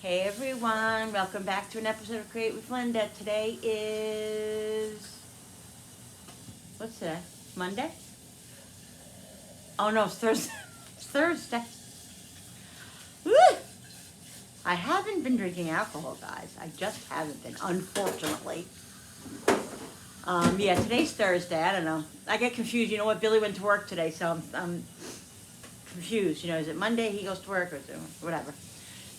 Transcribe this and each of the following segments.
Hey everyone, welcome back to an episode of Create with Linda. Today is, what's today? Monday? Oh no, it's Thursday. It's Thursday. Woo! I haven't been drinking alcohol, guys. I just haven't been, unfortunately. Yeah, today's Thursday. I don't know. I get confused. You know what? Billy went to work today, so I'm confused. You know, is it Monday he goes to work or is it whatever?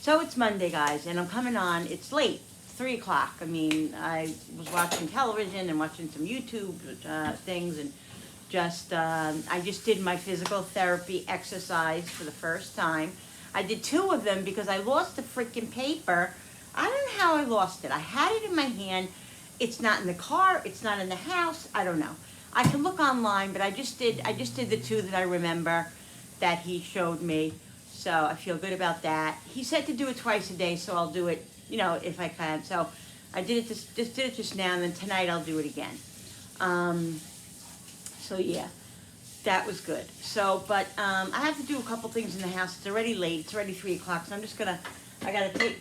So it's Monday, guys, and I'm coming on. It's late, 3 o'clock. I mean, I was watching television and watching some YouTube things, and I just did my physical therapy exercise for the first time. I did 2 of them because I lost the freaking paper. I don't know how I lost it. I had it in my hand. It's not in the car. It's not in the house. I don't know. I can look online, but I just did the 2 that I remember that he showed me. So I feel good about that. He said to do it twice a day, so I'll do it, if I can. So I did it just did it just now, and then tonight I'll do it again. So yeah, that was good. So, but I have to do a couple things in the house. It's already late. It's already 3 o'clock. So I gotta take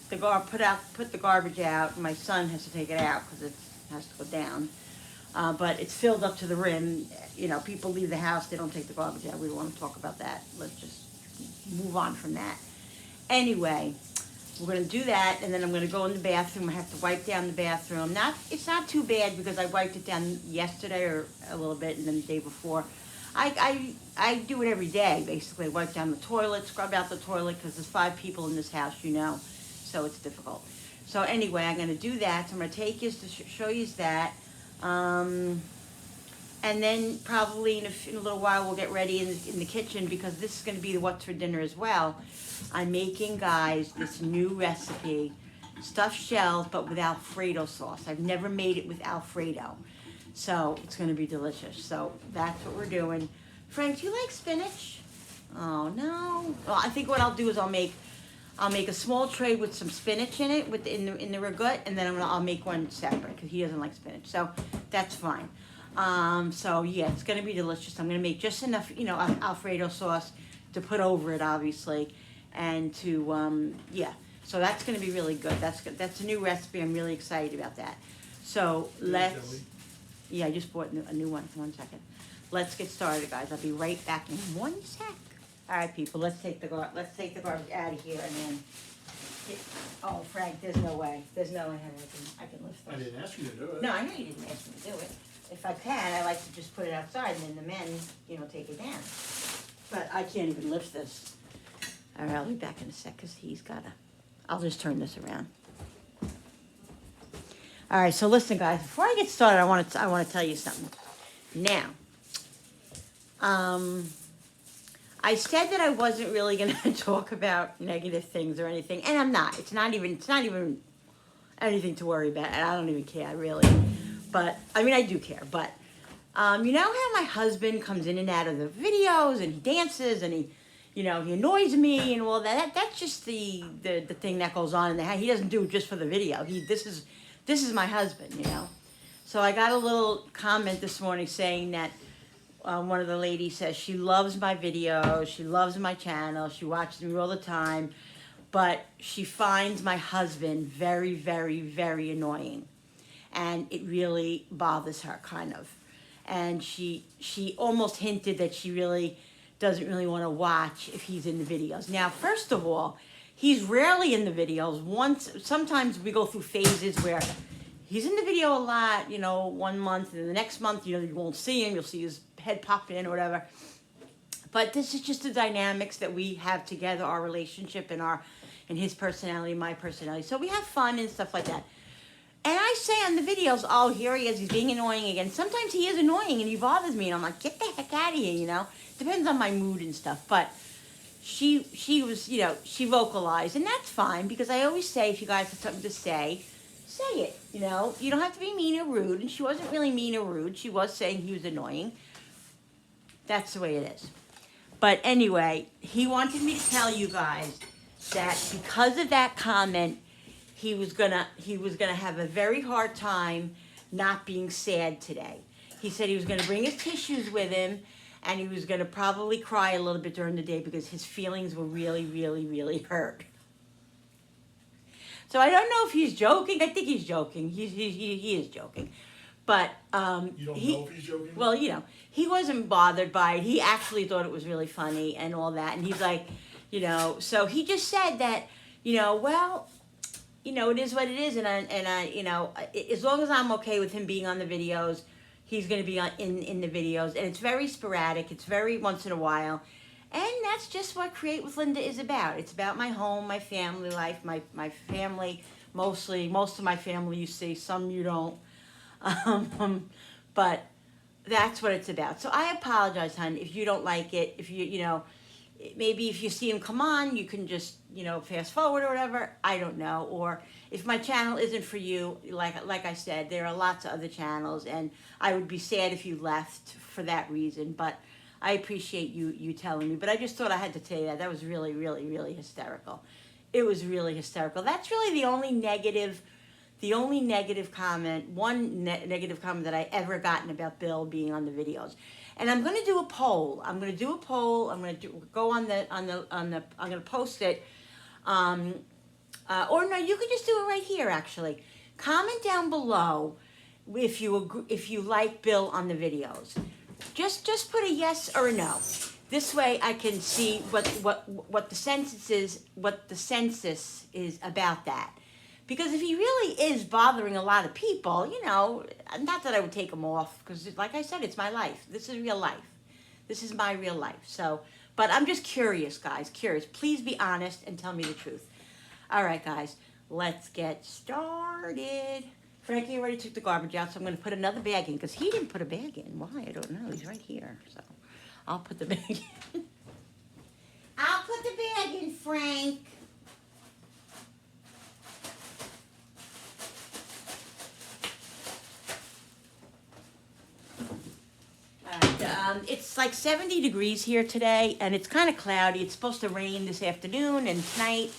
put the garbage out. My son has to take it out because it has to go down. But it's filled up to the rim. People leave the house, they don't take the garbage out. We don't want to talk about that. Let's just move on from that. Anyway, we're going to do that, and then I'm going to go in the bathroom. I have to wipe down the bathroom. It's not too bad because I wiped it down yesterday or a little bit, and then the day before. I do it every day, basically. Wipe down the toilet, scrub out the toilet, because there's 5 people in this house, so it's difficult. So anyway, I'm going to do that. So I'm going to take you to show you that. And then probably in a little while we'll get ready in the kitchen because this is going to be the what's for dinner as well. I'm making, guys, this new recipe, stuffed shells, but with Alfredo sauce. I've never made it with Alfredo. So it's going to be delicious. So that's what we're doing. Frank, do you like spinach? Oh, no. Well, I think what I'll do is I'll make a small tray with some spinach in it in the ragout, and then I'll make one separate because he doesn't like spinach. So that's fine. So yeah, it's gonna be delicious. I'm gonna make just enough, Alfredo sauce to put over it, obviously, and to yeah. So that's gonna be really good. That's good. That's a new recipe. I'm really excited about that. So yeah, I just bought a new one. 1 second. Let's get started, guys. I'll be right back in 1 sec. All right, people. Let's take the garbage out of here and then. Oh, Frank, there's no way. There's no way I can lift this. I didn't ask you to do it. No, I know you didn't ask me to do it. If I can, I like to just put it outside and then the men, take it down. But I can't even lift this. All right, I'll be back in a sec because I'll just turn this around. All right, so listen, guys, before I get started, I want to tell you something. Now, I said that I wasn't really going to talk about negative things or anything, and I'm not. It's not even anything to worry about, and I don't even care, really. But, I mean, I do care, but, you know how my husband comes in and out of the videos, and he dances, and he annoys me, and all that. That's just the thing that goes on in the house. He doesn't do it just for the video. This is my husband, So I got a little comment this morning saying that one of the ladies says she loves my videos, she loves my channel, she watches me all the time, but she finds my husband very, very, very annoying. And it really bothers her, kind of. And she almost hinted that she really doesn't really want to watch if he's in the videos. Now, first of all, he's rarely in the videos. Sometimes we go through phases where he's in the video a lot, 1 month, and the next month, you won't see him. You'll see his head pop in or whatever. But this is just the dynamics that we have together, our relationship and his personality, my personality. So we have fun and stuff like that. And I say on the videos, oh, here he is, he's being annoying again. Sometimes he is annoying and he bothers me, and I'm like, get the heck out of here, Depends on my mood and stuff. But she was, she vocalized, and that's fine, because I always say, if you guys have something to say it, You don't have to be mean or rude, and she wasn't really mean or rude. She was saying he was annoying. That's the way it is. But anyway, he wanted me to tell you guys that because of that comment, he was gonna have a very hard time not being sad today. He said he was gonna bring his tissues with him, and he was gonna probably cry a little bit during the day because his feelings were really, really, really hurt. So I don't know if he's joking. I think he's joking. He is joking. But You don't know if he's joking? well, he wasn't bothered by it. He actually thought it was really funny and all that. And he's like, so he just said that, well, it is what it is. And as long as I'm okay with him being on the videos, he's going to be in the videos. And it's very sporadic. It's very once in a while. And that's just what Create with Linda is about. It's about my home, my family life, my family, most of my family you see, some you don't. But that's what it's about. So I apologize, hon, if you don't like it. If maybe if you see him come on, you can just, fast forward or whatever. I don't know. Or if my channel isn't for you, like I said, there are lots of other channels, and I would be sad if you left for that reason. But I appreciate you telling me. But I just thought I had to tell you that. That was really, really, really hysterical. It was really hysterical. That's really the only negative comment, negative comment that I ever gotten about Bill being on the videos. And I'm going to do a poll. I'm going to go on I'm going to post it. Or no, you could just do it right here, actually. Comment down below if you like Bill on the videos. Just put a yes or a no. This way I can see what the census is about that. Because if he really is bothering a lot of people, not that I would take him off, because like I said, it's my life. This is real life. This is my real life. So, but I'm just curious, guys, curious. Please be honest and tell me the truth. All right, guys, let's get started. Frankie already took the garbage out, so I'm going to put another bag in, because he didn't put a bag in. Why? I don't know. He's right here. So I'll put the bag in. I'll put the bag in, Frank. It's like 70 degrees here today, and it's kind of cloudy. It's supposed to rain this afternoon and tonight,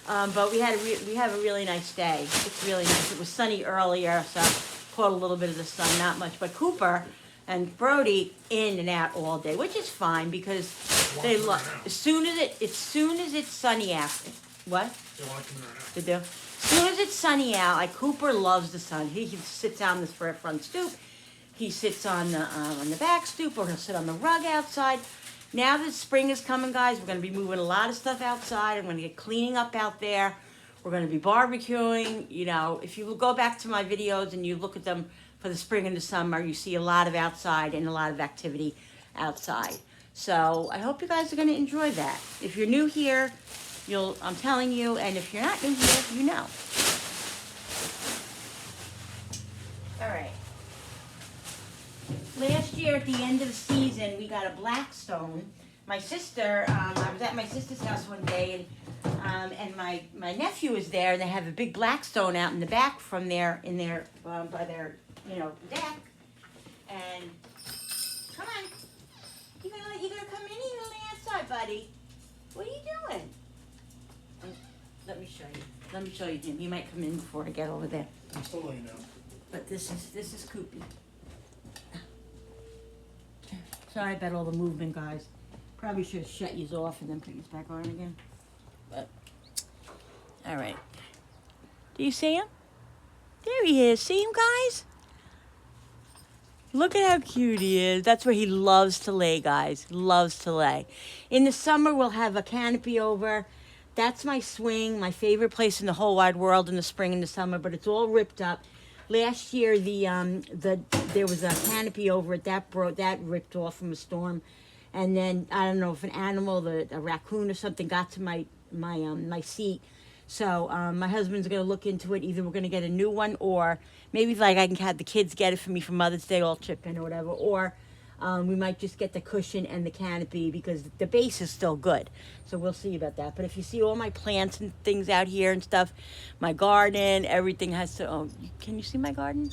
but we have a really nice day. It's really nice. It was sunny earlier, so caught a little bit of the sun, not much. But Cooper and Brody in and out all day, which is fine because they love. As soon as it's sunny out. What? They want to come in right now. They do. As soon as it's sunny out, like Cooper loves the sun. He sits on this front stoop. He sits on the back stoop, or he'll sit on the rug outside. Now that spring is coming, guys, we're going to be moving a lot of stuff outside. I'm going to get cleaning up out there. We're going to be barbecuing. If you go back to my videos and you look at them for the spring and the summer, you see a lot of outside and a lot of activity outside. So I hope you guys are going to enjoy that. If you're new here, I'm telling you, and if you're not new here, you know. All right. Last year at the end of the season, we got a Blackstone. My sister, I was at my sister's house one day, and my nephew was there, and they have a big Blackstone out in the back by their deck. And come on, you gonna come in? You gonna lay outside, buddy? What are you doing? Let me show you him. He might come in before I get over there. I'm still laying down. But this is Koopy. Sorry about all the movement, guys. Probably should have shut yous off and then put yous back on again. But, all right. Do you see him? There he is. See him, guys? Look at how cute he is. That's where he loves to lay, guys. Loves to lay. In the summer, we'll have a canopy over. That's my swing, my favorite place in the whole wide world in the spring and the summer, but it's all ripped up. Last year, there was a canopy over it that ripped off from a storm, and then I don't know if an animal, a raccoon or something, got to my seat. So my husband's gonna look into it. Either we're gonna get a new one, or maybe like I can have the kids get it for me for Mother's Day, all chip in or whatever, or we might just get the cushion and the canopy because the base is still good. So we'll see about that. But if you see all my plants and things out here and stuff, my garden, everything has to, can you see my garden?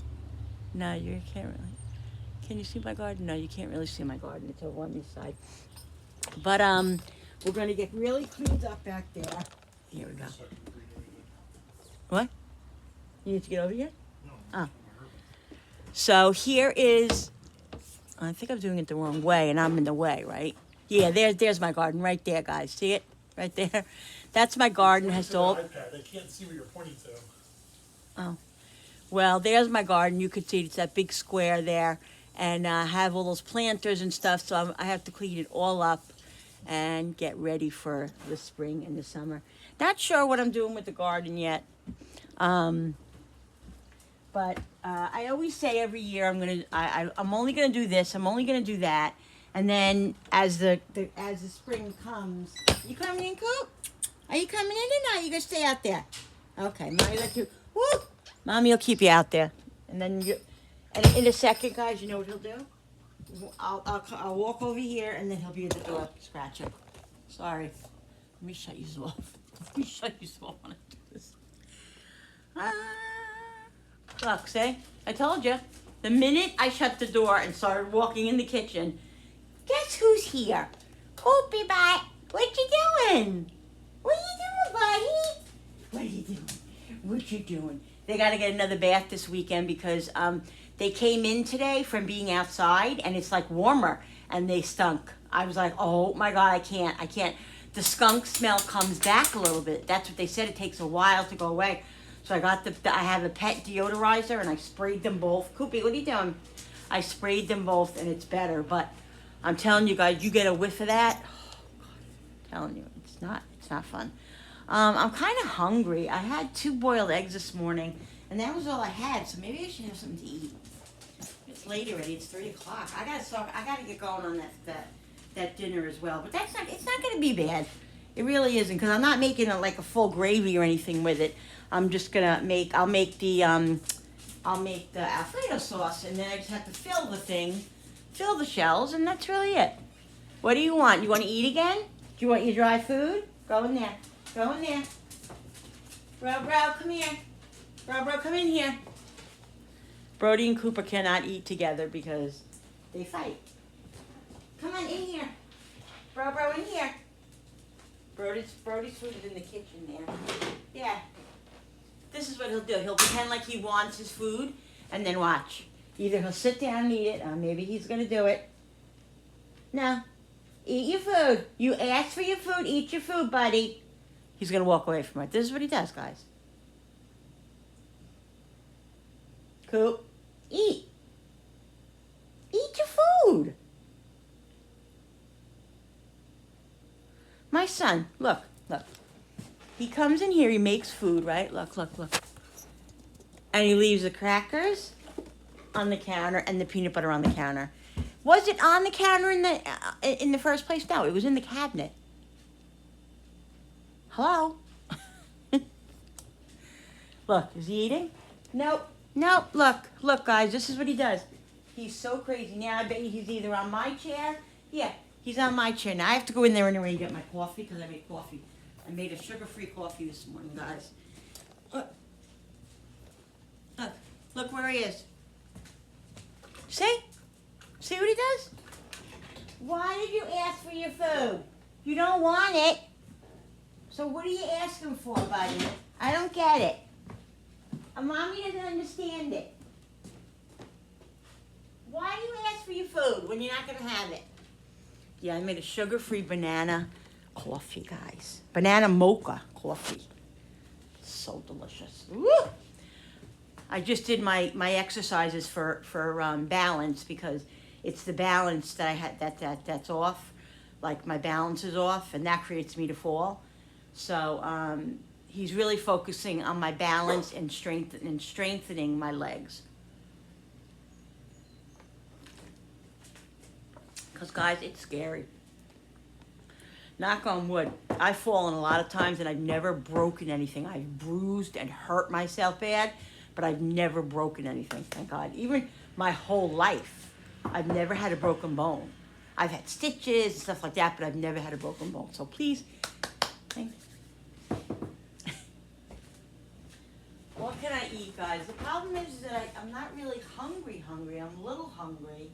No, you can't really. Can you see my garden? No, you can't really see my garden. It's over on this side. But we're going to get really cleaned up back there. Here we go. What? You need to get over here? No. Oh. So here is, I think I'm doing it the wrong way, and I'm in the way, right? Yeah, there's my garden right there, guys. See it? Right there? That's my garden. Point Has to the all. iPad. They can't see what you're pointing to. Oh, well, there's my garden. You could see it's that big square there, and I have all those planters and stuff. So I have to clean it all up and get ready for the spring and the summer. Not sure what I'm doing with the garden yet. Um, but I always say every year I'm only gonna do this. I'm only gonna do that. And then as the spring comes, you coming in, Coop? Are you coming in or not? You gonna stay out there? Okay, Mommy let you. Woo! Mommy will keep you out there. And then and in a second, guys, you know what he'll do? I'll walk over here and then he'll be at the door scratching. Sorry. Let me shut you off. Let me shut you off when I do this. Look, see? I told you. The minute I shut the door and started walking in the kitchen, guess who's here? Poopy Butt. What you doing? What you doing, buddy? What are you doing? What you doing? They got to get another bath this weekend because they came in today from being outside and it's like warmer and they stunk. I was like, oh my God, I can't. The skunk smell comes back a little bit. That's what they said. It takes a while to go away. So I have a pet deodorizer and I sprayed them both. Koopy, what are you doing? I sprayed them both and it's better. But I'm telling you guys, you get a whiff of that. Oh God, I'm telling you, it's not fun. I'm kind of hungry. I had 2 boiled eggs this morning and that was all I had. So maybe I should have something to eat. It's late already. It's 3 o'clock. I gotta get going on that dinner as well. But it's not gonna be bad. It really isn't because I'm not making like a full gravy or anything with it. I'm just gonna I'll make the Alfredo sauce and then I just have to fill the shells and that's really it. What do you want? You want to eat again? Do you want your dry food? Go in there. Go in there. Bro, come here. Bro, come in here. Brody and Cooper cannot eat together because they fight. Come on in here. Bro, in here. Brody's food is in the kitchen there. Yeah. This is what he'll do. He'll pretend like he wants his food and then watch. Either he'll sit down and eat it or maybe he's going to do it. No. Eat your food. You asked for your food. Eat your food, buddy. He's going to walk away from it. This is what he does, guys. Coop. Eat. Eat your food. My son, look. He comes in here, he makes food, right? Look. And he leaves the crackers on the counter and the peanut butter on the counter. Was it on the counter in the first place? No, it was in the cabinet. Hello? Look, is he eating? Nope. Look, guys, this is what he does. He's so crazy. Now I bet he's either on my chair. Yeah, he's on my chair. Now I have to go in there anyway and get my coffee because I made coffee. I made a sugar-free coffee this morning, guys. Look where he is. See what he does? Why did you ask for your food? You don't want it. So what are you asking for, buddy? I don't get it. Mommy doesn't understand it. Why do you ask for your food when you're not going to have it? Yeah, I made a sugar-free banana coffee, guys. Banana mocha coffee. So delicious. Woo! I just did my exercises for balance because it's the balance that I had that's off. Like my balance is off and that creates me to fall. So he's really focusing on my balance and strengthening my legs. Because guys, it's scary. Knock on wood. I've fallen a lot of times and I've never broken anything. I've bruised and hurt myself bad, but I've never broken anything, thank God. Even my whole life, I've never had a broken bone. I've had stitches and stuff like that, but I've never had a broken bone. So please, what can I eat, guys? The problem is that I'm not really hungry. I'm a little hungry.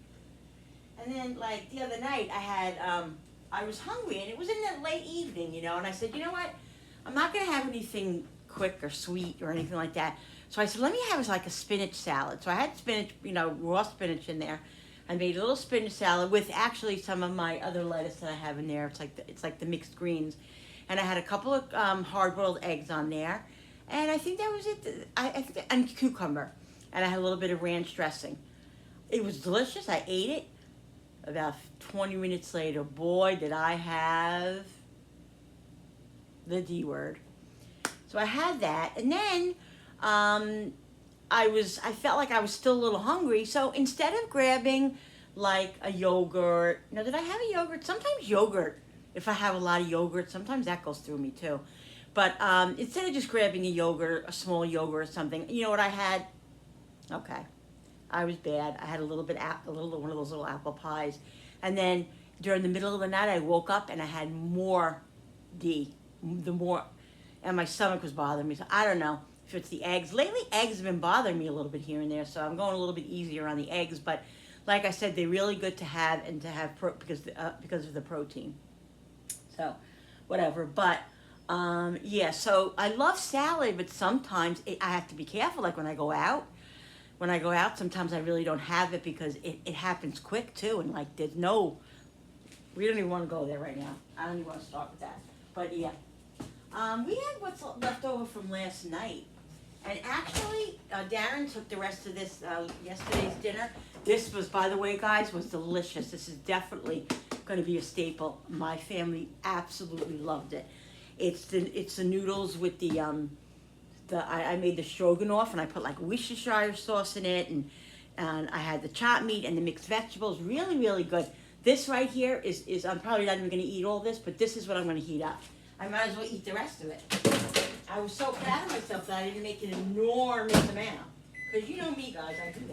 And then, like, the other night, I was hungry, and it was in the late evening, and I said, you know what? I'm not going to have anything quick or sweet or anything like that. So I said, let me have, like, a spinach salad. So I had spinach, raw spinach in there. I made a little spinach salad with actually some of my other lettuce that I have in there. It's like the mixed greens. and I had a couple of hard-boiled eggs on there, and I think that was it. I think, and cucumber, and I had a little bit of ranch dressing. It was delicious. I ate it. About 20 minutes later, boy, did I have the D word. So I had that, and then I felt like I was still a little hungry. So instead of grabbing like a yogurt, now did I have a yogurt? Sometimes yogurt, if I have a lot of yogurt, sometimes that goes through me too. But instead of just grabbing a yogurt, a small yogurt or something, you know what I had? Okay, I was bad. I had a little one of those little apple pies, and then during the middle of the night, I woke up and I had more D, and my stomach was bothering me. So I don't know if it's the eggs. Lately, eggs have been bothering me a little bit here and there, so I'm going a little bit easier on the eggs. But like I said, they're really good to have and to have because of the protein. So whatever, but. Yeah, so I love salad, but sometimes I have to be careful. Like when I go out, sometimes I really don't have it because it happens quick too. And like we don't even want to go there right now. I don't even want to start with that. But yeah, we had what's left over from last night. And actually, Darren took the rest of this, yesterday's dinner. This was, by the way, guys, was delicious. This is definitely going to be a staple. My family absolutely loved it. It's the noodles with I made the stroganoff and I put like Worcestershire sauce in it and I had the chopped meat and the mixed vegetables. Really, really good. This right here is I'm probably not even going to eat all this, but this is what I'm going to heat up. I might as well eat the rest of it. I was so proud of myself that I didn't make an enormous amount. Because you know me, guys, I do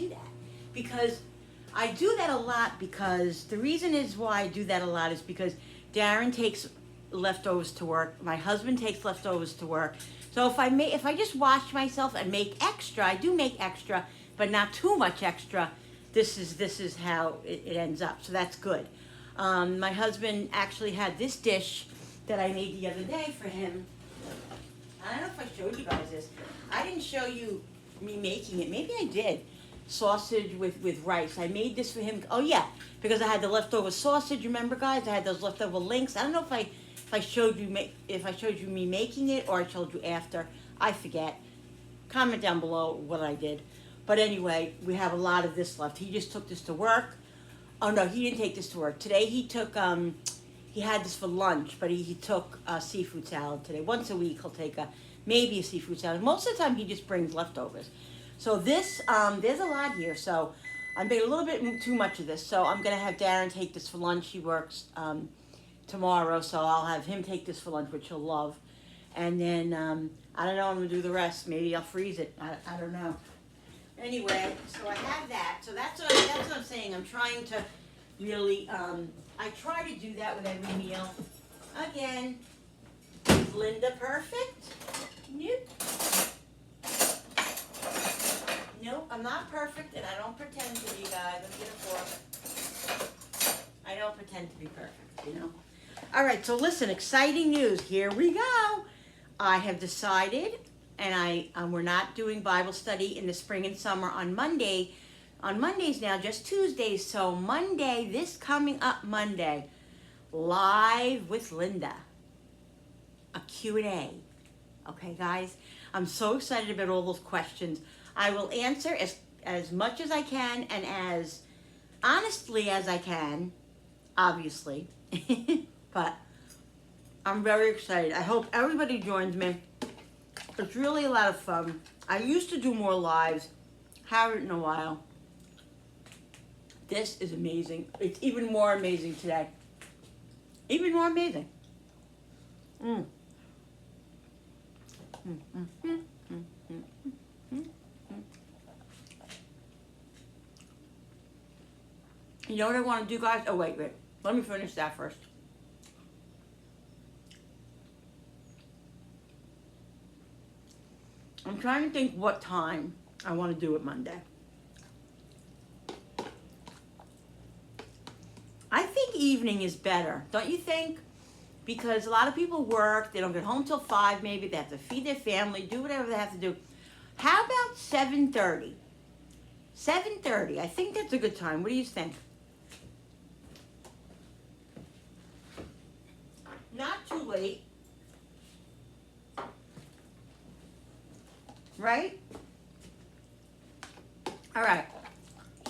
that. Because I do that a lot because the reason is why I do that a lot is because Darren takes leftovers to work. My husband takes leftovers to work. So if I just wash myself and make extra, I do make extra, but not too much extra. This is how it ends up. So that's good. My husband actually had this dish that I made the other day for him. I don't know if I showed you guys this. I didn't show you me making it. Maybe I did. Sausage with rice. I made this for him. Oh yeah, because I had the leftover sausage. Remember, guys? I had those leftover links. I don't know if I showed you me making it or I showed you after. I forget. Comment down below what I did. But anyway, we have a lot of this left. He just took this to work. Oh no, he didn't take this to work. Today he took, he had this for lunch, but he took a seafood salad today. Once a week he'll take maybe a seafood salad. Most of the time he just brings leftovers. So this, there's a lot here. So I made a little bit too much of this. So I'm going to have Darren take this for lunch. He works tomorrow, so I'll have him take this for lunch, which he'll love. And then, I don't know, I'm going to do the rest. Maybe I'll freeze it. I don't know. Anyway, so I have that. So that's what I'm saying. I'm trying to really, I try to do that with every meal. Again, is Linda perfect? Nope. Nope, I'm not perfect, and I don't pretend to be, guys. Let me get a fork. I don't pretend to be perfect, you know. All right, so listen, exciting news. Here we go. I have decided, and we're not doing Bible study in the spring and summer on Monday. On Mondays now, just Tuesdays. So Monday, this coming up Monday, live with Linda, a Q&A. Okay, guys, I'm so excited about all those questions. I will answer as much as I can and as honestly as I can, obviously. But I'm very excited. I hope everybody joins me. It's really a lot of fun. I used to do more lives. Haven't in a while. This is amazing. It's even more amazing today. Even more amazing. Mm. Mm, mm, mm, mm, mm, mm, mm. You know what I want to do, guys? Oh, wait. Let me finish that first. I'm trying to think what time I want to do it Monday. I think evening is better, don't you think? Because a lot of people work, they don't get home till 5 maybe, they have to feed their family, do whatever they have to do. How about 7:30? 7:30, I think that's a good time. What do you think? Not late. Right? All right.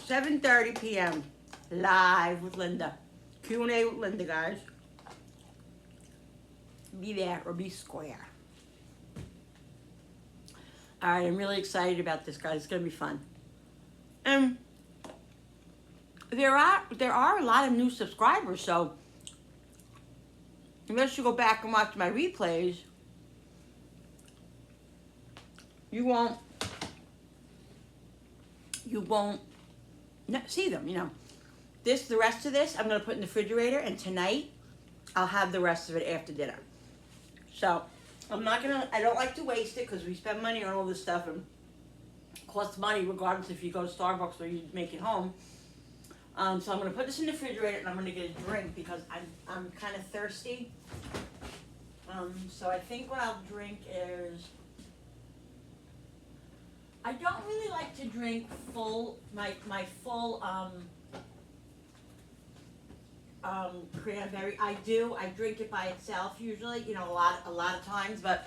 7:30 p.m. Live with Linda. Q&A with Linda, guys. Be there or be square. All right, I'm really excited about this, guys. It's gonna be fun. And there are a lot of new subscribers, so unless you go back and watch my replays, you won't see them. The rest of this, I'm gonna put in the refrigerator, and tonight I'll have the rest of it after dinner. So I don't like to waste it because we spend money on all this stuff and it costs money regardless if you go to Starbucks or you make it home. So I'm gonna put this in the refrigerator and I'm gonna get a drink because I'm kind of thirsty. So I think what I'll drink is, I don't really like to drink my full cranberry. I drink it by itself usually, a lot of times, but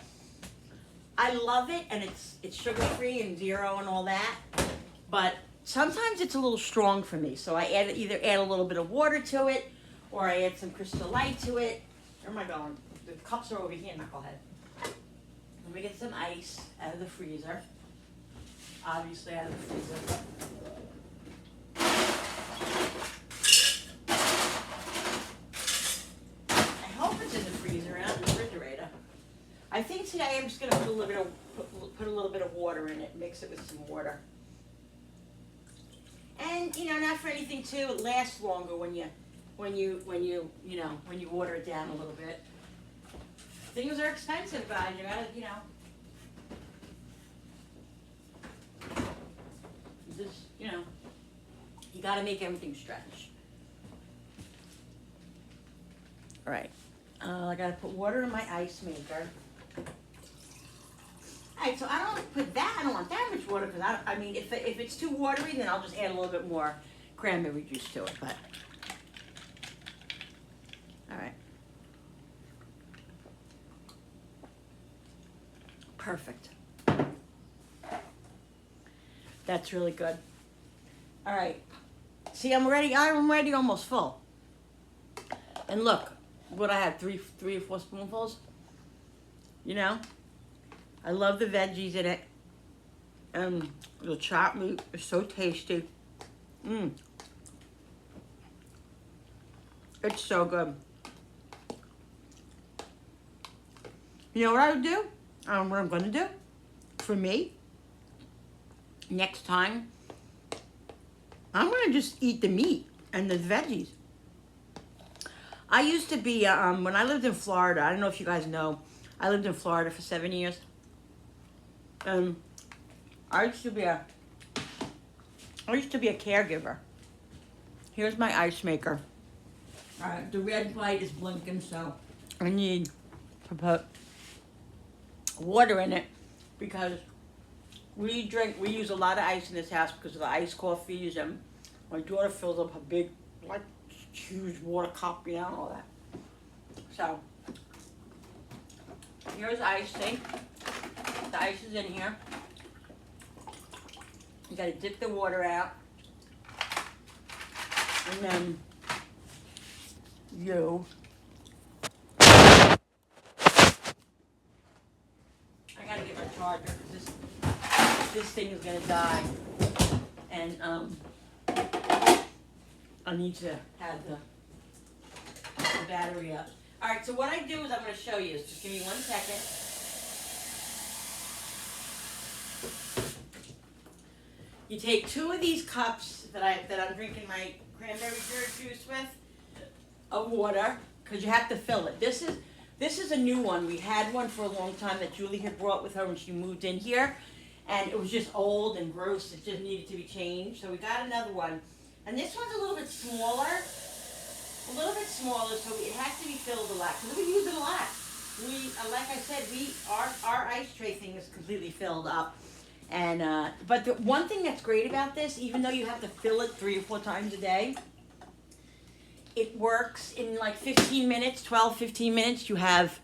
I love it, and it's sugar free and zero and all that. But sometimes it's a little strong for me, so I either add a little bit of water to it, or I add some Crystal Light to it. Where am I going? The cups are over here, knucklehead. Let me get some ice out of the freezer. Obviously out of the freezer. I hope it's in the freezer and not in the refrigerator. I think today I'm just gonna put a little bit of water in it, mix it with some water. And not for anything too, it lasts longer when you water it down a little bit. Things are expensive, guys. You gotta, you gotta make everything stretch. All right, I gotta put water in my ice maker. All right, so I don't want that much water because if it's too watery, then I'll just add a little bit more cranberry juice to it. But all right, perfect. That's really good. All right, see, I'm already almost full. And look, what I had, 3 or 4 spoonfuls. I love the veggies in it. And the chopped meat is so tasty. It's so good. You know what I would do? What I'm gonna do for me next time, I'm gonna just eat the meat and the veggies. I used to be, when I lived in Florida, I don't know if you guys know, I lived in Florida for 7 years. I used to be a caregiver. Here's my ice maker. All right, the red light is blinking, so I need to put water in it because we use a lot of ice in this house because of the iced coffees, and my daughter fills up a big, huge water cup, and all that. So here's icing. The ice is in here. You gotta dip the water out, and then I gotta get my charger because this thing is gonna die, and I need to have the battery up. All right, so what I do is I'm gonna show you. Just give me 1 second. You take 2 of these cups that I'm drinking my cranberry juice with of water, because you have to fill it. This is a new one. We had one for a long time that Julie had brought with her when she moved in here, and it was just old and gross. It just needed to be changed. So we got another one, and this one's a little bit smaller, so it has to be filled a lot because we use it a lot. Like I said, our ice tray thing is completely filled up. And but the one thing that's great about this, even though you have to fill it 3 or 4 times a day, it works in like 15 minutes, 12, 15 minutes. You have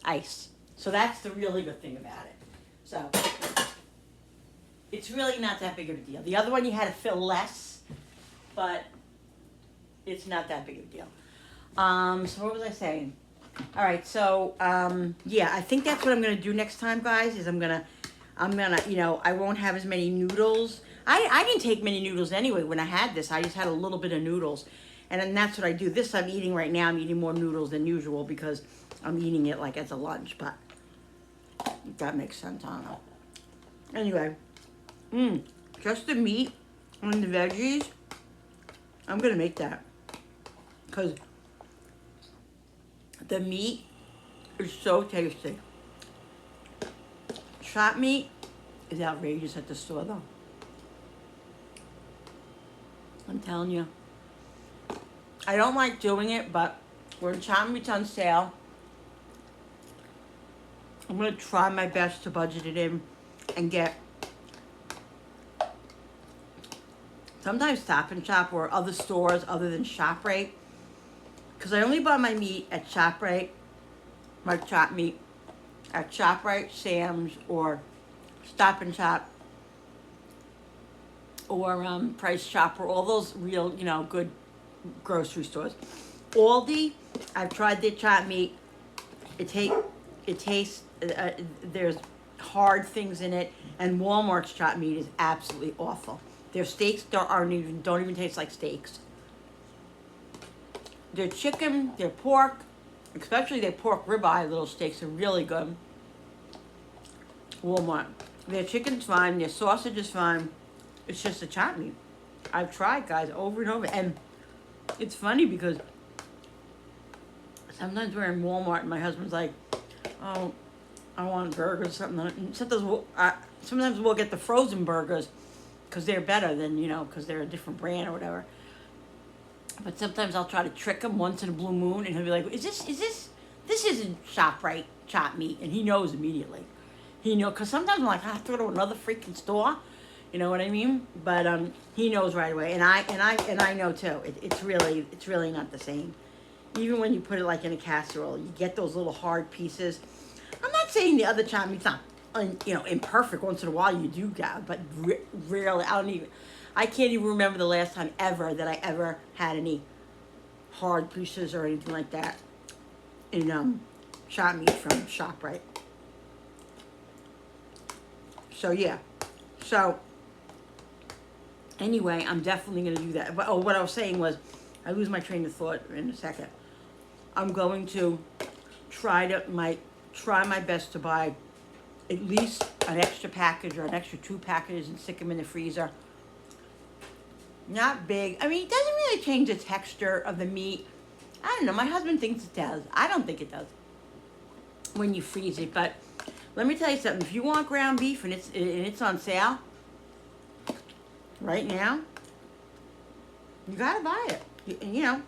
ice. So that's the really good thing about it. So it's really not that big of a deal. The other one you had to fill less, but it's not that big of a deal. So what was I saying? All right, so yeah, I think that's what I'm gonna do next time, guys. Is I'm gonna, you know, I won't have as many noodles. I didn't take many noodles anyway when I had this. I just had a little bit of noodles, and then that's what I do. This I'm eating right now. I'm eating more noodles than usual because I'm eating it like as a lunch. But if that makes sense, I don't know. Anyway, just the meat and the veggies. I'm gonna make that because the meat is so tasty. Shot meat is outrageous at the store though. I'm telling you. I don't like doing it, but when shot meat's on sale, I'm gonna try my best to budget it in and get sometimes Stop and Shop or other stores other than ShopRite. Because I only buy my meat at ShopRite, my chopped meat, at ShopRite, Sam's, or Stop and Shop, or Price Chopper, all those real, you know, good grocery stores. Aldi, I've tried their chopped meat. It tastes, there's hard things in it, and Walmart's chopped meat is absolutely awful. Their steaks don't even taste like steaks. Their chicken, their pork, especially their pork ribeye little steaks are really good. Walmart. Their chicken's fine, their sausage is fine. It's just the chopped meat. I've tried, guys, over and over. And it's funny because sometimes we're in Walmart and my husband's like, oh, I want burgers or something. And sometimes we'll get the frozen burgers because they're better than, you know, because they're a different brand or whatever. But sometimes I'll try to trick him once in a blue moon, and he'll be like, this isn't ShopRite chopped meat, and he knows immediately. He knows, because sometimes I'm like, I have to go to another freaking store, you know what I mean? But he knows right away, and I know too. It's really not the same. Even when you put it like in a casserole, you get those little hard pieces. I'm not saying the other chopped meat's not, you know, imperfect. Once in a while you do get, but rarely. I can't even remember the last time ever that I ever had any hard pieces or anything like that in chopped meat from ShopRite. So yeah. So anyway, I'm definitely gonna do that. But what I was saying was, I lose my train of thought in a second. I'm going to try my best to buy at least an extra package or an extra 2 packages and stick them in the freezer. Not big. I mean, it doesn't really change the texture of the meat. I don't know. My husband thinks it does. I don't think it does when you freeze it. But let me tell you something. If you want ground beef and it's on sale right now, you gotta buy it. You know,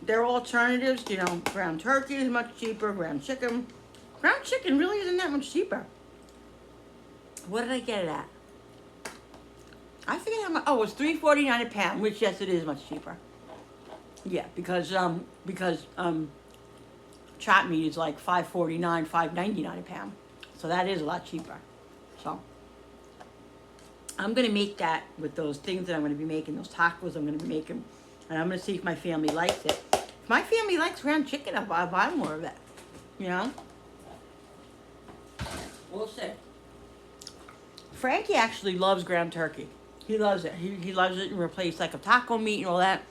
there are alternatives. You know, ground turkey is much cheaper. Ground chicken really isn't that much cheaper. What did I get it at? I forget how much. Oh, it's $3.49 a pound, which yes, it is much cheaper. Yeah, because chopped meat is like $5.49, $5.99 a pound, so that is a lot cheaper. So I'm gonna make that with those things that I'm gonna be making, those tacos I'm gonna be making, and I'm gonna see if my family likes it. If my family likes ground chicken, I'll buy more of it. You know, we'll see. Frankie actually loves ground turkey. He loves it. He loves it and replace like a taco meat and all that.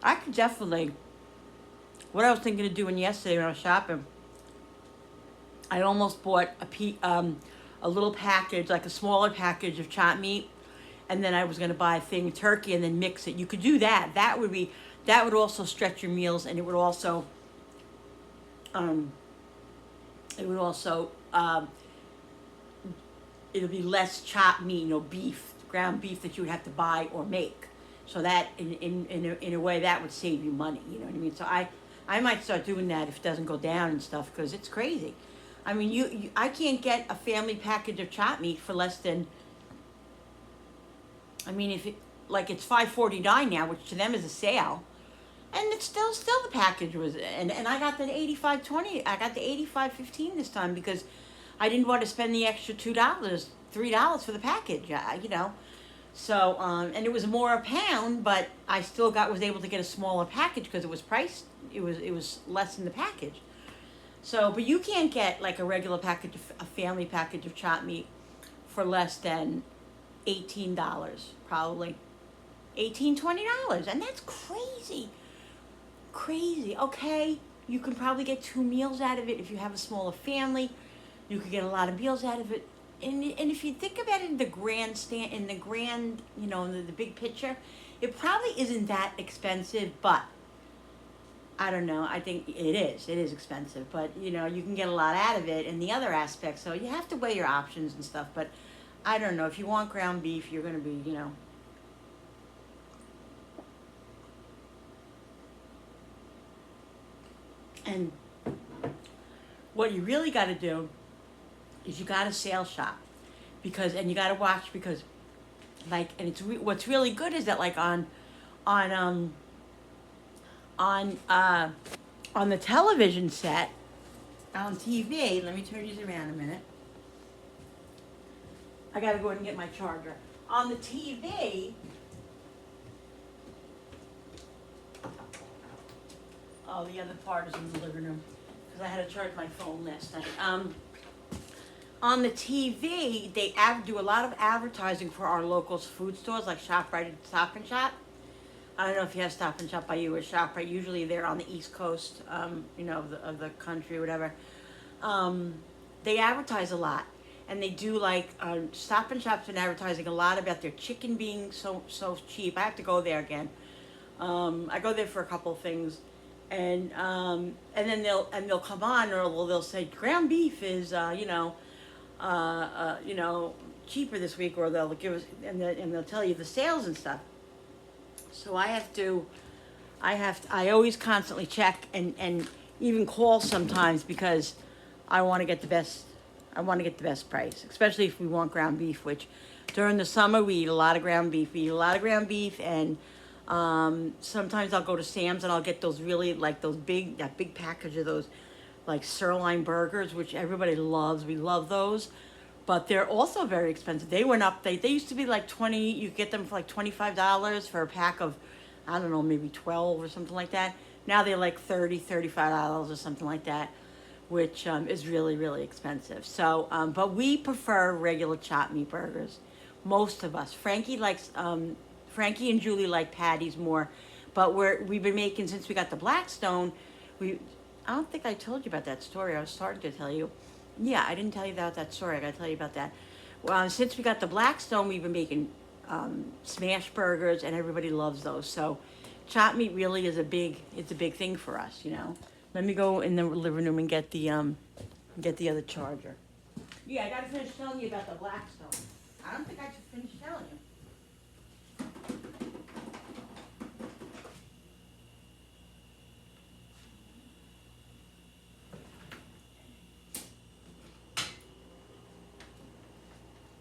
I could definitely. What I was thinking of doing yesterday when I was shopping, I almost bought a little package, like a smaller package of chopped meat, and then I was going to buy a thing of turkey and then mix it. You could do that. That would also stretch your meals, and it would also it'll be less chopped meat, you know, beef, ground beef that you would have to buy or make. So that in a way that would save you money, you know what I mean? So I might start doing that if it doesn't go down and stuff, because it's crazy. I mean, I can't get a family package of chopped meat for less than, I mean, like it's $5.49 now, which to them is a sale. And it's still the package was, and I got the 85.20. I got the 85.15 this time because I didn't want to spend the extra $3 for the package. You know, so and it was more a pound, but I still was able to get a smaller package because it was priced. It was less in the package. So, but you can't get like a regular package, a family package of chopped meat for less than $18, probably $18-20, and that's crazy. Crazy. Okay, you can probably get 2 meals out of it if you have a smaller family. You could get a lot of meals out of it, and if you think about it in the grand, you know, in the big picture, it probably isn't that expensive. But I don't know. I think it is expensive, but you know, you can get a lot out of it in the other aspects. So you have to weigh your options and stuff. But I don't know, if you want ground beef, you're gonna be, you know. And what you really got to do is you got to sales shop, and you got to watch, because like, and what's really good is that like on the television set, on TV, let me turn these around a minute. I got to go ahead and get my charger. On the TV, oh, the other part is in the living room because I had to charge my phone last night. On the TV, they do a lot of advertising for our local food stores like ShopRite and Stop and Shop. I don't know if you have Stop and Shop by you or ShopRite. Usually they're on the East Coast, you know, of the country or whatever. They advertise a lot, and they do like Stop and Shop's been advertising a lot about their chicken being so cheap. I have to go there again. I go there for a couple of things. And then they'll come on, or they'll say ground beef is you know cheaper this week, or they'll give us, and they'll tell you the sales and stuff. So I always constantly check and even call sometimes, because I want to get the best price, especially if we want ground beef, which during the summer we eat a lot of ground beef. And sometimes I'll go to Sam's and I'll get those really, like that big package of those like sirloin burgers, which everybody loves. We love those, but they're also very expensive. They went up. They used to be like 20. You get them for like $25 for a pack of, I don't know, maybe 12 or something like that. Now they're like $35 or something like that, which is really, really expensive. So, but we prefer regular chopped meat burgers. Most of us. Frankie and Julie like patties more, but we've been making, since we got the Blackstone, I don't think I told you about that story. I was starting to tell you. Yeah, I didn't tell you about that story. I got to tell you about that. Well, since we got the Blackstone, we've been making smash burgers, and everybody loves those. So chopped meat really is a big thing for us, you know. Let me go in the living room and get the other charger. Yeah, I got to finish telling you about the Blackstone. I don't think I should finish telling you.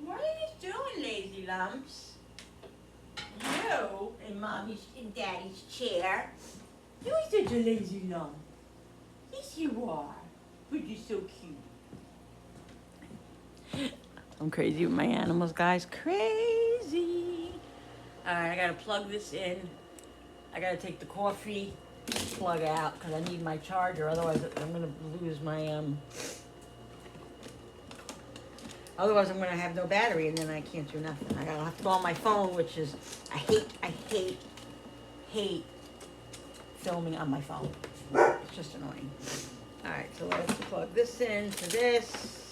What are you doing, lazy lumps? You in mommy's and daddy's chair. You are such a lazy lump. Yes, you are. But you're so cute. I'm crazy with my animals, guys. Crazy. All right, I gotta plug this in. I gotta take the coffee plug out because I need my charger. Otherwise, I'm gonna lose my Otherwise, I'm gonna have no battery, and then I can't do nothing. I gotta have to go on my phone, which is I hate filming on my phone. It's just annoying. All right, so let's plug this in to this.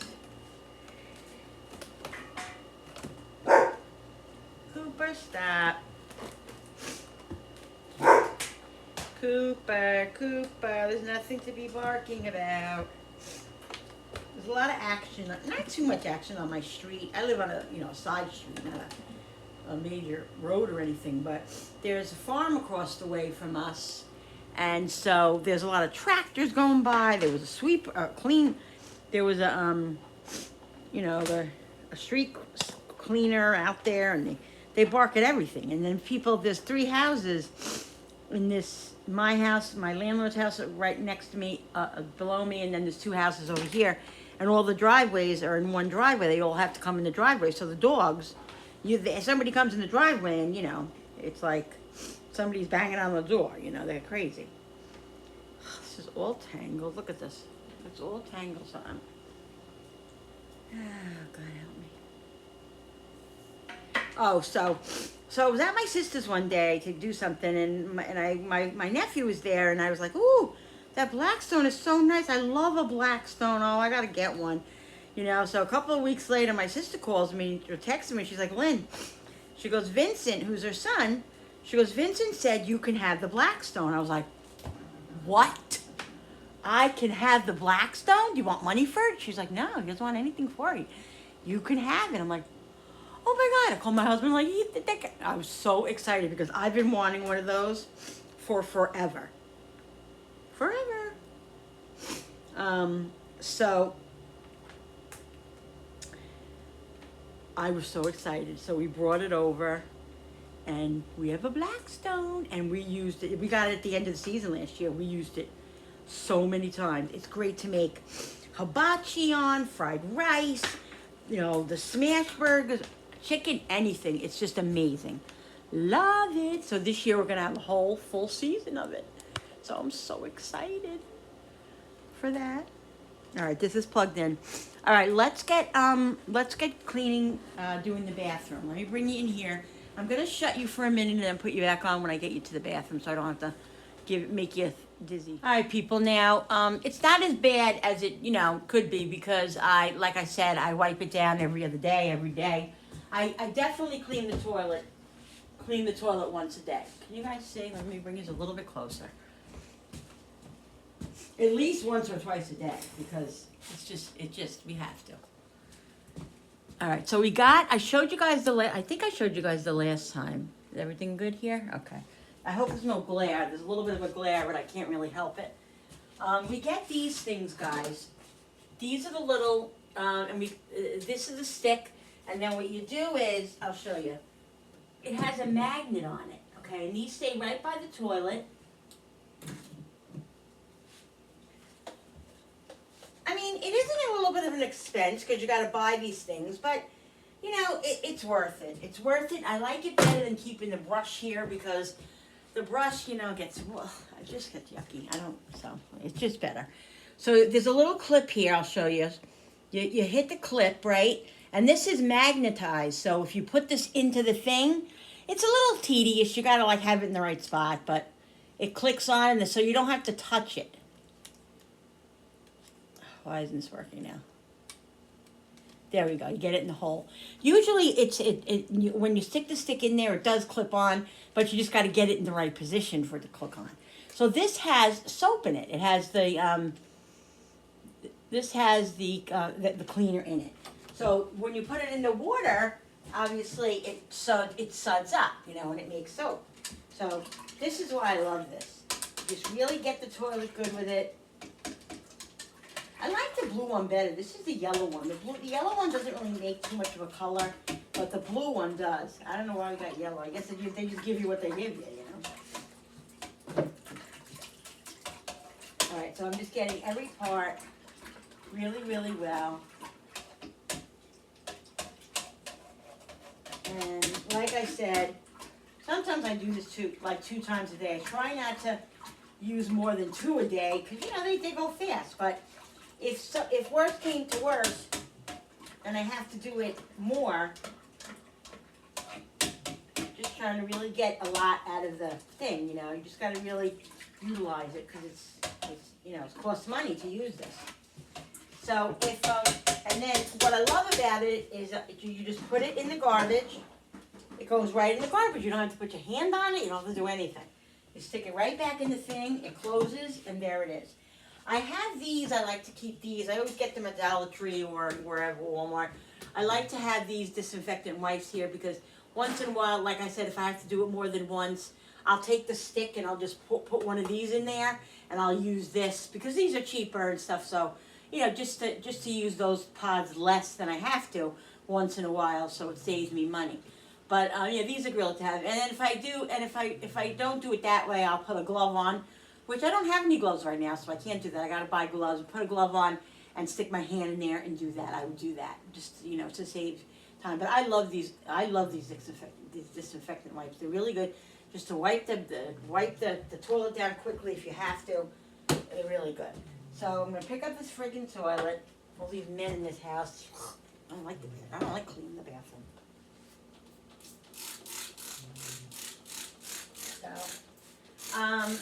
Cooper, stop. Cooper, there's nothing to be barking about. There's a lot of action, not too much action on my street. I live on a side street, not a major road or anything, but there's a farm across the way from us, and so there's a lot of tractors going by. There was a there was a street cleaner out there, and they bark at everything. And then people, there's 3 houses in this, my house, my landlord's house right next to me, below me, and then there's 2 houses over here. And all the driveways are in one driveway. They all have to come in the driveway. So the dogs, somebody comes in the driveway and, you know, it's like somebody's banging on the door. You know, they're crazy. This is all tangled. Look at this. It's all tangled, son. Oh, God help me. Oh, so I was at my sister's one day to do something, and my nephew was there, and I was like, ooh, that Blackstone is so nice. I love a Blackstone. Oh, I got to get one. You know, so a couple of weeks later, my sister calls me or texts me. She's like, Lynn, she goes, Vincent, who's her son, she goes, Vincent said you can have the Blackstone. I was like, what? I can have the Blackstone? Do you want money for it? She's like, no, he doesn't want anything for it. You can have it. I'm like, oh my God. I called my husband, like, I was so excited because I've been wanting one of those for forever. Forever. So I was so excited. So we brought it over and we have a Blackstone and we used it. We got it at the end of the season last year. We used it so many times. It's great to make hibachi on, fried rice, you know, the smash burgers, chicken, anything. It's just amazing. Love it. So this year we're gonna have a whole full season of it. So I'm so excited for that. All right, this is plugged in. All right, let's get cleaning, doing the bathroom. Let me bring you in here. I'm gonna shut you for a minute and then put you back on when I get you to the bathroom, so I don't have to make you dizzy. All right, people. Now, it's not as bad as it, you know, could be because like I said, I wipe it down every other day, every day. I definitely clean the toilet once a day. Can you guys see? Let me bring you a little bit closer. At least once or twice a day because we have to. All right, so I showed you guys I think I showed you guys the last time. Is everything good here? Okay. I hope there's no glare. There's a little bit of a glare, but I can't really help it. We get these things, guys. These are the little, this is a stick, and then what you do is, I'll show you. It has a magnet on it, okay? And these stay right by the toilet. I mean, it isn't a little bit of an expense because you got to buy these things, but you know, it's worth it. It's worth it. I like it better than keeping the brush here because the brush, you know, it just gets yucky. So it's just better. So there's a little clip here. I'll show you. You hit the clip, right? And this is magnetized. So if you put this into the thing, it's a little tedious. You got to like have it in the right spot, but it clicks on, and so you don't have to touch it. Why isn't this working now? There we go. You get it in the hole. Usually, when you stick the stick in there, it does clip on, but you just got to get it in the right position for it to click on. So this has soap in it. It has the cleaner in it. So when you put it in the water, obviously it suds up, you know, and it makes soap. So this is why I love this. Just really get the toilet good with it. I like the blue one better. This is the yellow one. The yellow one doesn't really make too much of a color, but the blue one does. I don't know why we got yellow. I guess they just give you what they give you, you know? All right, so I'm just getting every part really, really well. And like I said, sometimes I do this two times a day. I try not to use more than 2 a day because, you know, they go fast, but if worse came to worse, and I have to do it more, just trying to really get a lot out of the thing, you know. You just got to really utilize it because it's you know, it costs money to use this. So and then what I love about it is you just put it in the garbage. It goes right in the garbage. You don't have to put your hand on it. You don't have to do anything. You stick it right back in the thing. It closes, and there it is. I have these. I like to keep these. I always get them at Dollar Tree or wherever, Walmart. I like to have these disinfectant wipes here because once in a while, like I said, if I have to do it more than once, I'll take the stick and I'll just put one of these in there and I'll use this because these are cheaper and stuff. So, you know, just to use those pods less than I have to once in a while, so it saves me money. But yeah, these are great to have. And then if I don't do it that way, I'll put a glove on, which I don't have any gloves right now, so I can't do that. I gotta buy gloves. Put a glove on and stick my hand in there and do that. I would do that just to save time. But I love these. I love these disinfectant wipes. They're really good, just to wipe the toilet down quickly if you have to. They're really good. So I'm gonna pick up this friggin' toilet. All these men in this house. I don't like I don't like cleaning the bathroom. So,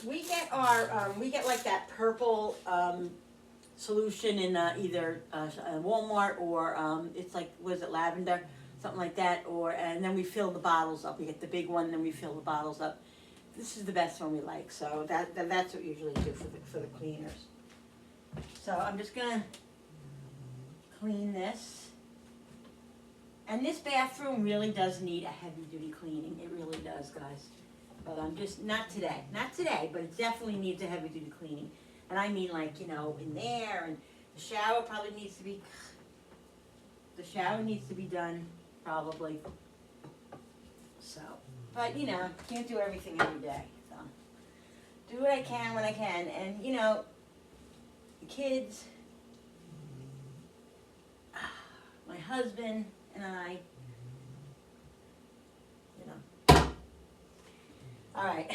we get like that purple solution in either Walmart or it's like, was it lavender, something like that, and then we fill the bottles up. We get the big one, and then we fill the bottles up. This is the best one we like, so that's what we usually do for the cleaners. So I'm just gonna clean this. And this bathroom really does need a heavy duty cleaning. It really does, guys. But I'm just, not today, but it definitely needs a heavy duty cleaning. And I mean like, in there, and the shower probably needs to be, done, probably. So, but can't do everything every day, so. Do what I can when I can, and the kids, my husband and I, all right.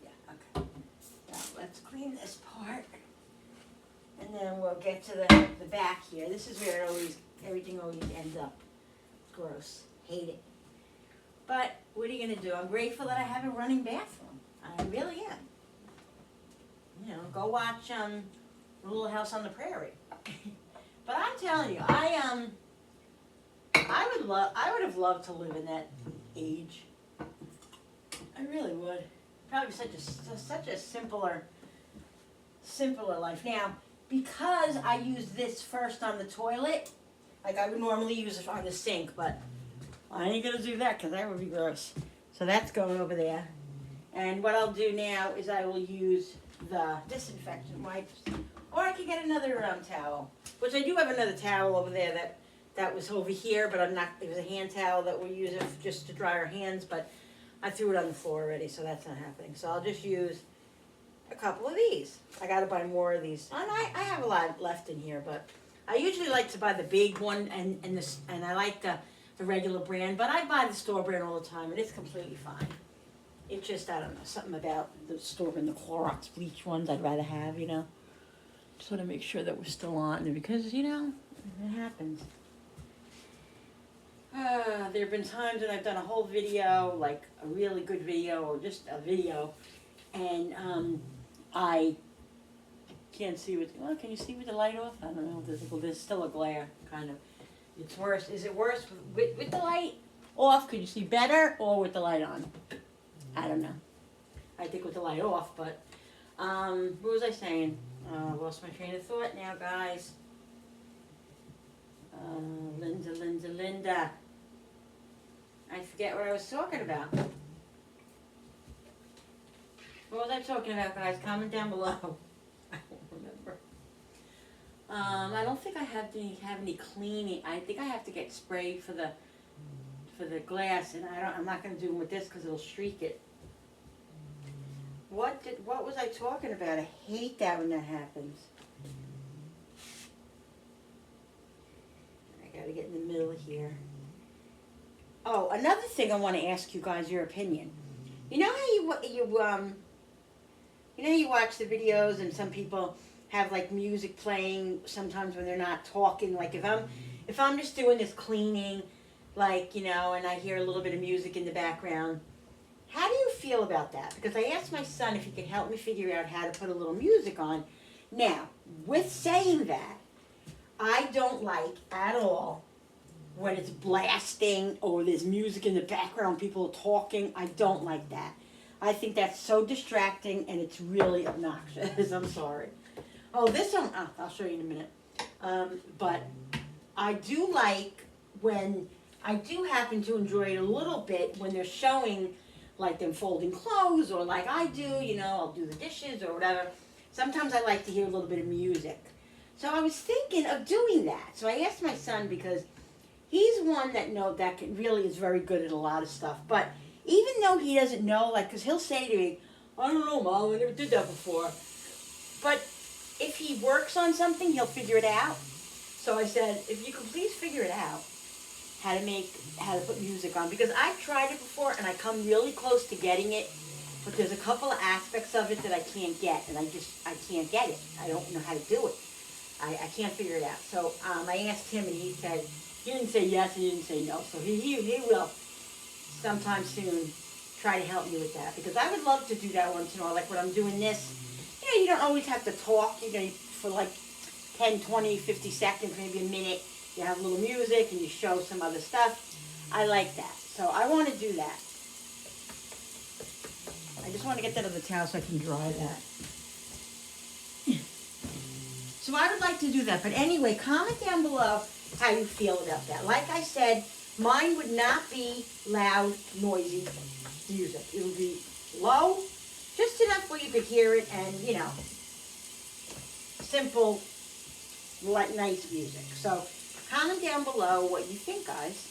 Yeah, okay. Now let's clean this part, and then we'll get to the back here. This is where everything always ends up. Gross. Hate it. But what are you gonna do? I'm grateful that I have a running bathroom. I really am. Go watch Little House on the Prairie. But I'm telling you, I would have loved to live in that age. I really would. Probably such a simpler life. Now, because I use this first on the toilet, like I would normally use it on the sink, but I ain't gonna do that because that would be gross. So that's going over there. And what I'll do now is I will use the disinfectant wipes, or I could get another towel, which I do have another towel over there that was over here, but I'm not. It was a hand towel that we're using just to dry our hands, but I threw it on the floor already, so that's not happening. So I'll just use a couple of these. I gotta buy more of these. And I have a lot left in here, but I usually like to buy the big one and I like the regular brand, but I buy the store brand all the time, and it's completely fine. It's just, I don't know, something about the store brand, the Clorox bleach ones I'd rather have, Just want to make sure that we're still on there because, it happens. There have been times when I've done a whole video, like a really good video or just a video, and I can't see can you see with the light off? I don't know. There's still a glare, kind of. It's worse. Is it worse with the light off? Could you see better, or with the light on? I don't know. I think with the light off, but what was I saying? Lost my train of thought now, guys. Linda. I forget what I was talking about. What was I talking about, guys? Comment down below. I don't remember. I don't think I have any cleaning. I think I have to get spray for the glass, and I'm not going to do them with this because it'll streak it. What was I talking about? I hate that when that happens. I got to get in the middle here. Oh, another thing I want to ask you guys your opinion. You know how you watch the videos and some people have like music playing sometimes when they're not talking. Like if I'm just doing this cleaning, and I hear a little bit of music in the background. How do you feel about that? Because I asked my son if he could help me figure out how to put a little music on. Now, with saying that, I don't like at all when it's blasting or there's music in the background, people are talking. I don't like that. I think that's so distracting and it's really obnoxious. I'm sorry. Oh, this one, I'll show you in a minute. But I do like when, I do happen to enjoy it a little bit when they're showing like them folding clothes or like I do, I'll do the dishes or whatever. Sometimes I like to hear a little bit of music. So I was thinking of doing that. So I asked my son because he's one really is very good at a lot of stuff. But even though he doesn't know, like, because he'll say to me, I don't know, Mom, I never did that before. But if he works on something, he'll figure it out. So I said, if you could please figure it out, how to put music on. Because I've tried it before, and I come really close to getting it. But there's a couple of aspects of it that I can't get, and I can't get it. I don't know how to do it. I can't figure it out. So I asked him, and he said, he didn't say yes, he didn't say no. So he will sometime soon try to help me with that. Because I would love to do that once in a while. Like when I'm doing this, you don't always have to talk, for like 10, 20, 50 seconds, maybe a minute. You have a little music, and you show some other stuff. I like that. So I want to do that. I just want to get that on the towel so I can dry that. So I would like to do that. But anyway, comment down below how you feel about that. Like I said, mine would not be loud, noisy music. It would be low, just enough where you could hear it, and, simple, nice music. So comment down below what you think, guys,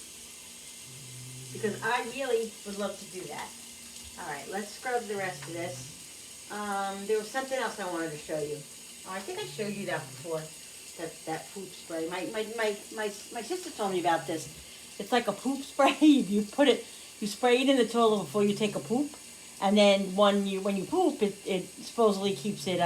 because I really would love to do that. All right, let's scrub the rest of this. There was something else I wanted to show you. Oh, I think I showed you that before, that poop spray. My sister told me about this. It's like a poop spray. You spray it in the toilet before you take a poop, and then when you poop, it supposedly keeps it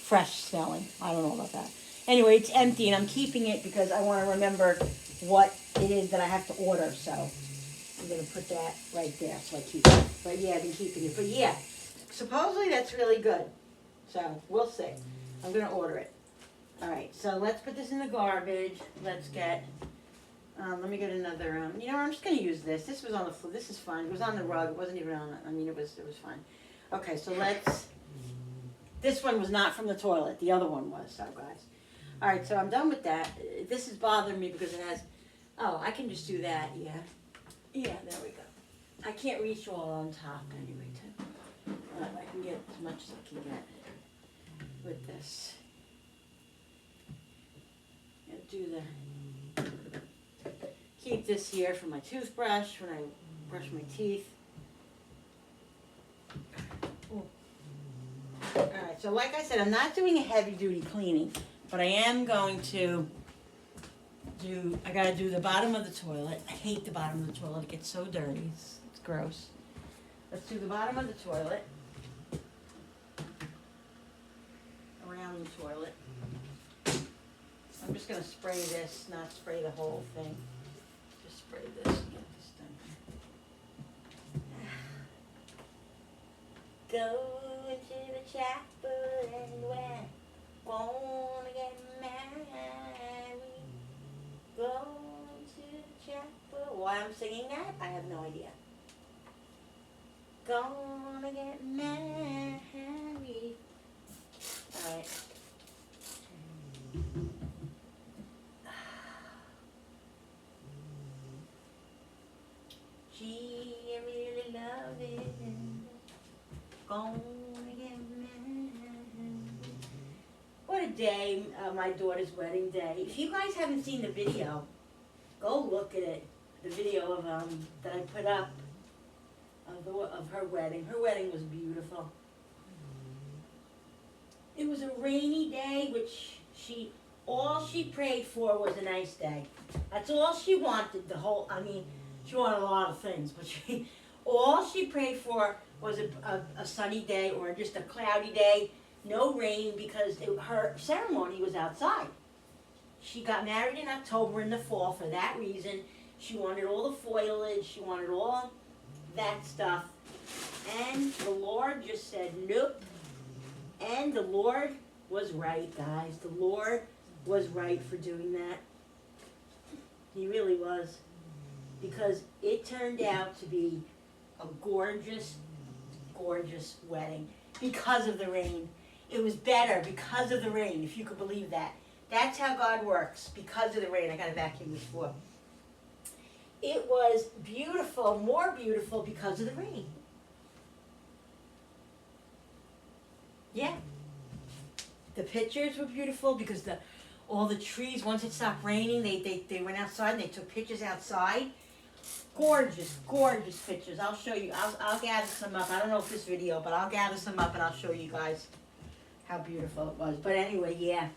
fresh smelling. I don't know about that. Anyway, it's empty, and I'm keeping it because I want to remember what it is that I have to order. So I'm going to put that right there so I keep it. But yeah, I've been keeping it. But yeah, supposedly that's really good. So we'll see. I'm going to order it. All right, so let's put this in the garbage. Let's get, let me get another, I'm just going to use this. This was on the floor. This is fine. It was on the rug. It wasn't even on, it was fine. Okay, so this one was not from the toilet. The other one was, so guys. All right, so I'm done with that. This is bothering me because it has, I can just do that, yeah. Yeah, there we go. I can't reach all on top anyway, too. I can get as much as I can get with this. And do keep this here for my toothbrush when I brush my teeth. Ooh. All right, so like I said, I'm not doing a heavy-duty cleaning, but I am going to I gotta do the bottom of the toilet. I hate the bottom of the toilet. It gets so dirty. It's gross. Let's do the bottom of the toilet. Around the toilet. I'm just gonna spray this, not spray the whole thing. Just spray this and get this done. Go into the chapel and we're gonna get married. Go to the chapel. Why I'm singing that, I have no idea. Gonna get married. All right. Gee, I really love it. Gonna get married. What a day, my daughter's wedding day. If you guys haven't seen the video, go look at it. The video of that I put up of her wedding. Her wedding was beautiful. It was a rainy day, which all she prayed for was a nice day. That's all she wanted. She wanted a lot of things, but all she prayed for was a sunny day or just a cloudy day. No rain, because her ceremony was outside. She got married in October in the fall for that reason. She wanted all the foliage. She wanted all that stuff. And the Lord just said, nope. And the Lord was right, guys. The Lord was right for doing that. He really was. Because it turned out to be a gorgeous, gorgeous wedding because of the rain. It was better because of the rain, if you could believe that. That's how God works, because of the rain. I got to vacuum this floor. It was beautiful, more beautiful because of the rain. Yeah. The pictures were beautiful because all the trees. Once it stopped raining, they went outside and they took pictures outside. Gorgeous, gorgeous pictures. I'll show you. I'll gather some up. I don't know if this video, but I'll gather some up and I'll show you guys how beautiful it was. But anyway, yeah.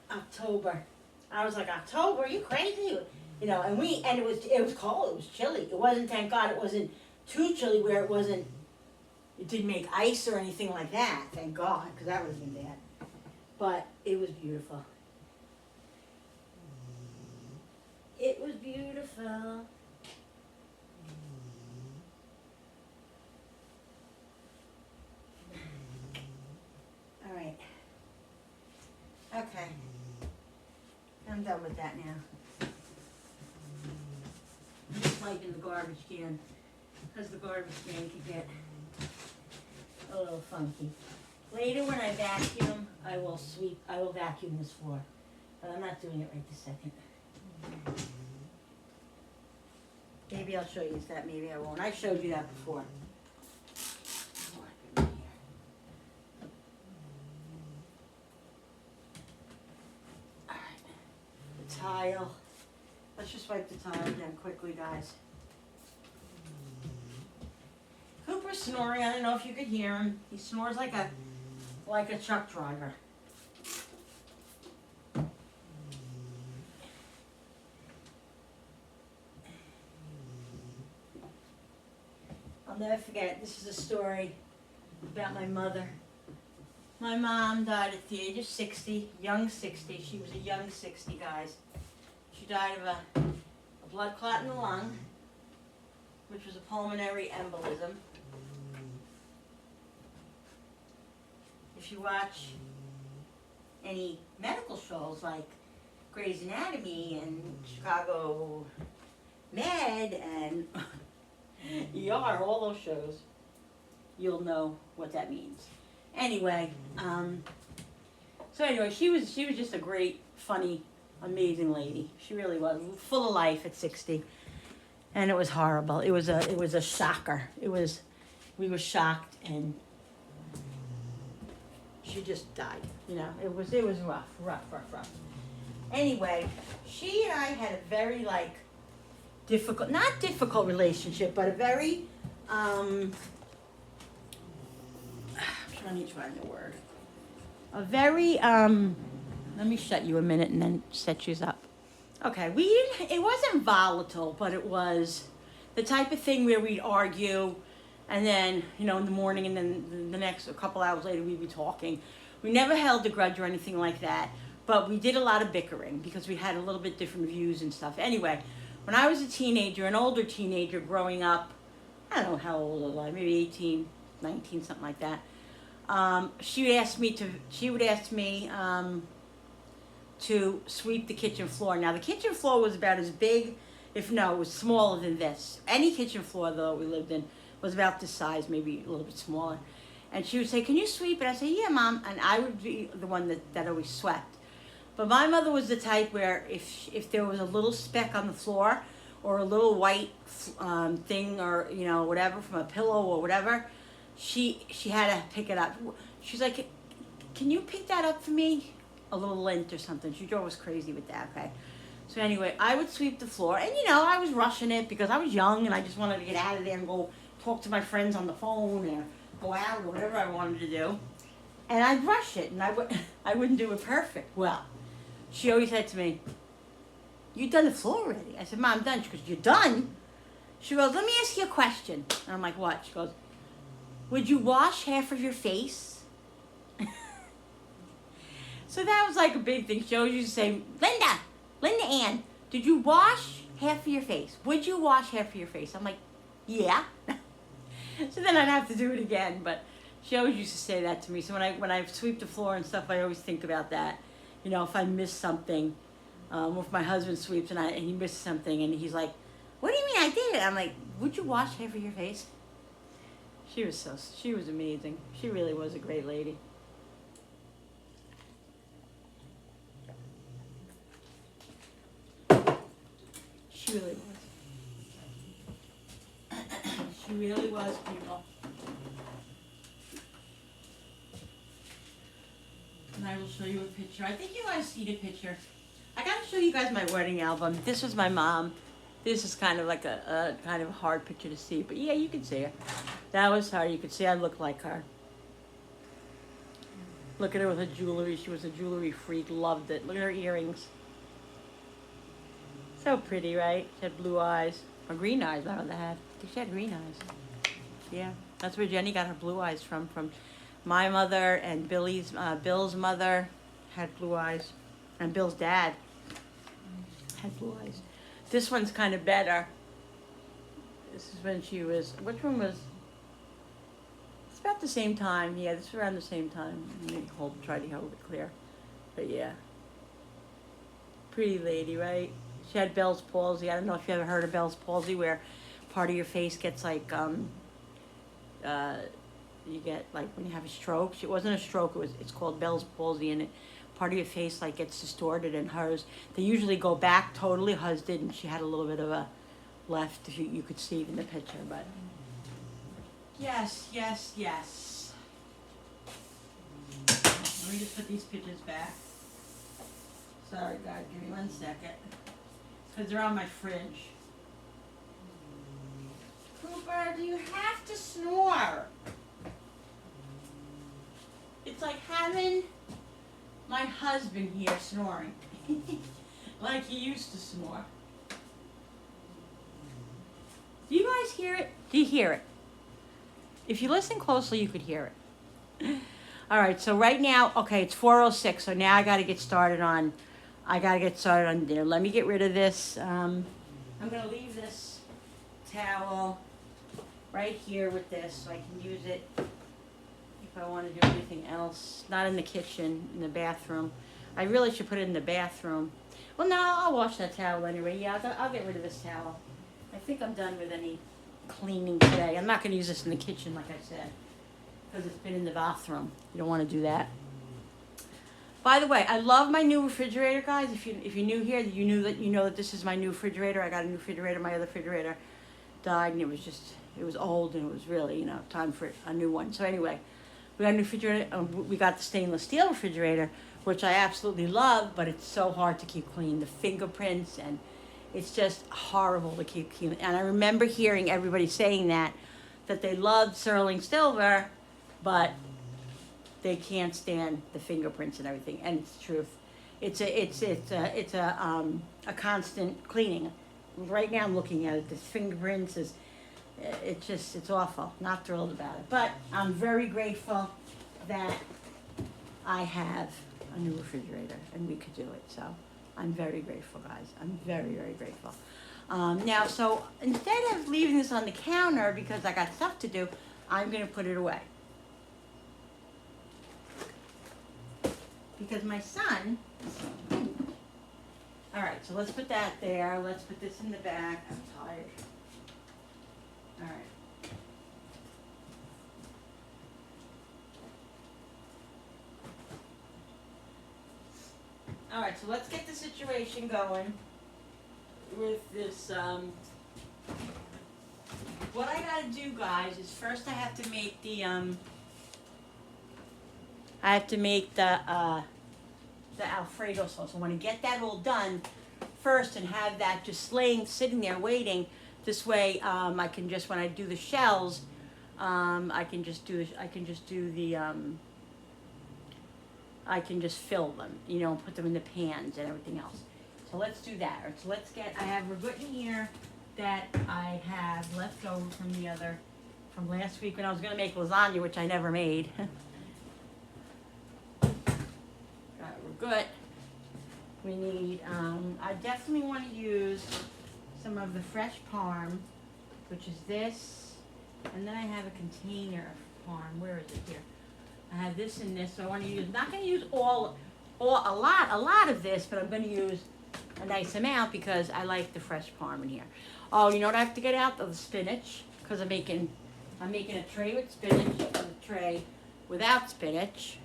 October. I was like, October? Are you crazy? You know, and it was cold. It was chilly. It wasn't, thank God, it wasn't too chilly where it didn't make ice or anything like that. Thank God, because that would have been bad. But it was beautiful. It was beautiful. All right. Okay. I'm done with that now. I'm just wiping the garbage can because the garbage can could get a little funky. Later when I vacuum, I will vacuum this floor. But I'm not doing it right this second. Maybe I'll show you that, maybe I won't. I showed you that before. Alright. The tile. Let's just wipe the tile down quickly, guys. Cooper's snoring. I don't know if you could hear him. He snores like a truck driver. I'll never forget, this is a story about my mother. My mom died at the age of 60, young 60. She was a young 60, guys. She died of a blood clot in the lung, which was a pulmonary embolism. If you watch any medical shows like Grey's Anatomy and Chicago Med and ER, all those shows, you'll know what that means. Anyway, she was just a great, funny, amazing lady. She really was, full of life at 60, and it was horrible. It was a shocker. We were shocked, and she just died. You know, it was rough. Anyway, she and I had a very not difficult relationship, but a very, I'm trying to find the word. A very, let me shut you a minute and then set you up. Okay, it wasn't volatile, but it was the type of thing where we'd argue, and then, in the morning, and then the next, a couple hours later, we'd be talking. We never held a grudge or anything like that, but we did a lot of bickering because we had a little bit different views and stuff. Anyway, when I was a teenager, an older teenager growing up, I don't know how old I was, maybe 18, 19, something like that. She would ask me to sweep the kitchen floor. Now the kitchen floor was about as big, it was smaller than this. Any kitchen floor though we lived in was about this size, maybe a little bit smaller. And she would say, "Can you sweep it?" I say, "Yeah, Mom." And I would be the one that always swept. But my mother was the type where if there was a little speck on the floor or a little white thing or whatever from a pillow or whatever, she had to pick it up. She's like, "Can you pick that up for me? A little lint or something." She drove us crazy with that. Okay. So anyway, I would sweep the floor, and I was rushing it because I was young and I just wanted to get out of there and go talk to my friends on the phone or go out or whatever I wanted to do. And I'd rush it, and I wouldn't do it perfect. Well, she always said to me, "You done the floor already?" I said, "Mom, I'm done." She goes, "You're done?" She goes, "Let me ask you a question." And I'm like, "What?" She goes, "Would you wash half of your face?" So that was like a big thing. She always used to say, Linda Ann, did you wash half of your face? Would you wash half of your face? I'm like, "Yeah." So then I'd have to do it again, but she always used to say that to me. So when I sweep the floor and stuff, I always think about that. If I miss something, if my husband sweeps and he misses something, and he's like, "What do you mean I did it?" I'm like, "Would you wash half of your face?" She was amazing. She really was a great lady. She really was. She really was, people. and I will show you a picture. I think you guys see the picture. I gotta show you guys my wedding album. This was my mom. This is kind of like a kind of hard picture to see, but yeah, you can see her. That was her. You can see I look like her. Look at her with her jewelry. She was a jewelry freak. Loved it. Look at her earrings. So pretty, right? She had blue eyes. Or green eyes, my mother had. I think she had green eyes. Yeah. That's where Jenny got her blue eyes from. From my mother and Bill's mother had blue eyes. And Bill's dad had blue eyes. This one's kind of better. This is when she was, which one was, it's about the same time. Yeah, this was around the same time. Let me try to hold it clear. But yeah. Pretty lady, right? She had Bell's palsy. I don't know if you ever heard of Bell's palsy, where part of your face gets like, you get like when you have a stroke. It wasn't a stroke. It's called Bell's palsy, and part of your face like gets distorted. And hers, they usually go back totally. Hers didn't. She had a little bit of a left. If you could see it in the picture, but yes. Let me just put these pictures back. Sorry, God, give me 1 second. Because they're on my fridge. Cooper, do you have to snore? It's like having my husband here snoring. Like he used to snore. Do you guys hear it? Do you hear it? If you listen closely, you could hear it. All right, so right now, okay, it's 4:06, so now I got to get started on dinner. Let me get rid of this. I'm going to leave this towel right here with this so I can use it if I want to do anything else. Not in the kitchen, in the bathroom. I really should put it in the bathroom. Well, no, I'll wash that towel anyway. Yeah, I'll get rid of this towel. I think I'm done with any cleaning today. I'm not going to use this in the kitchen, like I said, because it's been in the bathroom. You don't want to do that. By the way, I love my new refrigerator, guys. If you're new here, you know that this is my new refrigerator. I got a new refrigerator. My other refrigerator died, and it was old, and it was really, time for a new one. So anyway, we got a new refrigerator. We got the stainless steel refrigerator, which I absolutely love, but it's so hard to keep clean. The fingerprints, and it's just horrible to keep clean. And I remember hearing everybody saying that they loved sterling silver, but they can't stand the fingerprints and everything, and it's the truth. It's a constant cleaning. Right now I'm looking at it. The fingerprints it's awful. Not thrilled about it, but I'm very grateful that I have a new refrigerator and we could do it. So I'm very grateful, guys. I'm very, very grateful. Now, so instead of leaving this on the counter because I got stuff to do, I'm gonna put it away. Because my son, all right, so let's put that there. Let's put this in the back. I'm tired. All right. All right, so let's get the situation going with this. What I gotta do, guys, is first I have to make the Alfredo sauce. I want to get that all done first and have that just sitting there waiting. This way, I can just, when I do the shells, I can just fill them, put them in the pans and everything else. So let's do that. All right, so I have ragout here that I have left over from last week when I was going to make lasagna, which I never made. Good. We need, I definitely want to use some of the fresh parm, which is this, and then I have a container of parm. Where is it here? I have this and this, so I want to use, not going to use a lot of this, but I'm going to use a nice amount because I like the fresh parm in here. Oh, you know what I have to get out? The spinach, because I'm making a tray with spinach and a tray without spinach.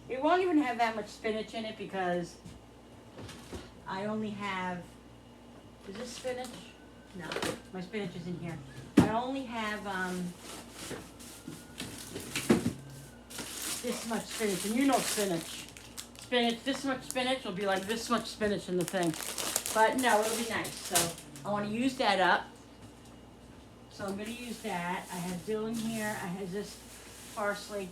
It won't even have that much spinach in it because I only have, is this spinach? No, my spinach is in here. I only have this much spinach, and you know spinach. Spinach, this much spinach will be like this much spinach in the thing. But no, it'll be nice. So I want to use that up. So I'm going to use that. I have dill in here. I have this parsley.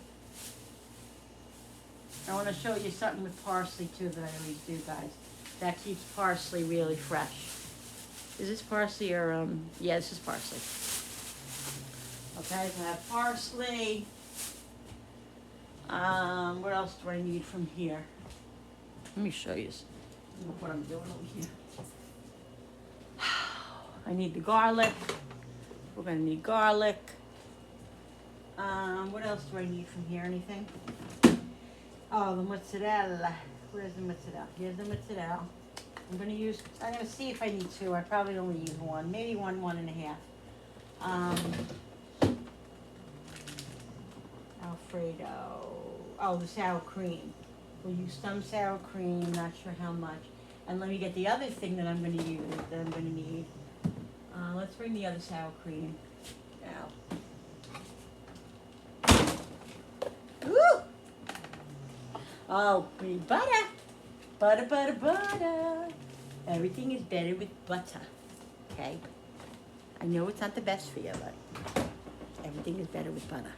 I want to show you something with parsley too that I always do, guys. That keeps parsley really fresh. Is this parsley or, yeah, this is parsley. Okay, so I have parsley. What else do I need from here? Let me show you what I'm doing over here. I need the garlic. We're gonna need garlic. What else do I need from here? Anything? Oh, the mozzarella. Where's the mozzarella? Here's the mozzarella. I'm gonna see if I need two. I probably only use one. Maybe one and a half. Alfredo. Oh, the sour cream. We'll use some sour cream, not sure how much. And let me get the other thing that I'm going to use, that I'm going to need. Let's bring the other sour cream out. Woo! Oh, we need butter. Butter, butter, butter. Everything is better with butter. Okay? I know it's not the best for you, but everything is better with butter.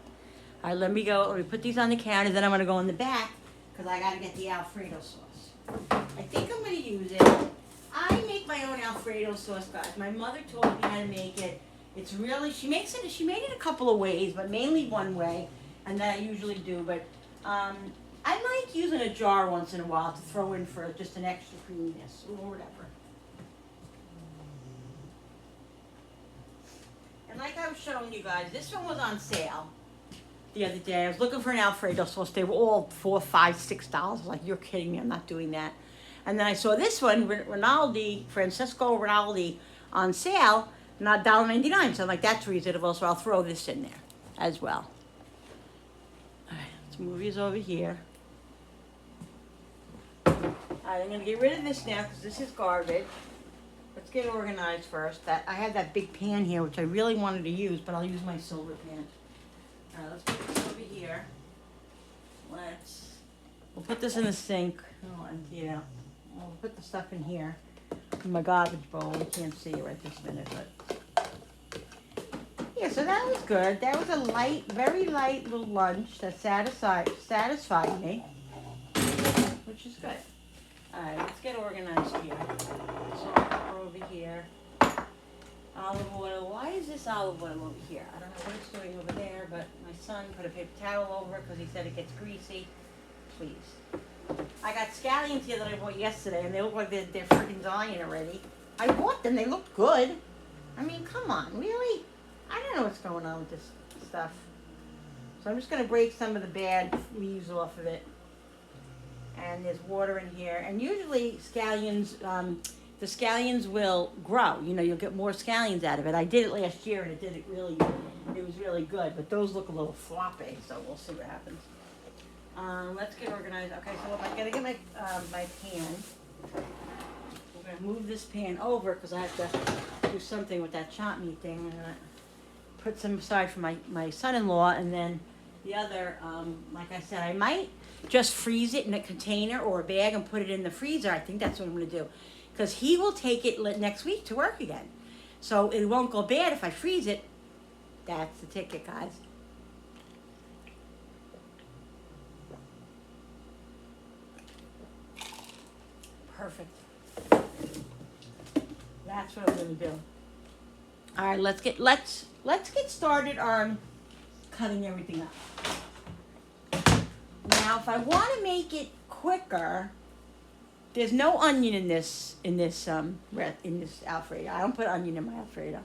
All right, let me put these on the counter, then I'm going to go in the back because I got to get the Alfredo sauce. I think I'm going to use it. I make my own Alfredo sauce, guys. My mother taught me how to make it. It's really, she made it a couple of ways, but mainly one way, and that I usually do. But I like using a jar once in a while to throw in for just an extra creaminess or whatever. And like I was showing you guys, this one was on sale the other day. I was looking for an Alfredo sauce. They were all $4, $5, $6. Like, you're kidding me, I'm not doing that. And then I saw this one, Francesco Rinaldi, on sale, not $1.99. So I'm like, that's reasonable, so I'll throw this in there as well. All right, let's move these over here. All right, I'm gonna get rid of this now because this is garbage. Let's get organized first. I have that big pan here, which I really wanted to use, but I'll use my silver pan. All right, let's put this over here. We'll put this in the sink. Oh, and yeah, we'll put the stuff in here. In my garbage bowl. You can't see it right this minute, but yeah. So that was good. That was a light, very light little lunch that satisfied me, which is good. All right, let's get organized here. So over here. Olive oil. Why is this olive oil over here? I don't know what it's doing over there, but my son put a paper towel over it because he said it gets greasy. Please. I got scallions here that I bought yesterday, and they look like they're freaking dying already. I bought them. They look good. I mean, come on. Really? I don't know what's going on with this stuff. So I'm just going to break some of the bad leaves off of it. And there's water in here. And usually scallions, the scallions will grow. You know, you'll get more scallions out of it. I did it last year, and it was really good. But those look a little floppy, so we'll see what happens. Let's get organized. Okay, so I gotta get my my pan. We're gonna move this pan over because I have to do something with that chop meat thing. I'm gonna put some aside for my son-in-law, and then the other, like I said, I might just freeze it in a container or a bag and put it in the freezer. I think that's what I'm gonna do, because he will take it next week to work again, so it won't go bad if I freeze it. That's the ticket, guys. Perfect. That's what I'm gonna do. All right, let's get started on cutting everything up. Now, if I want to make it quicker, there's no onion in this Alfredo. I don't put onion in my Alfredo.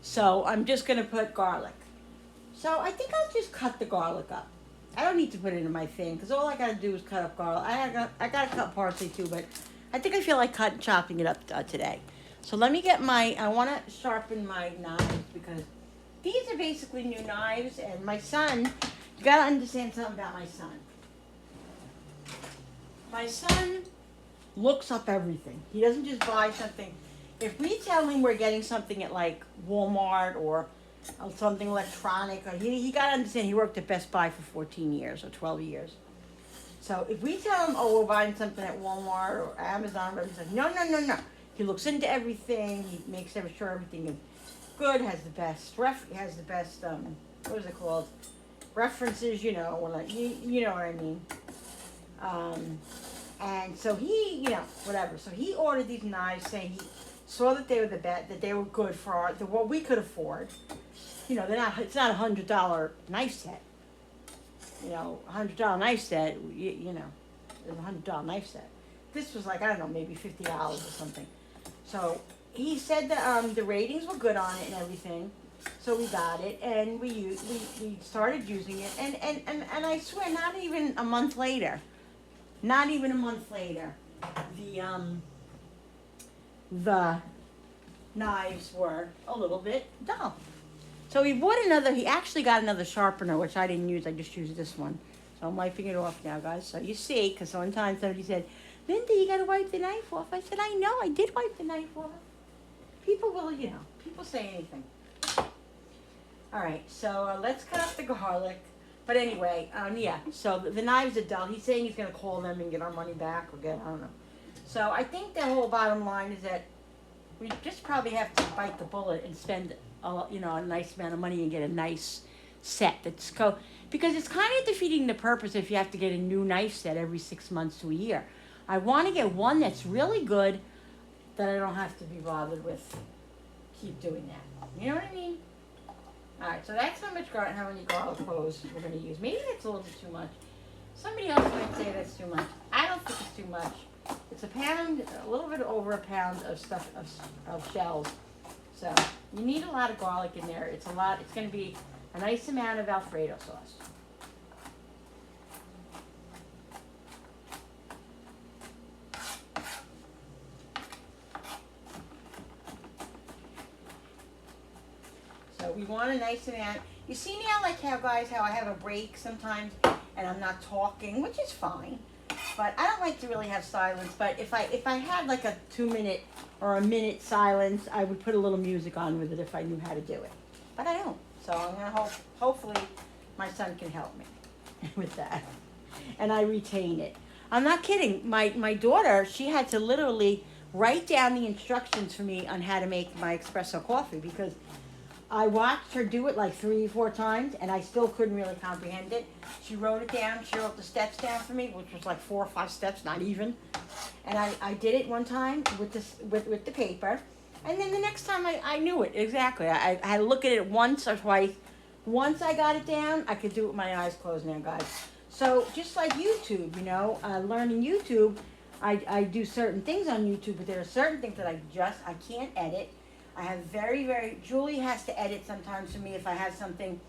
So I'm just gonna put garlic. So I think I'll just cut the garlic up. I don't need to put it in my thing because all I gotta do is cut up garlic. I gotta cut parsley too, but I think I feel like chopping it up today. So let me get I want to sharpen my knives because these are basically new knives. And my son, you gotta understand something about my son. My son looks up everything. He doesn't just buy something. If we tell him we're getting something at like Walmart or something electronic. He got to understand he worked at Best Buy for 14 years or 12 years. So if we tell him, oh, we're buying something at Walmart or Amazon, he's like, no, no, no, no. He looks into everything. He makes sure everything is good. Has the best what is it called? References, you know, you know what I mean. And so he, you know, whatever. So he ordered these knives, saying he saw that they were that they were good for what we could afford. You know, it's not $100 knife set. You know, $100 knife set. You know, it's $100 knife set. This was like, I don't know, maybe $50 or something. So he said that the ratings were good on it and everything. So we got it and we started using it, and I swear, not even a month later, the knives were a little bit dull. So he actually got another sharpener, which I didn't use. I just used this one. So I'm wiping it off now, guys. So you see, because one time somebody said, Linda, you got to wipe the knife off. I said, I know, I did wipe the knife off. People will, you know, people say anything. All right, so let's cut up the garlic. But anyway, yeah, so the knives are dull. He's saying he's going to call them and get our money back or I don't know. So I think the whole bottom line is that we just probably have to bite the bullet and spend a nice amount of money and get a nice set because it's kind of defeating the purpose if you have to get a new knife set every 6 months to a year. I want to get one that's really good that I don't have to be bothered with keep doing that. You know what I mean? All right, so that's how many garlic cloves we're going to use. Maybe that's a little bit too much. Somebody else might say that's too much. I don't think it's too much. It's a little bit over a pound of stuff of shells. So you need a lot of garlic in there. It's going to be a nice amount of Alfredo sauce. So we want a nice amount. You see now, like how I have a break sometimes and I'm not talking, which is fine. But I don't like to really have silence. But if I had like a 2-minute or a minute silence, I would put a little music on with it if I knew how to do it. But I don't. So I'm gonna hopefully my son can help me with that, and I retain it. I'm not kidding. My daughter, she had to literally write down the instructions for me on how to make my espresso coffee because I watched her do it like 3 or 4 times, and I still couldn't really comprehend it. She wrote it down. She wrote the steps down for me, which was like 4 or 5 steps, not even. And I did it one time with the paper, and then the next time I knew it exactly. I had to look at it once or twice. Once I got it down, I could do it with my eyes closed now, guys. So just like YouTube, you know, learning YouTube, I do certain things on YouTube, but there are certain things that I can't edit. I have Julie has to edit sometimes for me if I have something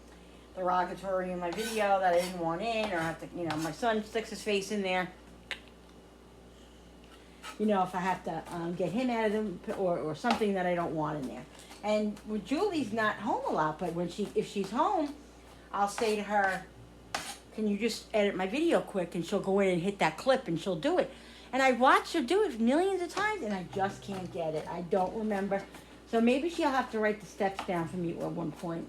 derogatory in my video that I didn't want in, or I have to, you know, my son sticks his face in there. You know, if I have to get him out of them or something that I don't want in there. And when Julie's not home a lot, but if she's home, I'll say to her, can you just edit my video quick? And she'll go in and hit that clip and she'll do it. And I watched her do it millions of times and I just can't get it. I don't remember. So maybe she'll have to write the steps down for me at one point,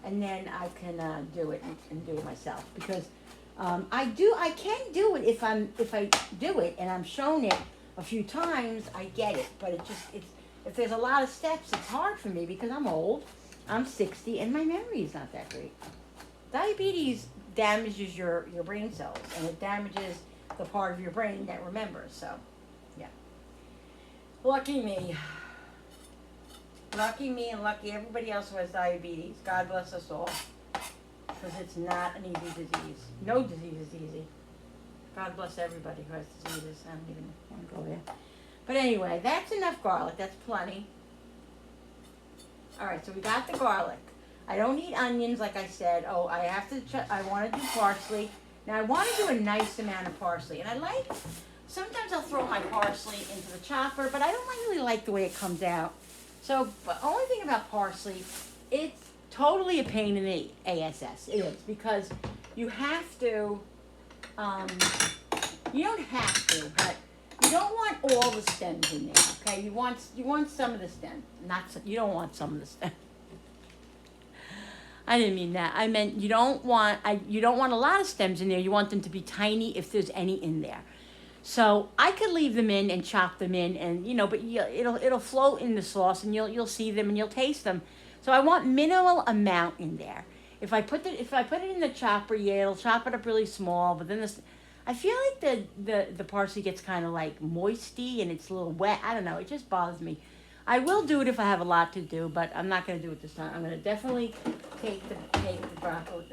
and then I can do it and do it myself because I can do it if I do it and I'm shown it a few times, I get it. But if there's a lot of steps, it's hard for me because I'm old. I'm 60 and my memory is not that great. Diabetes damages your brain cells and it damages the part of your brain that remembers. So, yeah. Lucky me. Lucky me and lucky everybody else who has diabetes. God bless us all. Because it's not an easy disease. No disease is easy. God bless everybody who has diseases. I don't even want to go there. But anyway, that's enough garlic. That's plenty. Alright, so we got the garlic. I don't need onions like I said. Oh, I want to do parsley. Now I want to do a nice amount of parsley. And sometimes I'll throw my parsley into the chopper, but I don't really like the way it comes out. So, the only thing about parsley, it's totally a pain in the ass. It is, because you have to, you don't have to, but you don't want all the stems in there, okay? You want some of the stems, you don't want some of the stems. I didn't mean that. I meant you don't want a lot of stems in there. You want them to be tiny if there's any in there. So I could leave them in and chop them in, and but it'll float in the sauce, and you'll see them and you'll taste them. So I want minimal amount in there. If I put it in the chopper, yeah, it'll chop it up really small. But then I feel like the parsley gets kind of like moisty and it's a little wet. I don't know. It just bothers me. I will do it if I have a lot to do, but I'm not going to do it this time. I'm going to definitely take the broccoli,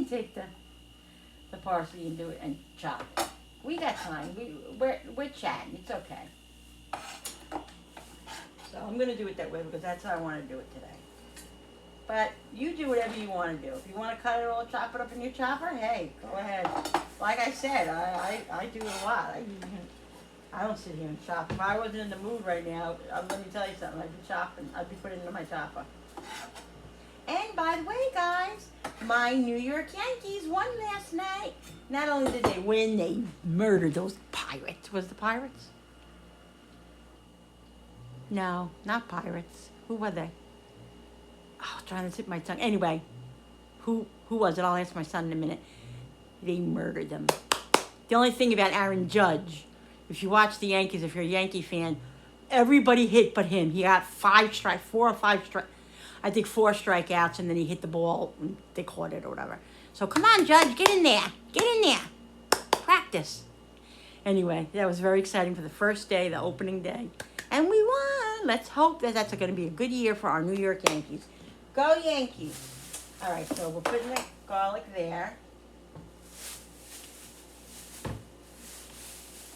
take the parsley and do it and chop. We got time. We're chatting. It's okay. So I'm going to do it that way because that's how I want to do it today. But you do whatever you want to do. If you want to cut it all, chop it up in your chopper, hey, go ahead. Like I said, I do a lot. I don't sit here and chop. If I wasn't in the mood right now, let me tell you something. I'd be chopping. I'd be putting it in my chopper. And by the way, guys, my New York Yankees won last night. Not only did they win, they murdered those Pirates. Was the Pirates? No, not Pirates. Who were they? Oh, trying to tip my tongue. Anyway, who was it? I'll ask my son in a minute. They murdered them. The only thing about Aaron Judge, if you watch the Yankees, if you're a Yankee fan, everybody hit but him. He got 4 or 5 strikes. I think 4 strikeouts, and then he hit the ball, and they caught it or whatever. So come on, Judge, get in there. Get in there. Practice. Anyway, that was very exciting for the first day, the opening day. And we won. Let's hope that that's going to be a good year for our New York Yankees. Go Yankees. All right, so we're putting the garlic there.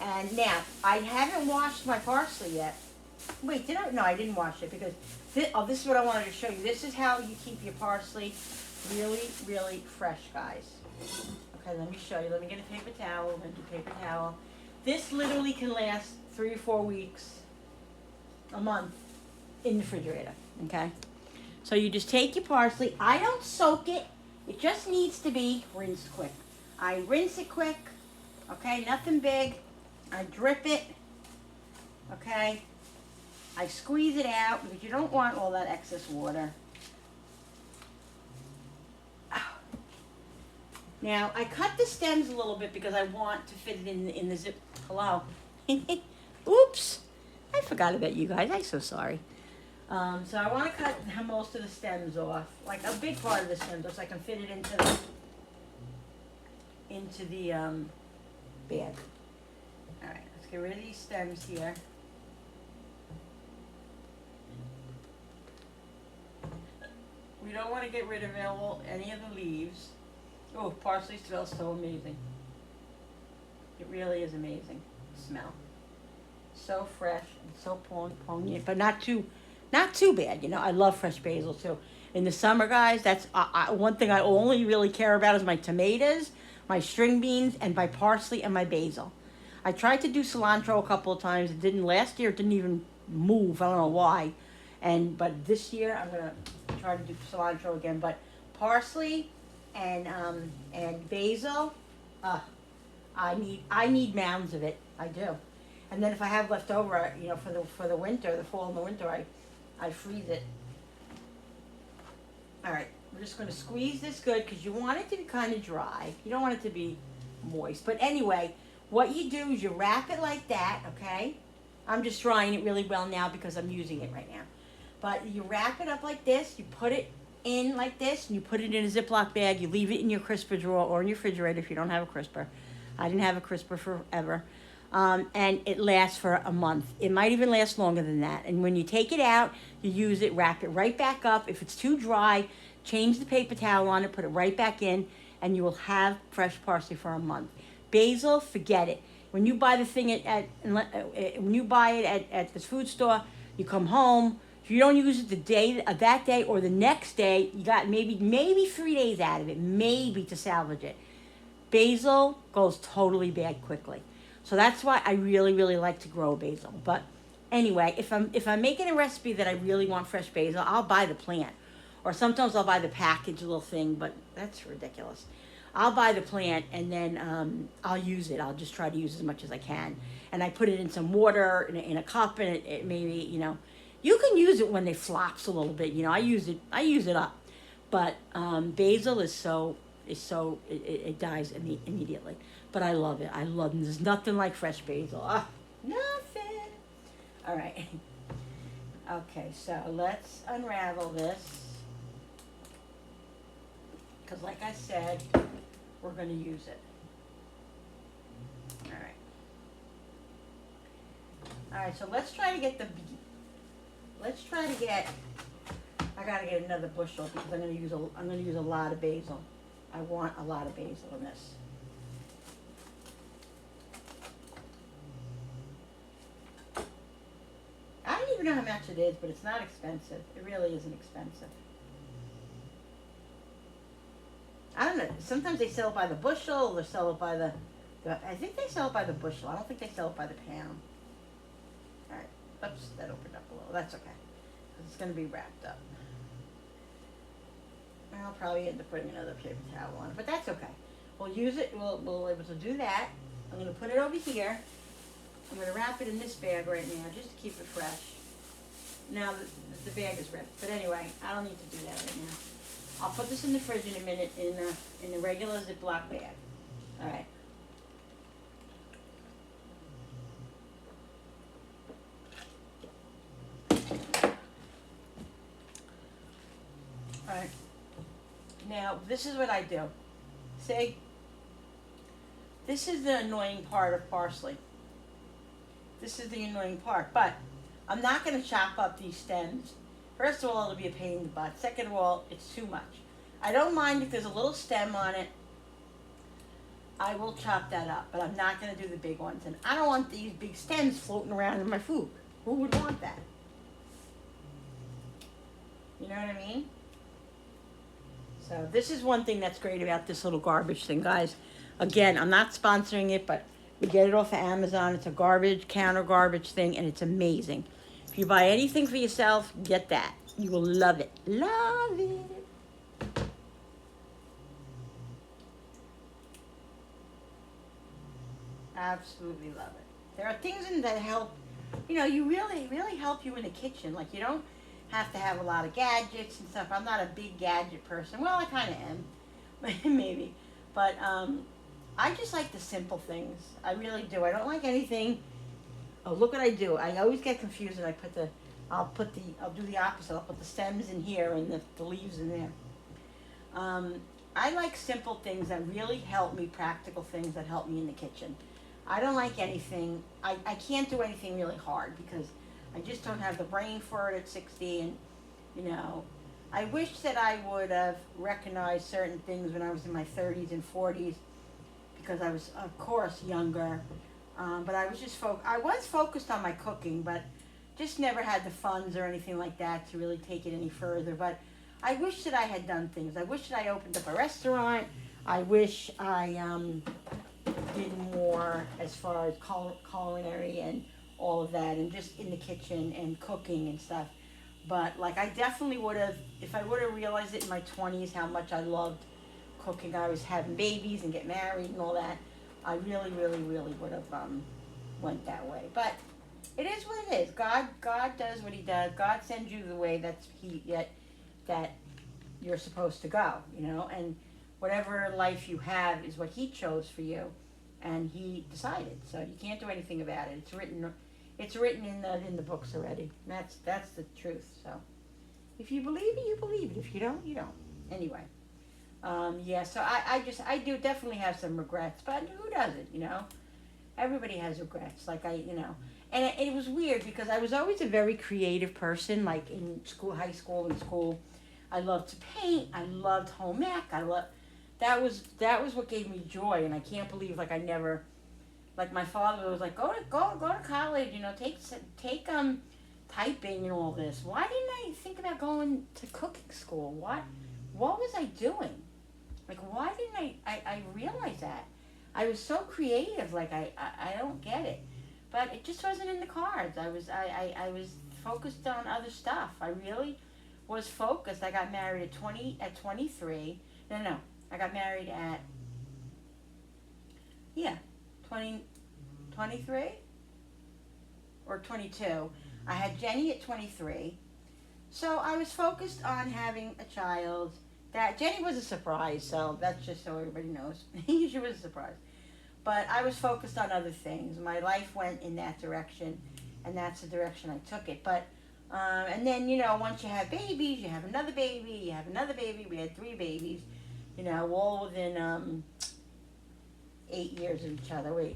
And now, I haven't washed my parsley yet. Wait, did I? No, I didn't wash it because this is what I wanted to show you. This is how you keep your parsley really, really fresh, guys. Okay, let me show you. Let me get a paper towel. I'm going to do paper towel. This literally can last 3 or 4 weeks, a month in the refrigerator, okay? So you just take your parsley. I don't soak it. It just needs to be rinsed quick. I rinse it quick, okay? Nothing big. I drip it, okay? I squeeze it out because you don't want all that excess water. Now, I cut the stems a little bit because I want to fit it in the zip. Hello. Oops. I forgot about you guys. I'm so sorry. So I want to cut most of the stems off, like a big part of the stems, so I can fit it into the bag. All right, let's get rid of these stems here. We don't want to get rid of any of the leaves. Oh, parsley smells so amazing. It really is amazing smell. So fresh and so poignant, but not too bad. I love fresh basil too. In the summer, guys, that's one thing I only really care about is my tomatoes, my string beans, and my parsley and my basil. I tried to do cilantro a couple of times. It didn't last year. It didn't even move. I don't know why. But this year I'm gonna try to do cilantro again. But parsley and basil, I need mounds of it. I do. And then if I have left over, for the winter, the fall and the winter, I freeze it. All right, we're just going to squeeze this good because you want it to be kind of dry. You don't want it to be moist. But anyway, what you do is you wrap it like that, okay? I'm just drying it really well now because I'm using it right now. But you wrap it up like this, you put it in like this, and you put it in a Ziploc bag. You leave it in your crisper drawer or in your refrigerator if you don't have a crisper. I didn't have a crisper forever. And it lasts for a month. It might even last longer than that. And when you take it out, you use it, wrap it right back up. If it's too dry, change the paper towel on it, put it right back in, and you will have fresh parsley for a month. Basil, forget it. When you buy the thing when you buy it at this food store, you come home. If you don't use it the day that day or the next day, you got maybe 3 days out of it, maybe to salvage it. Basil goes totally bad quickly. So that's why I really, really like to grow basil. But anyway, if I'm making a recipe that I really want fresh basil, I'll buy the plant. Or sometimes I'll buy the package little thing, but that's ridiculous. I'll buy the plant and then I'll use it. I'll just try to use as much as I can. And I put it in some water in a cup, and it maybe, you can use it when it flops a little bit. I use it up. But basil it dies immediately. But I love it. I love it. There's nothing like fresh basil. Ah, nothing. All right. Okay, so let's unravel this. Because like I said, we're going to use it. All right. All right, so let's try to get I gotta get another bushel because I'm gonna use a lot of basil. I want a lot of basil in this. I don't even know how much it is, but it's not expensive. It really isn't expensive. I don't know. Sometimes they sell it by the bushel, or sell it by the I think they sell it by the bushel. I don't think they sell it by the pound. All right. Oops, that opened up a little. That's okay. It's going to be wrapped up. I'll probably end up putting another paper towel on it, but that's okay. We'll use it. We'll be able to do that. I'm going to put it over here. I'm going to wrap it in this bag right now just to keep it fresh. Now the bag is ripped, but anyway, I don't need to do that right now. I'll put this in the fridge in a minute in the regular Ziploc bag. All right. All right. Now, this is what I do. See? This is the annoying part of parsley. This is the annoying part, but I'm not going to chop up these stems. First of all, it'll be a pain in the butt. Second of all, it's too much. I don't mind if there's a little stem on it. I will chop that up, but I'm not going to do the big ones. And I don't want these big stems floating around in my food. Who would want that? You know what I mean? So this is one thing that's great about this little garbage thing, guys. Again, I'm not sponsoring it, but we get it off of Amazon. It's a counter garbage thing, and it's amazing. If you buy anything for yourself, get that. You will love it. Love it. Absolutely love it. There are things in that help, you really help you in the kitchen. Like, you don't have to have a lot of gadgets and stuff. I'm not a big gadget person. Well, I kind of am, maybe. But I just like the simple things. I really do. I don't like anything. Oh, look what I do. I always get confused and I'll do the opposite. I'll put the stems in here and the leaves in there. I like simple things that really help me, practical things that help me in the kitchen. I don't like anything, I can't do anything really hard because I just don't have the brain for it at 60, and I wish that I would have recognized certain things when I was in my 30s and 40s because I was, of course, younger, but I was focused on my cooking, but just never had the funds or anything like that to really take it any further. But I wish that I had done things. I wish that I opened up a restaurant. I wish I did more as far as culinary and all of that, and just in the kitchen and cooking and stuff. But like, I definitely would have, if I would have realized it in my 20s how much I loved cooking. I was having babies and get married and all that. I really, really, really would have went that way. But it is what it is. God does what He does. God sends you the way that you're supposed to go, and whatever life you have is what He chose for you, and He decided. So you can't do anything about it. It's written in the books already. And that's the truth. So if you believe it, you believe it. If you don't, you don't. Anyway, so I do definitely have some regrets, but who doesn't? Everybody has regrets. Like and it was weird because I was always a very creative person. Like in school, high school, and school, I loved to paint. I loved home ec. That was what gave me joy, and I can't believe I never. Like my father was like, go to college, take typing and all this. Why didn't I think about going to cooking school? What was I doing? Like, why didn't I realize that? I was so creative, I don't get it. But it just wasn't in the cards. I was focused on other stuff. I really was focused. I got married at 23. No, I got married at 23 or 22. I had Jenny at 23. So I was focused on having a child, that Jenny was a surprise, so that's just so everybody knows. She was a surprise. But I was focused on other things. My life went in that direction, and that's the direction I took it. But and then, you know, once you have babies, you have another baby, you have another baby. We had 3 babies, you know, all within 8 years of each other. Wait,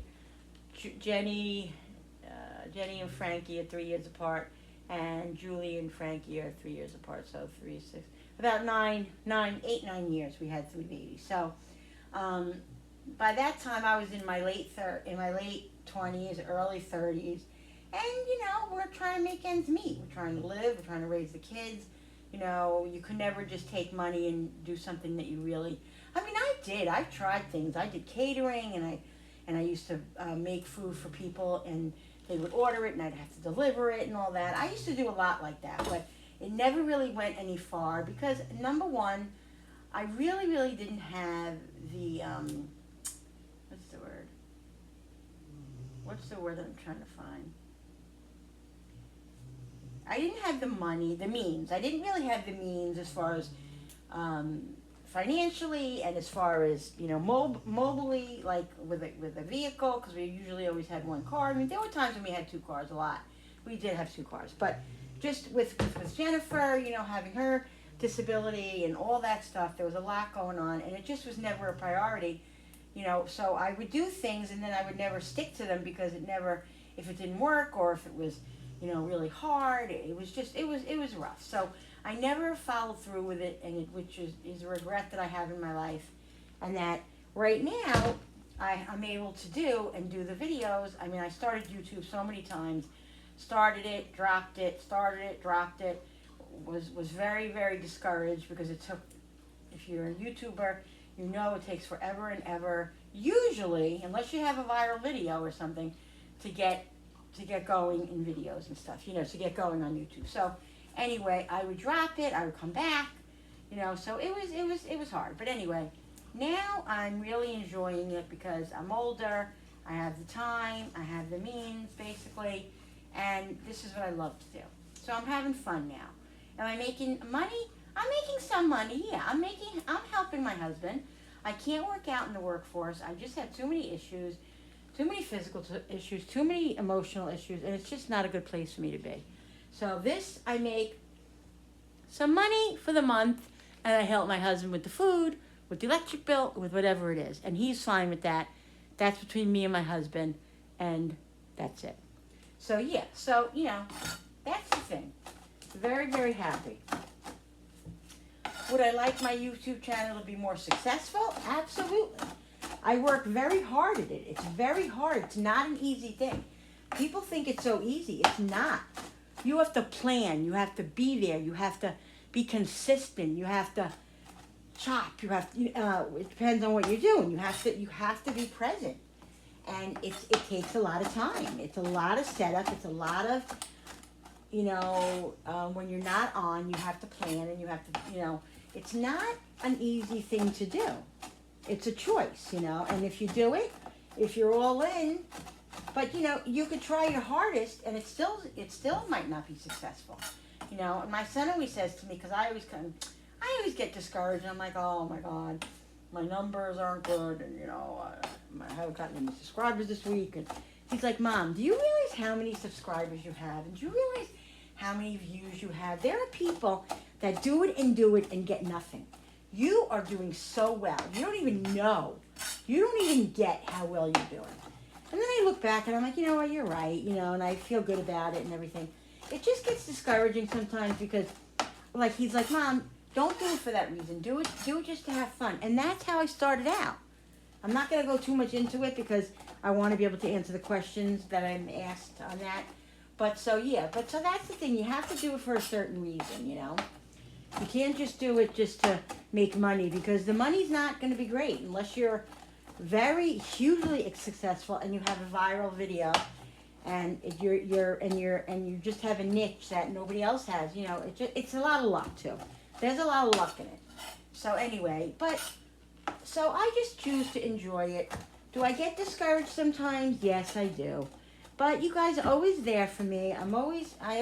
Jenny and Frankie are 3 years apart, and Julie and Frankie are 3 years apart. So 3, 6, about 9 years we had 3 babies. So by that time I was in my late 20s, early 30s. And, you know, we're trying to make ends meet. We're trying to live. We're trying to raise the kids. You know, you could never just take money and do something that you really... I mean, I did. I've tried things. I did catering, and I used to make food for people, and they would order it, and I'd have to deliver it and all that. I used to do a lot like that, but it never really went any far because, number one, I really, really didn't have the... what's the word? What's the word that I'm trying to find? I didn't have the money, the means. I didn't really have the means as far as financially and as far as, you know, mobily, like with a vehicle, because we usually always had 1 car. I mean, there were times when we had 2 cars, a lot. We did have 2 cars. But just with Jennifer, you know, having her disability and all that stuff, there was a lot going on, and it just was never a priority, you know. So I would do things, and then I would never stick to them because it never, if it didn't work or if it was, you know, really hard. It was just, it was rough. So I never followed through with it, and which is a regret that I have in my life. And that right now, I'm able to do the videos. I mean, I started YouTube so many times. Started it, dropped it, started it, dropped it. Was very, very discouraged because it took, if you're a YouTuber, you know it takes forever and ever, usually, unless you have a viral video or something, to get going in videos and stuff, you know, to get going on YouTube. So anyway, I would drop it, I would come back, you know, so it was hard. But anyway, now I'm really enjoying it because I'm older, I have the time, I have the means, basically, and this is what I love to do. So I'm having fun now. Am I making money? I'm making some money, yeah. I'm helping my husband. I can't work out in the workforce. I just have too many issues. Too many physical issues, too many emotional issues, and it's just not a good place for me to be. So this, I make some money for the month, and I help my husband with the food, with the electric bill, with whatever it is. And he's fine with that. That's between me and my husband, and that's it. So yeah, so, you know, that's the thing. Very, very happy. Would I like my YouTube channel to be more successful? Absolutely. I work very hard at it. It's very hard. It's not an easy thing. People think it's so easy. It's not. You have to plan. You have to be there. You have to be consistent. You have to chop. You have to, it depends on what you're doing. You have to be present. And it takes a lot of time. It's a lot of setup. It's a lot of, you know, when you're not on, you have to plan and you have to, you know, it's not an easy thing to do. It's a choice, you know, and if you do it, if you're all in, but, you know, you could try your hardest, and it still might not be successful, you know. And my son always says to me, because I always get discouraged, and I'm like, oh my God, my numbers aren't good, and, you know, I haven't gotten any subscribers this week, and he's like, Mom, do you realize how many subscribers you have, and do you realize how many views you have? There are people that do it and get nothing. You are doing so well. You don't even know. You don't even get how well you're doing. And then I look back and I'm like, you know what, you're right, you know, and I feel good about it and everything. It just gets discouraging sometimes because, like, he's like, Mom, don't do it for that reason. Do it just to have fun. And that's how I started out. I'm not going to go too much into it because I want to be able to answer the questions that I'm asked on that. But so, yeah, so that's the thing. You have to do it for a certain reason, you know. You can't just do it just to make money because the money's not going to be great unless you're very hugely successful and you have a viral video and you just have a niche that nobody else has. You know, it's a lot of luck too. There's a lot of luck in it. So anyway, so I just choose to enjoy it. Do I get discouraged sometimes? Yes, I do. But you guys are always there for me. I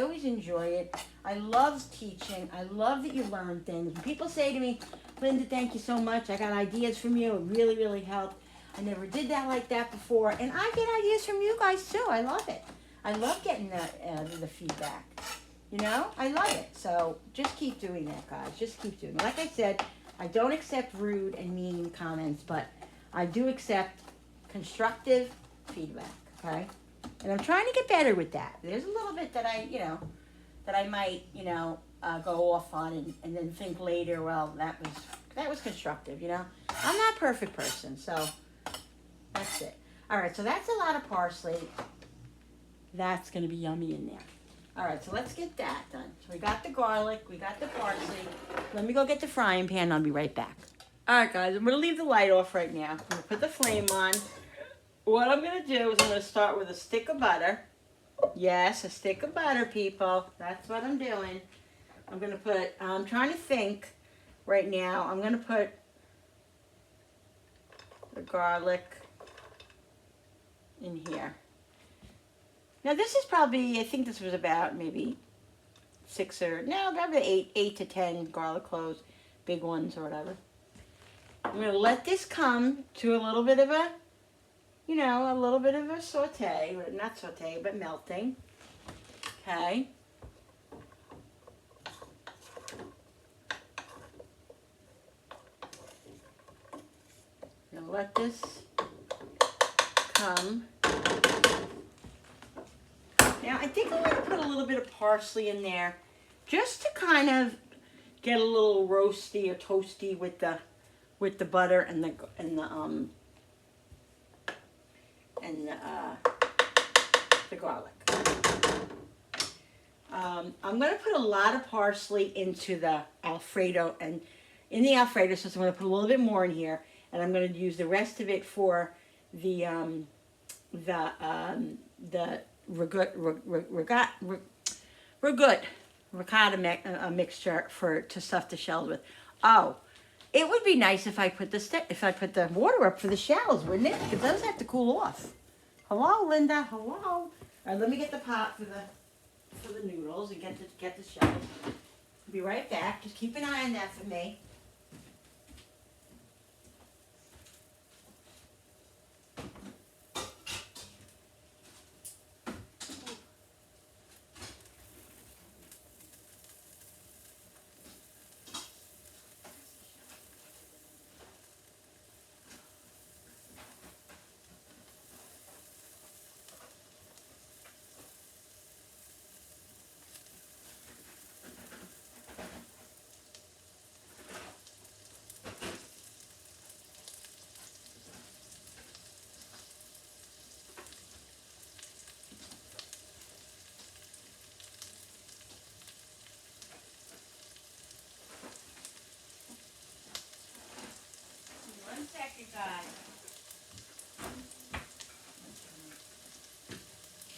always enjoy it. I love teaching. I love that you learn things. When people say to me, Linda, thank you so much. I got ideas from you. It really, really helped. I never did that like that before. And I get ideas from you guys too. I love it. I love getting the feedback. You know, I love it. So just keep doing that, guys. Just keep doing it. Like I said, I don't accept rude and mean comments, but I do accept constructive feedback, okay? And I'm trying to get better with that. There's a little bit that I might, go off on and then think later, well, that was constructive, you know? I'm not a perfect person, so that's it. All right, so that's a lot of parsley. That's gonna be yummy in there. All right, so let's get that done. So we got the garlic, we got the parsley. Let me go get the frying pan, I'll be right back. All right, guys, I'm gonna leave the light off right now. I'm gonna put the flame on. What I'm gonna do is I'm gonna start with a stick of butter. Yes, a stick of butter, people. That's what I'm doing. I'm trying to think right now. I'm gonna put the garlic in here. Now this is probably, I think this was about maybe probably 8 to 10 garlic cloves, big ones or whatever. I'm gonna let this come to a little bit of a saute, not saute, but melting. Okay. I'm gonna let this come. Now I think I'm gonna put a little bit of parsley in there, just to kind of get a little roasty or toasty with the butter and the garlic. I'm going to put a lot of parsley into the Alfredo, and in the Alfredo sauce I'm going to put a little bit more in here, and I'm going to use the rest of it for the ricotta mixture to stuff the shells with. Oh, it would be nice if I put the water up for the shells, wouldn't it? Because those have to cool off. Hello, Linda. Hello. All right, let me get the pot for the noodles and get the shells. I'll be right back. Just keep an eye on that for me.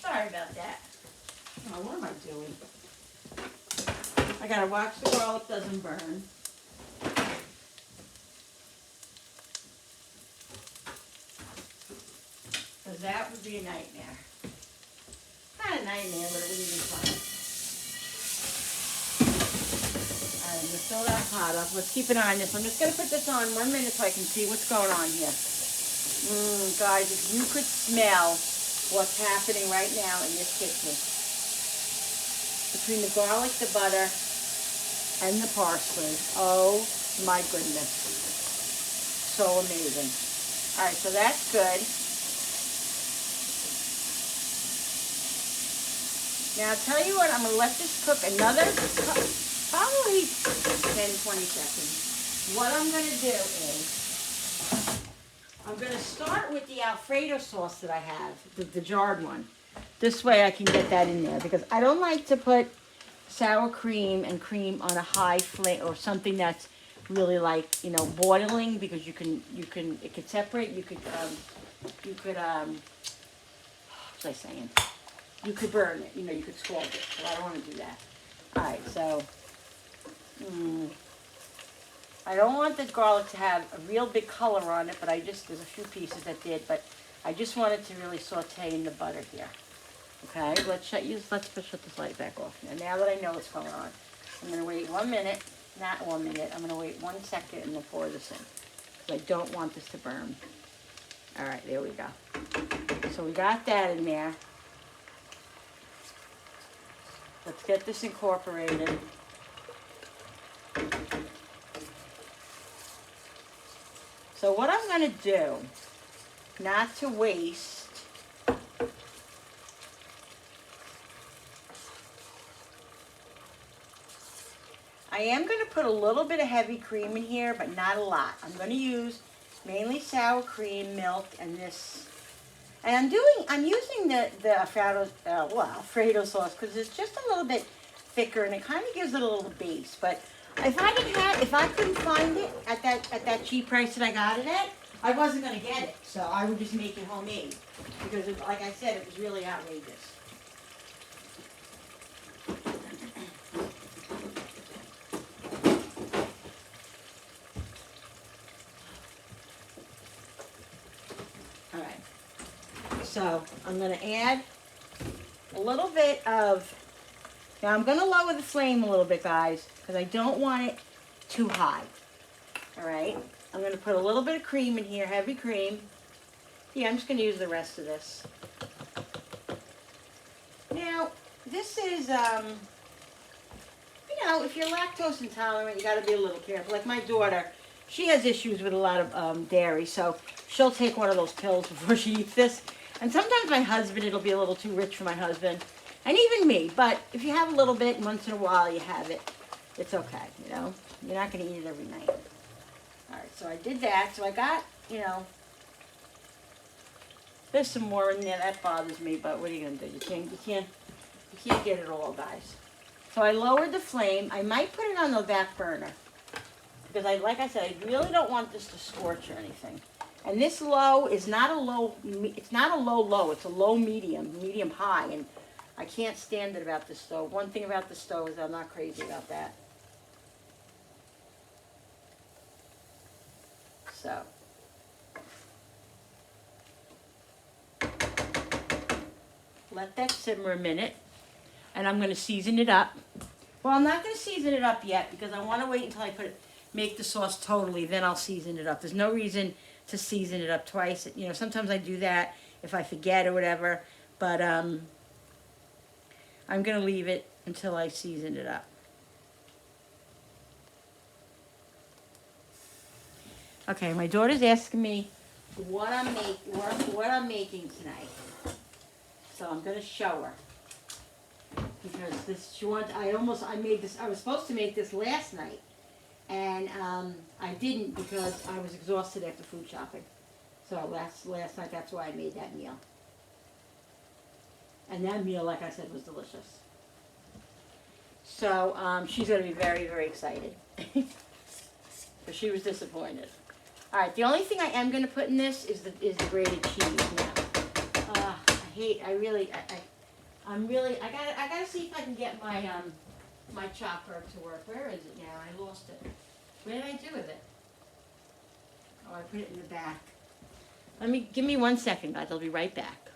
Sorry about that. Oh, what am I doing? I gotta watch the garlic doesn't burn. Because that would be a nightmare. Not a nightmare, but it wouldn't be fun. Alright, I'm gonna fill that pot up. Let's keep an eye on this. I'm just gonna put this on 1 minute so I can see what's going on here. Guys, if you could smell what's happening right now in this kitchen. Between the garlic, the butter, and the parsley. Oh my goodness. So amazing. Alright, so that's good. Now I'll tell you what, I'm going to let this cook another probably 10-20 seconds. What I'm going to do is I'm going to start with the Alfredo sauce that I have, the jarred one. This way I can get that in there because I don't like to put sour cream and cream on a high flame or something that's really like, boiling, because it could separate. You could what was I saying? You could burn it, you could scald it. So I don't want to do that. All right, so I don't want the garlic to have a real big color on it, but there's a few pieces that did, but I just want it to really saute in the butter here. Okay, let's shut this light back off now. Now that I know what's going on, I'm going to wait 1 minute. Not 1 minute. I'm going to wait 1 second and then pour this in. Because I don't want this to burn. All right, there we go. So we got that in there. Let's get this incorporated. So what I'm going to do, not to waste, I am going to put a little bit of heavy cream in here, but not a lot. I'm going to use mainly sour cream, milk, and this. And I'm using the Alfredo sauce because it's just a little bit thicker and it kind of gives it a little base. But if I couldn't find it at that cheap price that I got it at, I wasn't going to get it. So I would just make it homemade because, like I said, it was really outrageous. So I'm going to add a little bit of, now I'm going to lower the flame a little bit, guys, because I don't want it too high. All right. I'm going to put a little bit of cream in here, heavy cream. Yeah, I'm just going to use the rest of this. Now, this is, you know, if you're lactose intolerant, you got to be a little careful. Like my daughter, she has issues with a lot of dairy, so she'll take one of those pills before she eats this. And sometimes my husband, it'll be a little too rich for my husband, and even me. But if you have a little bit, once in a while you have it, it's okay, you know. You're not going to eat it every night. All right, so I did that. So I got, you know, there's some more in there. That bothers me, but what are you going to do? You can't get it all, guys. So I lowered the flame. I might put it on the back burner because like I said, I really don't want this to scorch or anything. And this low is not a low, it's not a low, it's a low medium high, and I can't stand it about this stove. One thing about the stove is I'm not crazy about that. So. Let that simmer a minute, and I'm going to season it up. Well, I'm not going to season it up yet because I want to wait until I make the sauce totally, then I'll season it up. There's no reason to season it up twice. You know, sometimes I do that if I forget or whatever, but I'm going to leave it until I season it up. Okay, my daughter's asking me what I'm making tonight. So I'm going to show her. Because this, I made this, I was supposed to make this last night. And I didn't because I was exhausted after food shopping. So last night, that's why I made that meal. And that meal, like I said, was delicious. So she's going to be very, very excited. But she was disappointed. All right, the only thing I am going to put in this is the grated cheese now. I gotta see if I can get my my chopper to work. Where is it now? I lost it. What did I do with it? Oh, I put it in the back. Give me 1 second, guys. I'll be right back.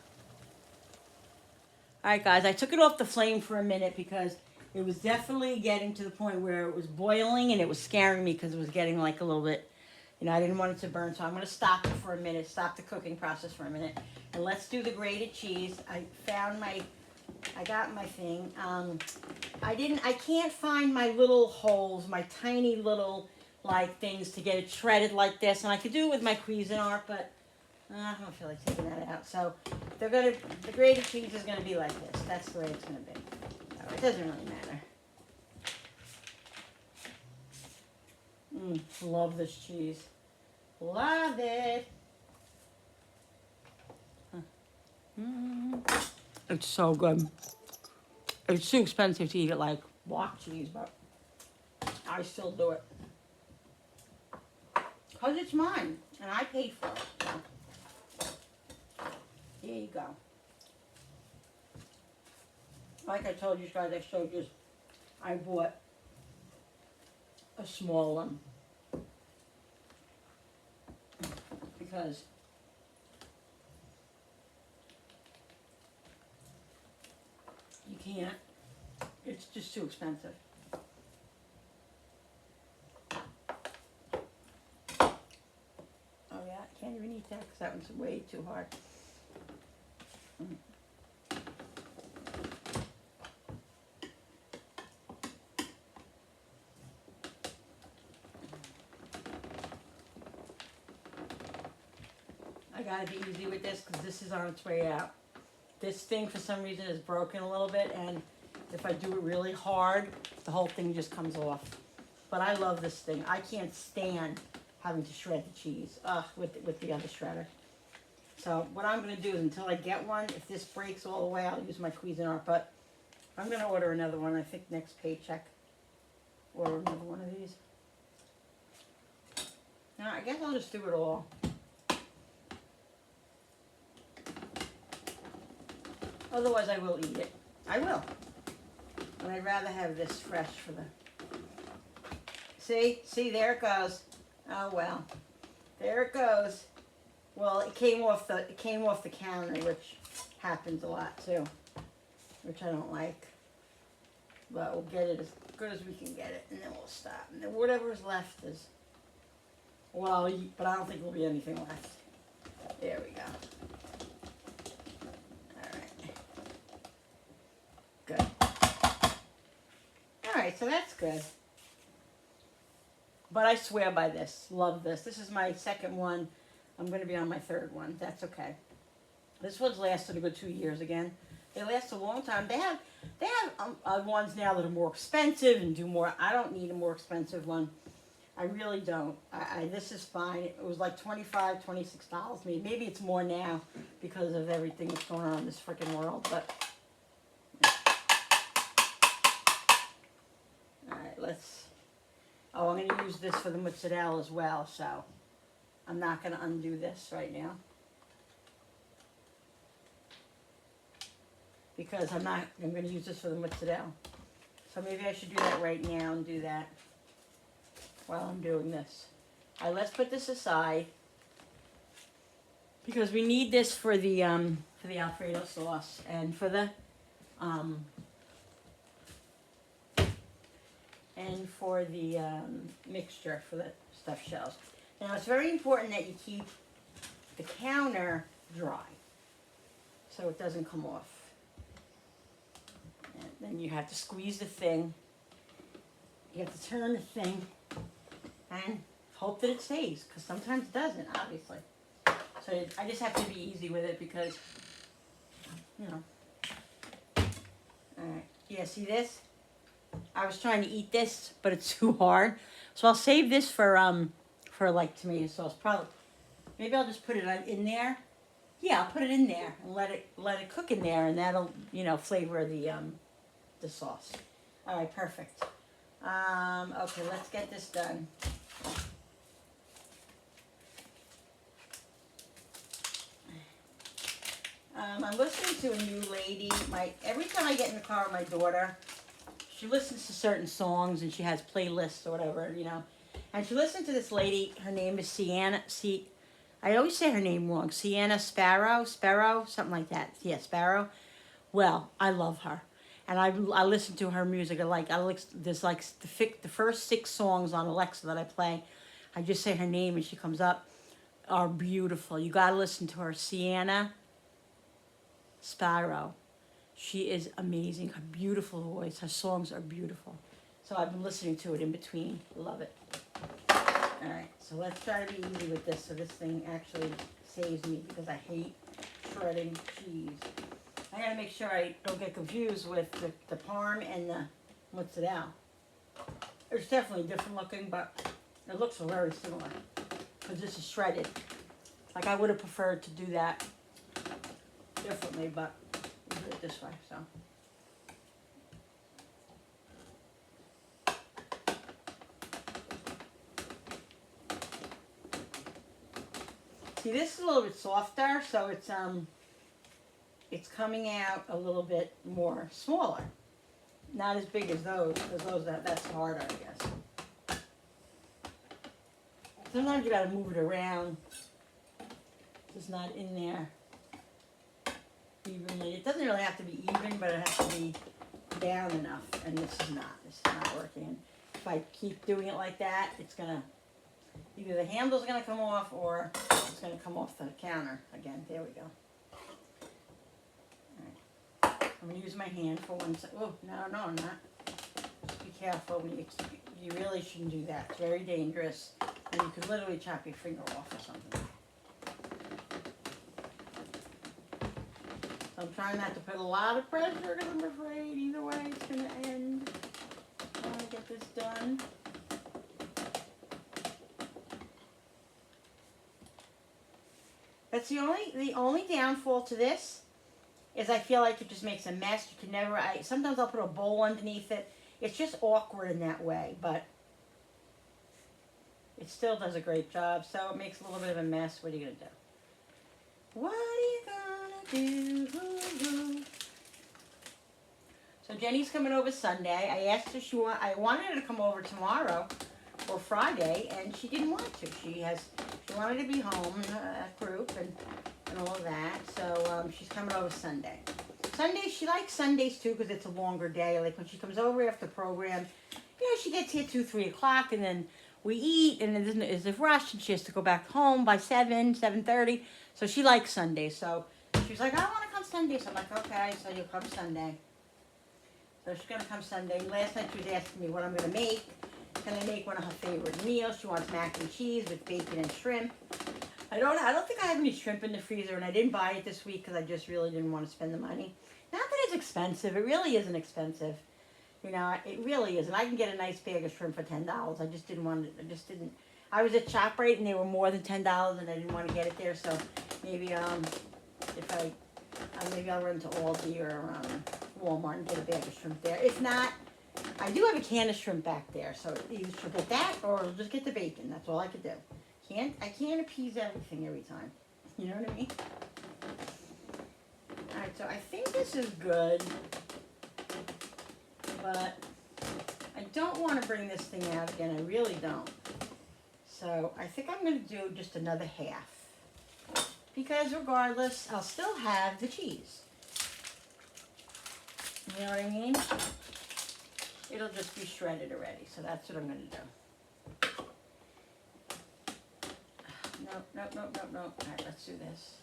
All right, guys. I took it off the flame for a minute because it was definitely getting to the point where it was boiling and it was scaring me because it was getting like a little bit, you know, I didn't want it to burn. So I'm going to stop it for a minute, stop the cooking process for a minute. And let's do the grated cheese. I got my thing. I can't find my little holes, my tiny little, like, things to get it shredded like this. And I could do it with my Cuisinart, but I don't feel like taking that out. So the grated cheese is going to be like this. That's the way it's going to be. So it doesn't really matter. Love this cheese. Love it. It's so good. It's too expensive to eat it like block cheese, but I still do it. Because it's mine, and I paid for it. So. There you go. Like I told you guys, I bought a small one. Because you can't, it's just too expensive. take that? Because that one's way too hard. I gotta be easy with this because this is on its way out. This thing for some reason is broken a little bit, and if I do it really hard, the whole thing just comes off. But I love this thing. I can't stand having to shred the cheese with the other shredder. So what I'm gonna do is until I get one, if this breaks all the way, I'll use my Cuisinart. But I'm gonna order another one. I think next paycheck, order another one of these. Now I guess I'll just do it all. Otherwise, I will eat it. I will. But I'd rather have this fresh for the... See, there it goes. Oh well, there it goes. Well, it came off the counter, which happens a lot too, which I don't like. But we'll get it as good as we can get it, and then we'll stop. And then whatever's left is, well, I'll eat, but I don't think there'll be anything left. There we go. Good. Alright, so that's good. But I swear by this. Love this. This is my second one. I'm going to be on my third one. That's okay. This one's lasted a good 2 years again. They last a long time. They have ones now that are more expensive and do more. I don't need a more expensive one. I really don't. This is fine. It was like $25, $26 maybe it's more now because of everything that's going on in this freaking world. But I'm going to use this for the mozzarella as well, so I'm not going to undo this right now. Because I'm going to use this for the mozzarella. So maybe I should do that right now and do that while I'm doing this. All right, let's put this aside. Because we need this for the Alfredo sauce and for the mixture for the stuffed shells. Now it's very important that you keep the counter dry so it doesn't come off. And then you have to squeeze the thing. You have to turn the thing and hope that it stays, because sometimes it doesn't, obviously. So I just have to be easy with it because, you know. Alright, yeah, see this? I was trying to eat this, but it's too hard. So I'll save this for like tomato sauce. Probably, maybe I'll just put it in there. Yeah, I'll put it in there and let it cook in there, and that'll, you know, flavor the sauce. All right, perfect. Okay, let's get this done. I'm listening to a new lady. Every time I get in the car with my daughter, she listens to certain songs and she has playlists or whatever, you know. And she listened to this lady. Her name is Sienna. I always say her name wrong. Sienna Sparrow, something like that. Yeah, Sparrow. Well, I love her, and I listen to her music. There's like the first 6 songs on Alexa that I play. I just say her name and she comes up. Are beautiful. You gotta listen to her, Sienna Sparrow. She is amazing. Her beautiful voice. Her songs are beautiful. So I've been listening to it in between. Love it. All right, so let's try to be easy with this so this thing actually saves me, because I hate shredding cheese. I gotta make sure I don't get confused with the parm and the mozzarella. It's definitely different looking, but it looks very similar because this is shredded. Like, I would have preferred to do that differently, but we'll do it this way, so. See, this is a little bit softer, so it's coming out a little bit more smaller. Not as big as those, because that's harder, I guess. Sometimes you gotta move it around. It's not in there evenly. It doesn't really have to be even, but it has to be down enough, and this is not working. If I keep doing it like that, it's gonna Either the handle's gonna come off or it's gonna come off the counter again. There we go. Alright. I'm gonna use my hand for 1 second. Oh, no, I'm not. Just be careful. You really shouldn't do that. It's very dangerous. And you could literally chop your finger off or something. So I'm trying not to put a lot of pressure because I'm afraid either way it's gonna end. I wanna get this done. That's the only downfall to this is I feel like it just makes a mess. You can never, sometimes I'll put a bowl underneath it. It's just awkward in that way, but it still does a great job. So it makes a little bit of a mess. What are you gonna do? What are you gonna do? So Jenny's coming over Sunday. I asked her, I wanted her to come over tomorrow or Friday, and she didn't want to. She wanted to be home in a group and all of that. So she's coming over Sunday. Sundays, she likes Sundays too because it's a longer day. Like when she comes over after program, she gets here 2, 3 o'clock, and then we eat, and then there's a rush, and she has to go back home by 7:30. So she likes Sundays. So she's like, I want to come Sunday. So I'm like, okay, so you'll come Sunday. So she's gonna come Sunday. Last night she was asking me what I'm gonna make. Can I make one of her favorite meals? She wants mac and cheese with bacon and shrimp. I don't think I have any shrimp in the freezer, and I didn't buy it this week because I just really didn't want to spend the money. Not that it's expensive. It really isn't expensive. It really isn't. I can get a nice bag of shrimp for $10. I just didn't want to. I was at ShopRite and they were more than $10, and I didn't want to get it there. So maybe maybe I'll run to Aldi or Walmart and get a bag of shrimp there. If not, I do have a can of shrimp back there, so either she'll get that or just get the bacon. That's all I could do. I can't appease everything every time. You know what I mean? Alright, so I think this is good, but I don't want to bring this thing out again. I really don't. So I think I'm going to do just another half, because regardless, I'll still have the cheese. You know what I mean? It'll just be shredded already, so that's what I'm going to do. Nope. All right, let's do this.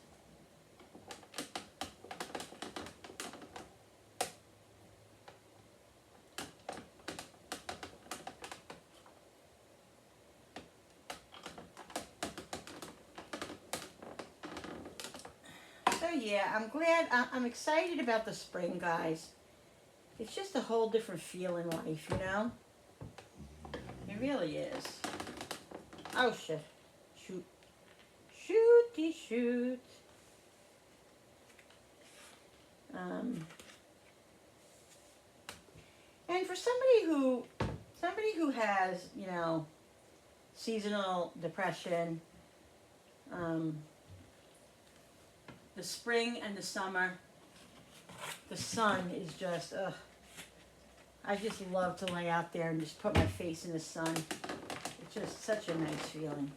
So yeah, I'm excited about the spring, guys. It's just a whole different feel in life, It really is. Oh shit. Shoot. And for somebody who has, seasonal depression, the spring and the summer, the sun is just, I just love to lay out there and just put my face in the sun. It's just such a nice feeling.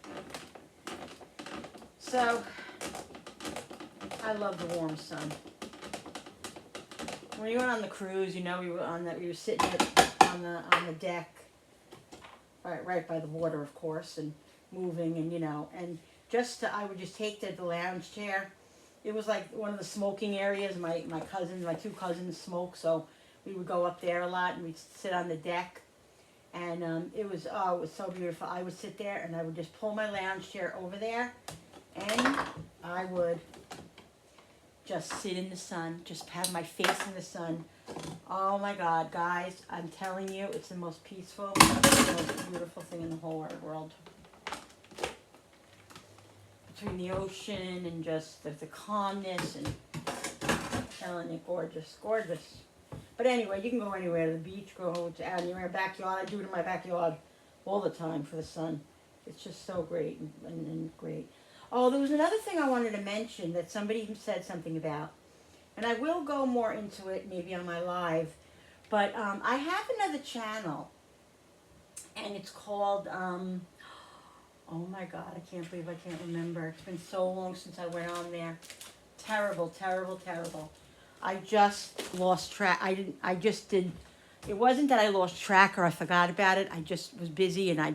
So, I love the warm sun. When we went on the cruise, we were sitting on the deck, right by the water, of course, and moving, and I would just take the lounge chair. It was like one of the smoking areas. My two cousins smoke, so we would go up there a lot, and we'd sit on the deck, and it was so beautiful. I would sit there, and I would just pull my lounge chair over there, and I would just sit in the sun, just have my face in the sun. Oh my God, guys, I'm telling you, it's the most peaceful, the most beautiful thing in the whole wide world. Between the ocean and just the calmness, and I'm telling you, gorgeous. But anyway, you can go anywhere, to the beach, go out in your backyard. I do it in my backyard all the time for the sun. It's just so great and great. Oh, there was another thing I wanted to mention that somebody said something about, and I will go more into it maybe on my live, but I have another channel, and it's called, oh my God, I can't believe I can't remember. It's been so long since I went on there. Terrible. I just lost track. It wasn't that I lost track or I forgot about it. I just was busy, and I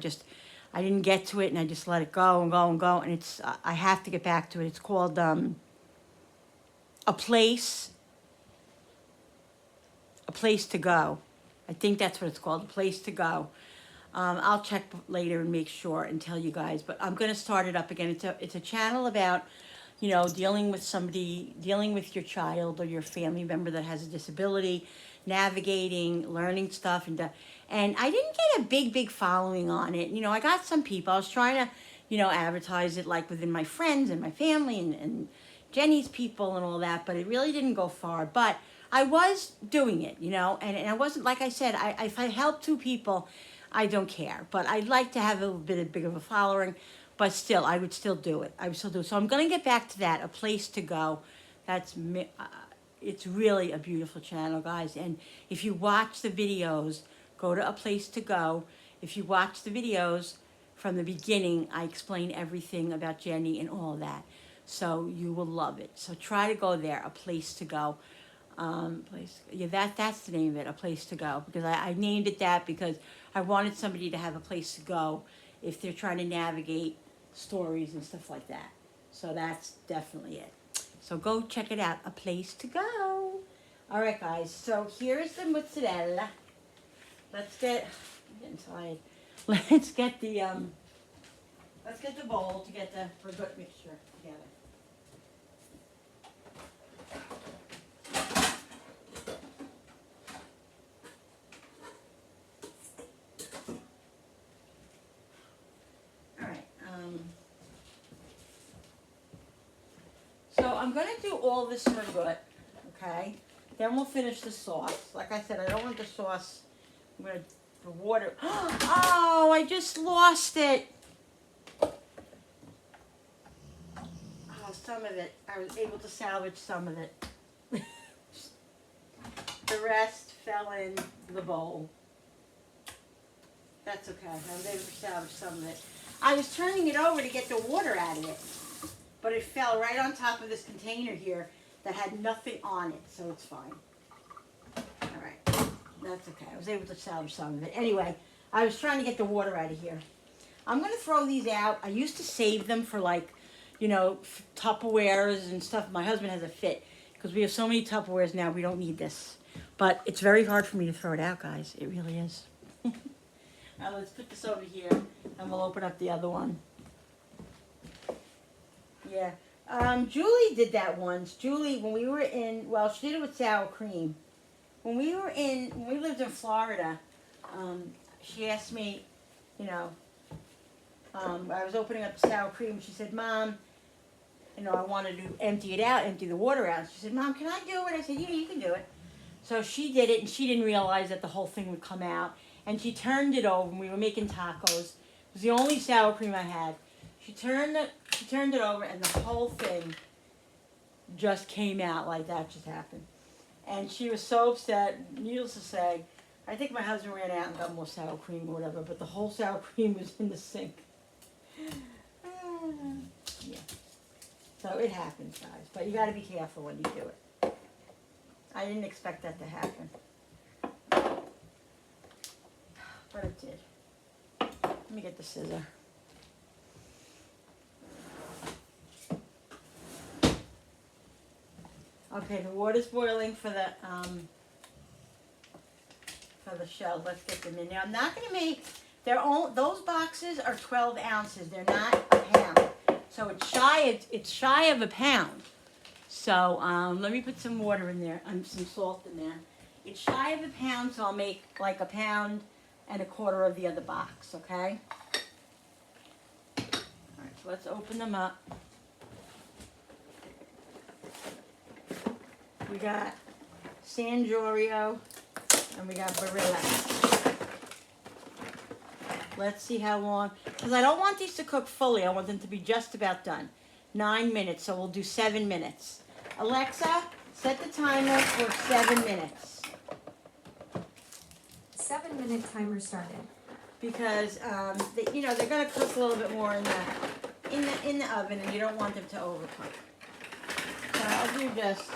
I didn't get to it, and I just let it go and go and go, and it's I have to get back to it. It's called a place to go. I think that's what it's called, a place to go. I'll check later and make sure and tell you guys, but I'm gonna start it up again. It's a channel about, dealing with your child or your family member that has a disability, navigating, learning stuff, and I didn't get a big following on it. I got some people. I was trying to, advertise it like within my friends and my family and Jenny's people and all that, but it really didn't go far. But I was doing it, and I wasn't, like I said, if I help two people, I don't care. But I'd like to have a little bit big of a following, but still, I would still do it. I would still do it. So I'm going to get back to that, a place to go. It's really a beautiful channel, guys. And if you watch the videos, go to a place to go. If you watch the videos from the beginning, I explain everything about Jenny and all that. So you will love it. So try to go there, a place to go. That's the name of it, a place to go, because I named it that because I wanted somebody to have a place to go if they're trying to navigate stories and stuff like that. So that's definitely it. So go check it out, a place to go. All right, guys. So here's the mozzarella. I'm getting tired. Let's get the bowl to get the ragout mixture together. So I'm going to do all this ragout, okay? Then we'll finish the sauce. Like I said, I don't want the sauce. I'm going to, the water. Oh, I just lost it. Oh, some of it. I was able to salvage some of it. The rest fell in the bowl. That's okay. I was able to salvage some of it. I was turning it over to get the water out of it, but it fell right on top of this container here that had nothing on it, so it's fine. All right, that's okay. I was able to salvage some of it. Anyway, I was trying to get the water out of here. I'm going to throw these out. I used to save them for Tupperwares and stuff. My husband has a fit because we have so many Tupperwares now, we don't need this. But it's very hard for me to throw it out, guys. It really is. Now let's put this over here and we'll open up the other one. Yeah. Julie did that once. Julie, when we were she did it with sour cream. When we lived in Florida, she asked me, I was opening up the sour cream. She said, Mom, I wanted to empty it out, empty the water out. She said, Mom, can I do it? I said, yeah, you can do it. So she did it, and she didn't realize that the whole thing would come out. And she turned it over, and we were making tacos. It was the only sour cream I had. She turned it over, and the whole thing just came out like that just happened. And she was so upset. Needless to say, I think my husband ran out and got more sour cream or whatever, but the whole sour cream was in the sink. Yeah. So it happens, guys. But you got to be careful when you do it. I didn't expect that to happen. But it did. Let me get the scissor. Okay, the water's boiling for the shells. Let's get them in. Now I'm not going to make those boxes are 12 ounces. They're not a pound. So it's shy of a pound. So let me put some water in there and some salt in there. It's shy of a pound, so I'll make like a pound and a quarter of the other box, okay? All right, so let's open them up. We got San Giorgio and we got Barilla. Let's see how long, because I don't want these to cook fully. I want them to be just about done. 9 minutes, so we'll do 7 minutes. Alexa, set the timer for 7 minutes. 7-minute timer started. Because they're going to cook a little bit more in the oven, and you don't want them to overcook. So I'll do just.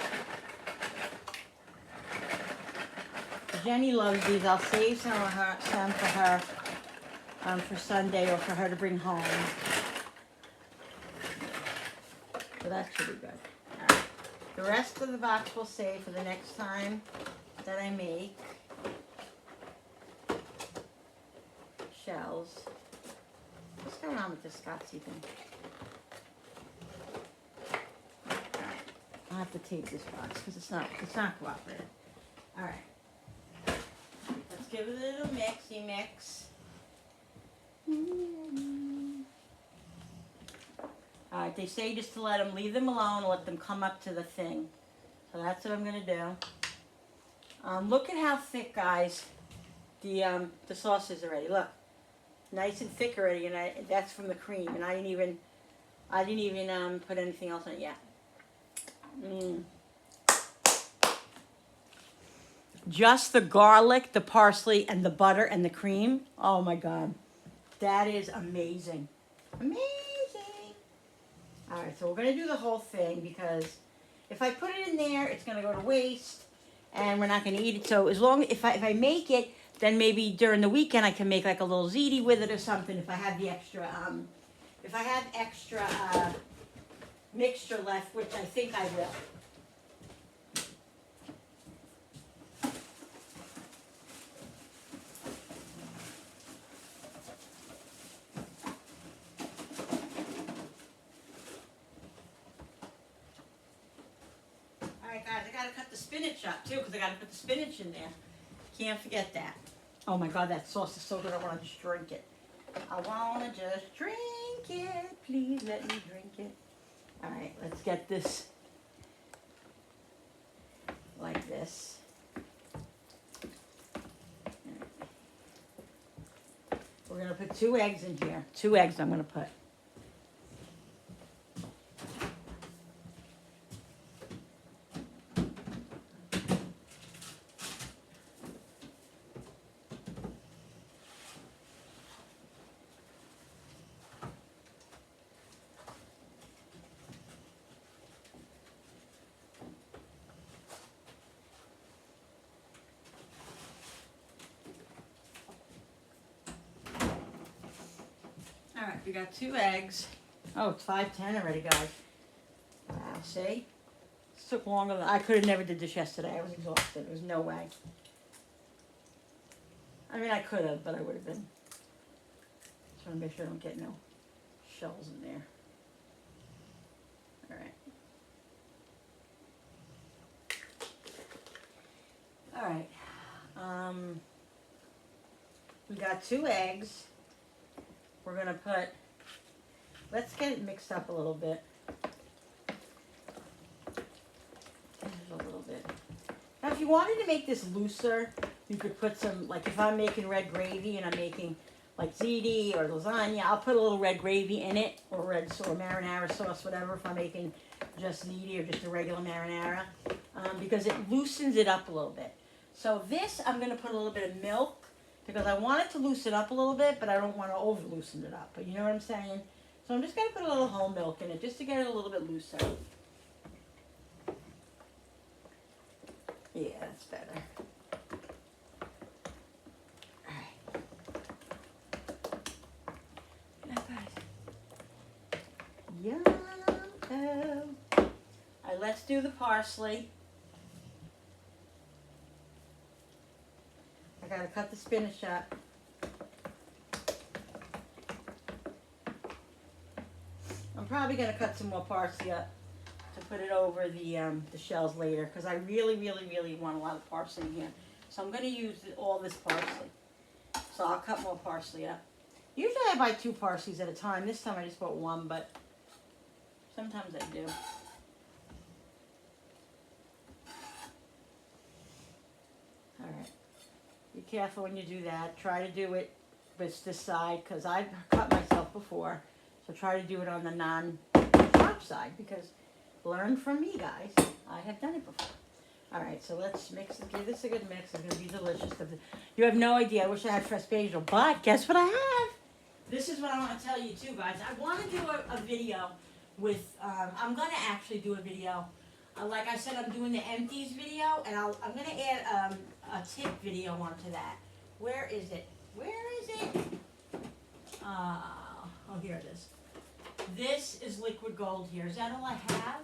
Jenny loves these. I'll save some for her. for Sunday or for her to bring home. So that should be good. All right. The rest of the box will save for the next time that I make shells. What's going on with this Scotsy thing? All right. I'll have to tape this box because it's not cooperative. All right. Let's give it a little mixy mix. All right, they say just to leave them alone, and let them come up to the thing. So that's what I'm gonna do. Look at how thick, guys, the sauce is already. Look, nice and thick already, and that's from the cream, and I didn't even put anything else on it yet. Just the garlic, the parsley, and the butter and the cream. Oh my God, that is amazing, amazing. All right, so we're gonna do the whole thing because if I put it in there, it's gonna go to waste, and we're not gonna eat it. So as long if I make it, then maybe during the weekend I can make like a little ziti with it or something. If I have the extra, mixture left, which I think I will. Alright guys, I gotta cut the spinach up too, because I gotta put the spinach in there. Can't forget that. Oh my God, that sauce is so good, I wanna just drink it. I wanna just drink it. Please let me drink it. Alright, let's get this like this. We're gonna put 2 eggs in here. 2 eggs I'm gonna put. All right, we got 2 eggs. Oh, it's 5:10 already, guys. Wow, see? This took longer than I could have never did this yesterday. I was exhausted. There's no way. I mean, I could have, but I would have been. Just want to make sure I don't get no shells in there. All right. All right. We got 2 eggs. We're gonna put, let's get it mixed up a little bit. Just a little bit. Now if you wanted to make this looser, you could put some, like if I'm making red gravy and I'm making like ziti or lasagna, I'll put a little red gravy in it, or marinara sauce, whatever, if I'm making just ziti or just a regular marinara, because it loosens it up a little bit. So this, I'm gonna put a little bit of milk, because I want it to loosen up a little bit, but I don't want to over loosen it up. But you know what I'm saying? So I'm just going to put a little whole milk in it, just to get it a little bit looser. Yeah, that's better. Alright. Now guys. Yum. Alright, let's do the parsley. I gotta cut the spinach up. I'm probably gonna cut some more parsley up to put it over the shells later, because I really, really, really want a lot of parsley in here. So I'm gonna use all this parsley. So I'll cut more parsley up. Usually I buy 2 parsleys at a time. This time I just bought 1, but sometimes I do. All right. Be careful when you do that. Try to do it with this side, because I've cut myself before. So try to do it on the non-sharp side, because learn from me, guys. I have done it before. All right, so let's mix it. Give this a good mix. It's going to be delicious. You have no idea. I wish I had fresh basil, but guess what I have? This is what I want to tell you too, guys. I want to do a video with, I'm going to actually do a video. Like I said, I'm doing the empties video, and I'm going to add a tip video onto that. Where is it? Where is it? Oh, here it is. This is liquid gold here. Is that all I have?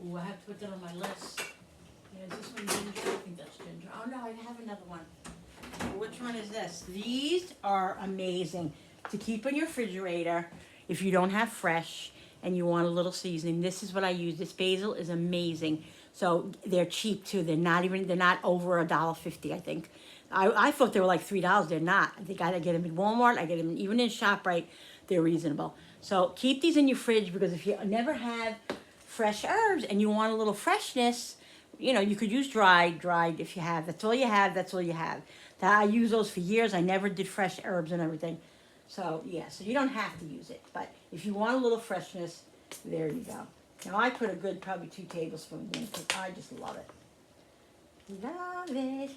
Oh, I have to put that on my list. Yeah, is this one ginger? I think that's ginger. Oh no, I have another one. Which one is this? These are amazing to keep in your refrigerator if you don't have fresh and you want a little seasoning. This is what I use. This basil is amazing. So they're cheap too. They're not over $1.50, I think. I thought they were like $3. They're not. I think I get them in Walmart. I get them even in ShopRite. They're reasonable. So keep these in your fridge because if you never have fresh herbs and you want a little freshness, you know, you could use dried if you have. That's all you have. That's all you have. I use those for years. I never did fresh herbs and everything. So yeah, so you don't have to use it. But if you want a little freshness, there you go. Now I put a good probably 2 tablespoons in because I just love it. Love it.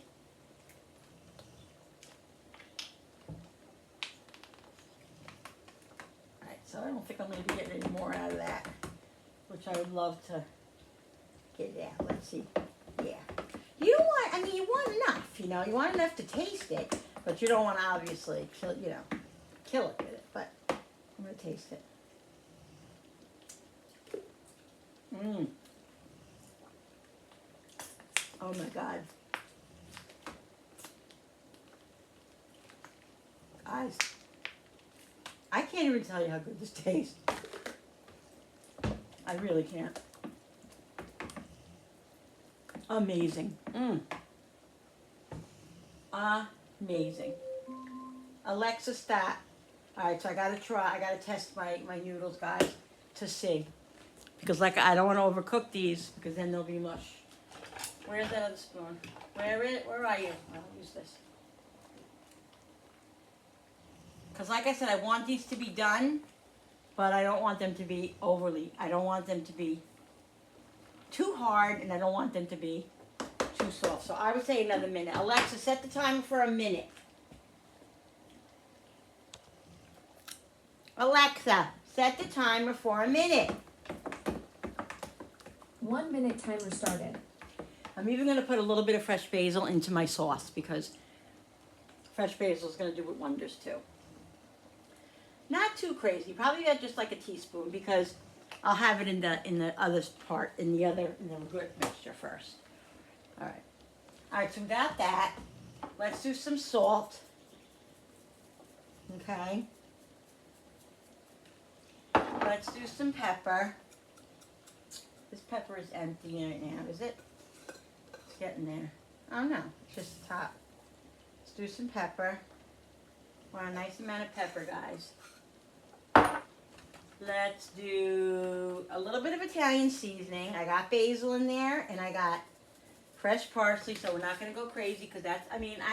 Alright, so I don't think I'm going to be getting any more out of that, which I would love to get it out. Let's see. Yeah. You don't want, I mean, you want enough, you know. You want enough to taste it, but you don't want to obviously, kill it with it. But I'm going to taste it. Mmm. Oh my God. Guys, I can't even tell you how good this tastes. I really can't. Amazing. Amazing. Alexa, stop. All right, so I gotta test my noodles, guys, to see. Because I don't want to overcook these because then they'll be mush. Where's that other spoon? Where are you? I'll use this. Because like I said, I want these to be done, but I don't want them to be I don't want them to be too hard, and I don't want them to be too soft. So I would say another minute. Alexa, set the timer for a minute. Alexa, set the timer for a minute. 1 minute timer started. I'm even going to put a little bit of fresh basil into my sauce because fresh basil is going to do it wonders too. Not too crazy, probably just like a teaspoon because I'll have it in the other part, in the good mixture first. All right, so without that, let's do some salt. Okay. Let's do some pepper. This pepper is empty right now, is it? It's getting there. Oh no, it's just the top. Let's do some pepper. Want a nice amount of pepper, guys. Let's do a little bit of Italian seasoning. I got basil in there, and I got fresh parsley, so we're not going to go crazy because that's,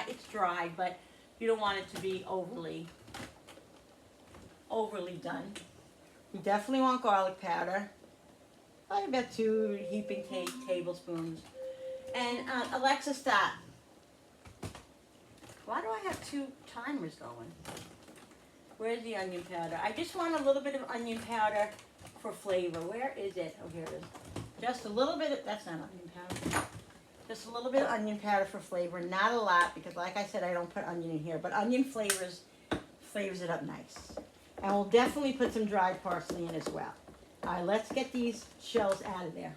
it's dry, but you don't want it to be overly done. You definitely want garlic powder. Probably about 2 heaping tablespoons. And Alexa, stop. Why do I have 2 timers going? Where's the onion powder? I just want a little bit of onion powder for flavor. Where is it? Oh, here it is. Just a little bit of, that's not onion powder. Just a little bit of onion powder for flavor. Not a lot because like I said, I don't put onion in here. But onion flavors it up nice. And we'll definitely put some dried parsley in as well. All right, let's get these shells out of there.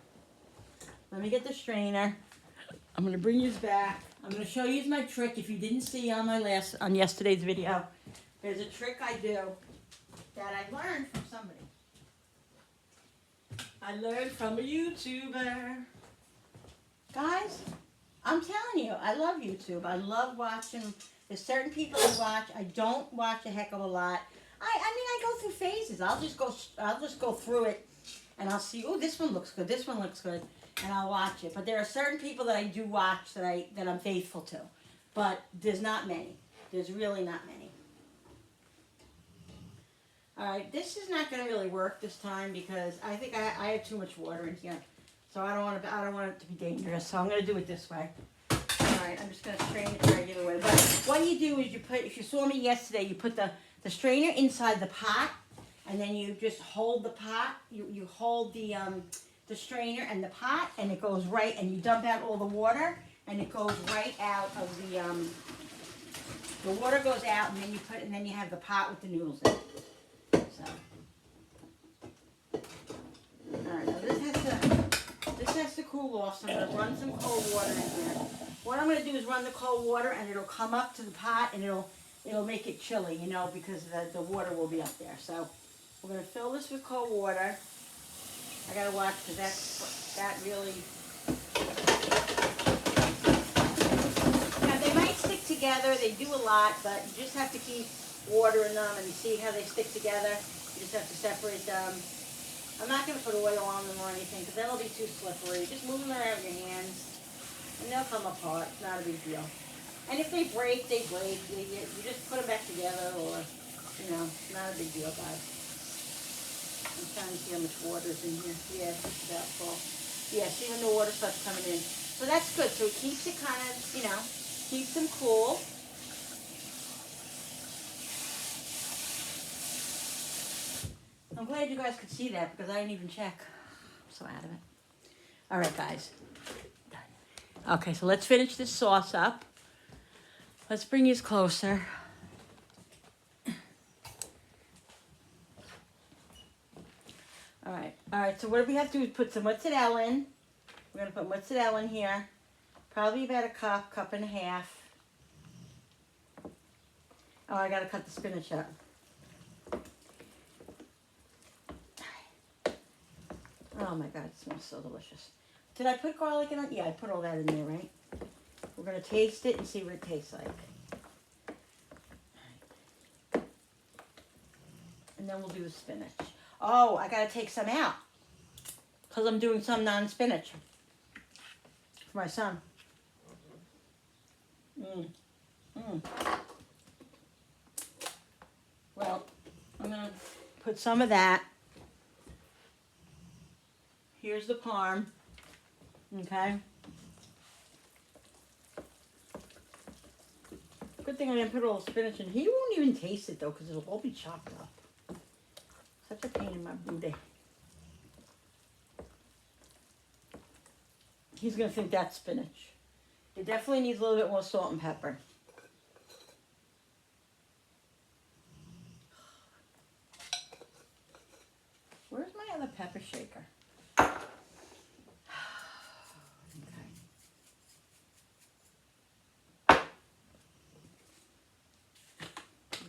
Let me get the strainer. I'm going to bring these back. I'm going to show you my trick. If you didn't see on yesterday's video, there's a trick I do that I learned from somebody. I learned from a YouTuber. Guys, I'm telling you, I love YouTube. I love watching. There's certain people I watch. I don't watch a heck of a lot. I go through phases. I'll just go through it, and I'll see. Oh, this one looks good. This one looks good, and I'll watch it. But there are certain people that I do watch that I'm faithful to, but there's not many. There's really not many. All right, this is not going to really work this time because I think I have too much water in here, so I don't want it to be dangerous. So I'm going to do it this way. All right, I'm just going to strain it the regular way. But what you do is if you saw me yesterday, you put the strainer inside the pot, and then you just hold the pot. You hold the strainer and the pot, and it goes right, and you dump out all the water, and it goes right out of the water goes out, and then you have the pot with the noodles in it. So, all right, now this has to cool off. So I'm gonna run some cold water in here. What I'm gonna do is run the cold water, and it'll come up to the pot, and it'll make it chilly, you know, because the water will be up there. So we're gonna fill this with cold water. I gotta watch because that really. Now they might stick together. They do a lot, but you just have to keep watering them, and you see how they stick together. You just have to separate them. I'm not gonna put oil on them or anything because that'll be too slippery. Just move them around your hands, and they'll come apart. It's not a big deal. And if they break, they break. You just put them back together, or not a big deal, guys. I'm trying to see how much water is in here. Yeah, it's just about full. Yeah, see when the water starts coming in. So that's good. So it keeps it kind of, keeps them cool. I'm glad you guys could see that because I didn't even check. I'm so out of it. All right, guys. Okay, so let's finish this sauce up. Let's bring you closer. All right, so what we have to do is put some mozzarella in. We're going to put mozzarella in here. Probably about a cup and a half. Oh, I got to cut the spinach up. Oh my God, it smells so delicious. Did I put garlic in it? Yeah, I put all that in there, right? We're going to taste it and see what it tastes like. And then we'll do the spinach. Oh, I got to take some out. Because I'm doing some non-spinach. For my son. Well, I'm going to put some of that. Here's the parm. Okay. Good thing I didn't put all the spinach in. He won't even taste it though because it'll all be chopped up. Such a pain in my booty. He's going to think that's spinach. It definitely needs a little bit more salt and pepper. Where's my other pepper shaker?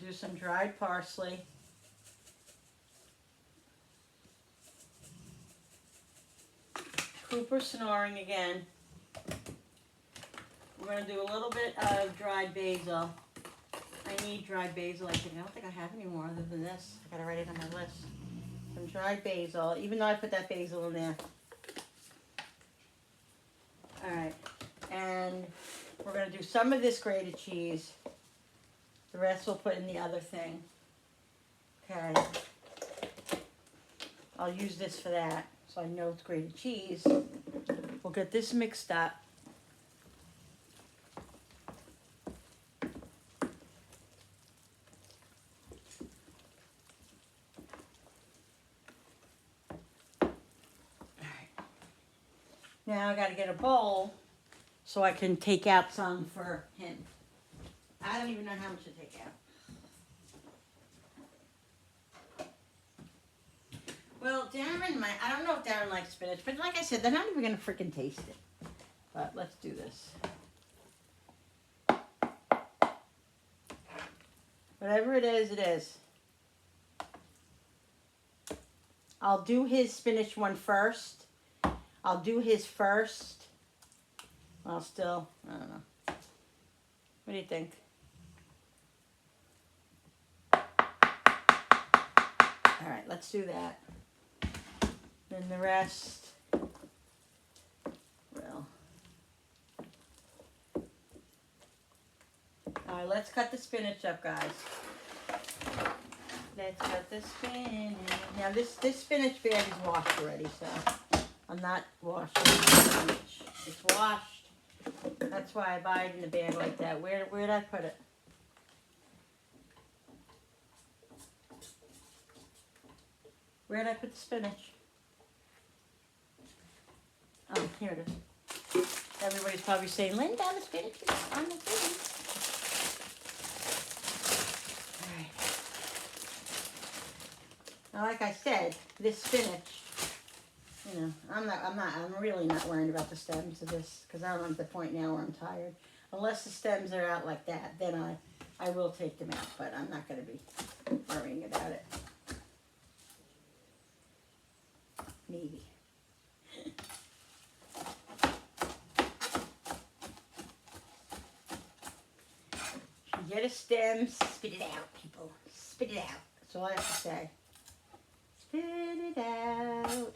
Do some dried parsley. Cooper's snoring again. We're going to do a little bit of dried basil. I need dried basil. I don't think I have any more other than this. I got to write it on my list. Some dried basil, even though I put that basil in there. All right. And we're going to do some of this grated cheese. The rest we'll put in the other thing. Okay. I'll use this for that, so I know it's grated cheese. We'll get this mixed up. All right. Now I got to get a bowl so I can take out some for him. I don't even know how much to take out. Well, Darren I don't know if Darren likes spinach, but like I said, they're not even going to freaking taste it. But let's do this. Whatever it is, it is. I'll do his spinach one first. I'll do his first. Well, still, I don't know. What do you think? All right, let's do that. Then the rest, well. All right, let's cut the spinach up, guys. Let's cut the spinach. Now, this spinach bag is washed already, so I'm not washing the spinach. It's washed. That's why I buy it in the bag like that. Where did I put it? Where did I put the spinach? Oh, here it is. Everybody's probably saying, Linda, the spinach is on the thing. Now, like I said, this spinach, you know, I'm really not worried about the stems of this because I'm at the point now where I'm tired. Unless the stems are out like that, then I will take them out, but I'm not going to be worrying about it. Maybe. If you get a stem, spit it out, people. Spit it out. That's all I have to say. Spit it out.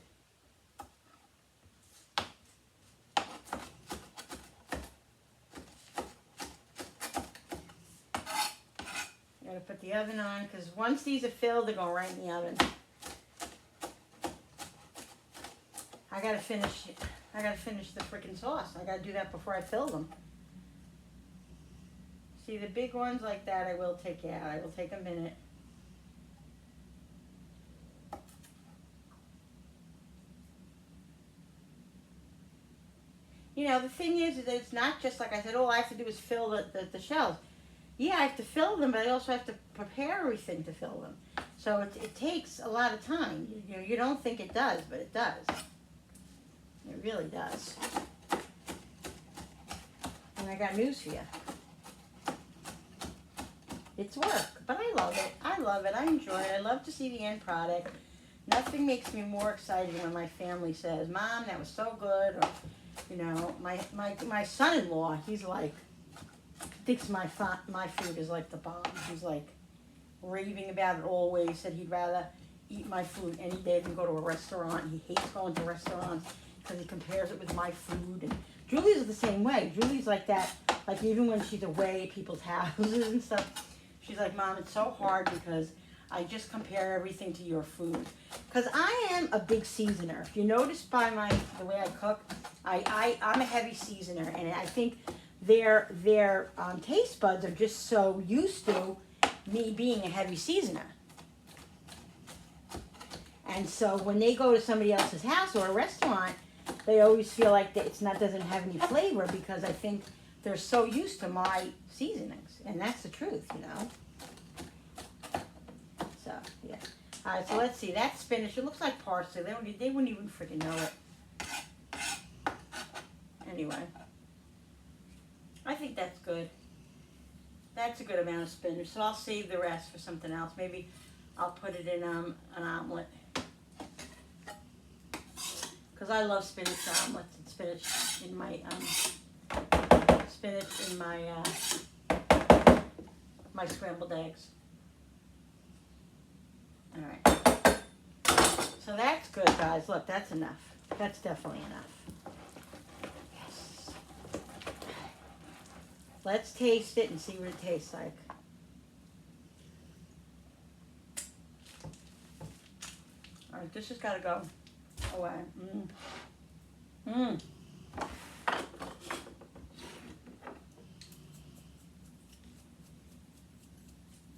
Gotta put the oven on because once these are filled, they're going right in the oven. I gotta finish the freaking sauce. I gotta do that before I fill them. See, the big ones like that I will take out. I will take a minute. You know, the thing is that it's not just like I said, all I have to do is fill the shells. Yeah, I have to fill them, but I also have to prepare everything to fill them. So it takes a lot of time. You know, you don't think it does, but it does. It really does. And I got news for you. It's work, but I love it. I love it. I enjoy it. I love to see the end product. Nothing makes me more excited when my family says, "Mom, that was so good," or, you know, my son-in-law, he's like, thinks my food is like the bomb. He's like raving about it always. Said he'd rather eat my food any day than go to a restaurant. He hates going to restaurants because he compares it with my food. And Julie's the same way. Julie's like that. Like even when she's away at people's houses and stuff, she's like, "Mom, it's so hard because I just compare everything to your food." Because I am a big seasoner. If you notice by the way I cook, I'm a heavy seasoner, and I think their taste buds are just so used to me being a heavy seasoner. And so when they go to somebody else's house or a restaurant, they always feel like doesn't have any flavor because I think they're so used to my seasonings, and that's the truth, you know. So yeah. All right, so let's see. That spinach, it looks like parsley. They wouldn't even freaking know it. Anyway. I think that's good. That's a good amount of spinach. So I'll save the rest for something else. Maybe I'll put it in an omelet. Because I love spinach omelets and spinach in my scrambled eggs. All right. So that's good, guys. Look, that's enough. That's definitely enough. Let's taste it and see what it tastes like. All right, this has got to go away.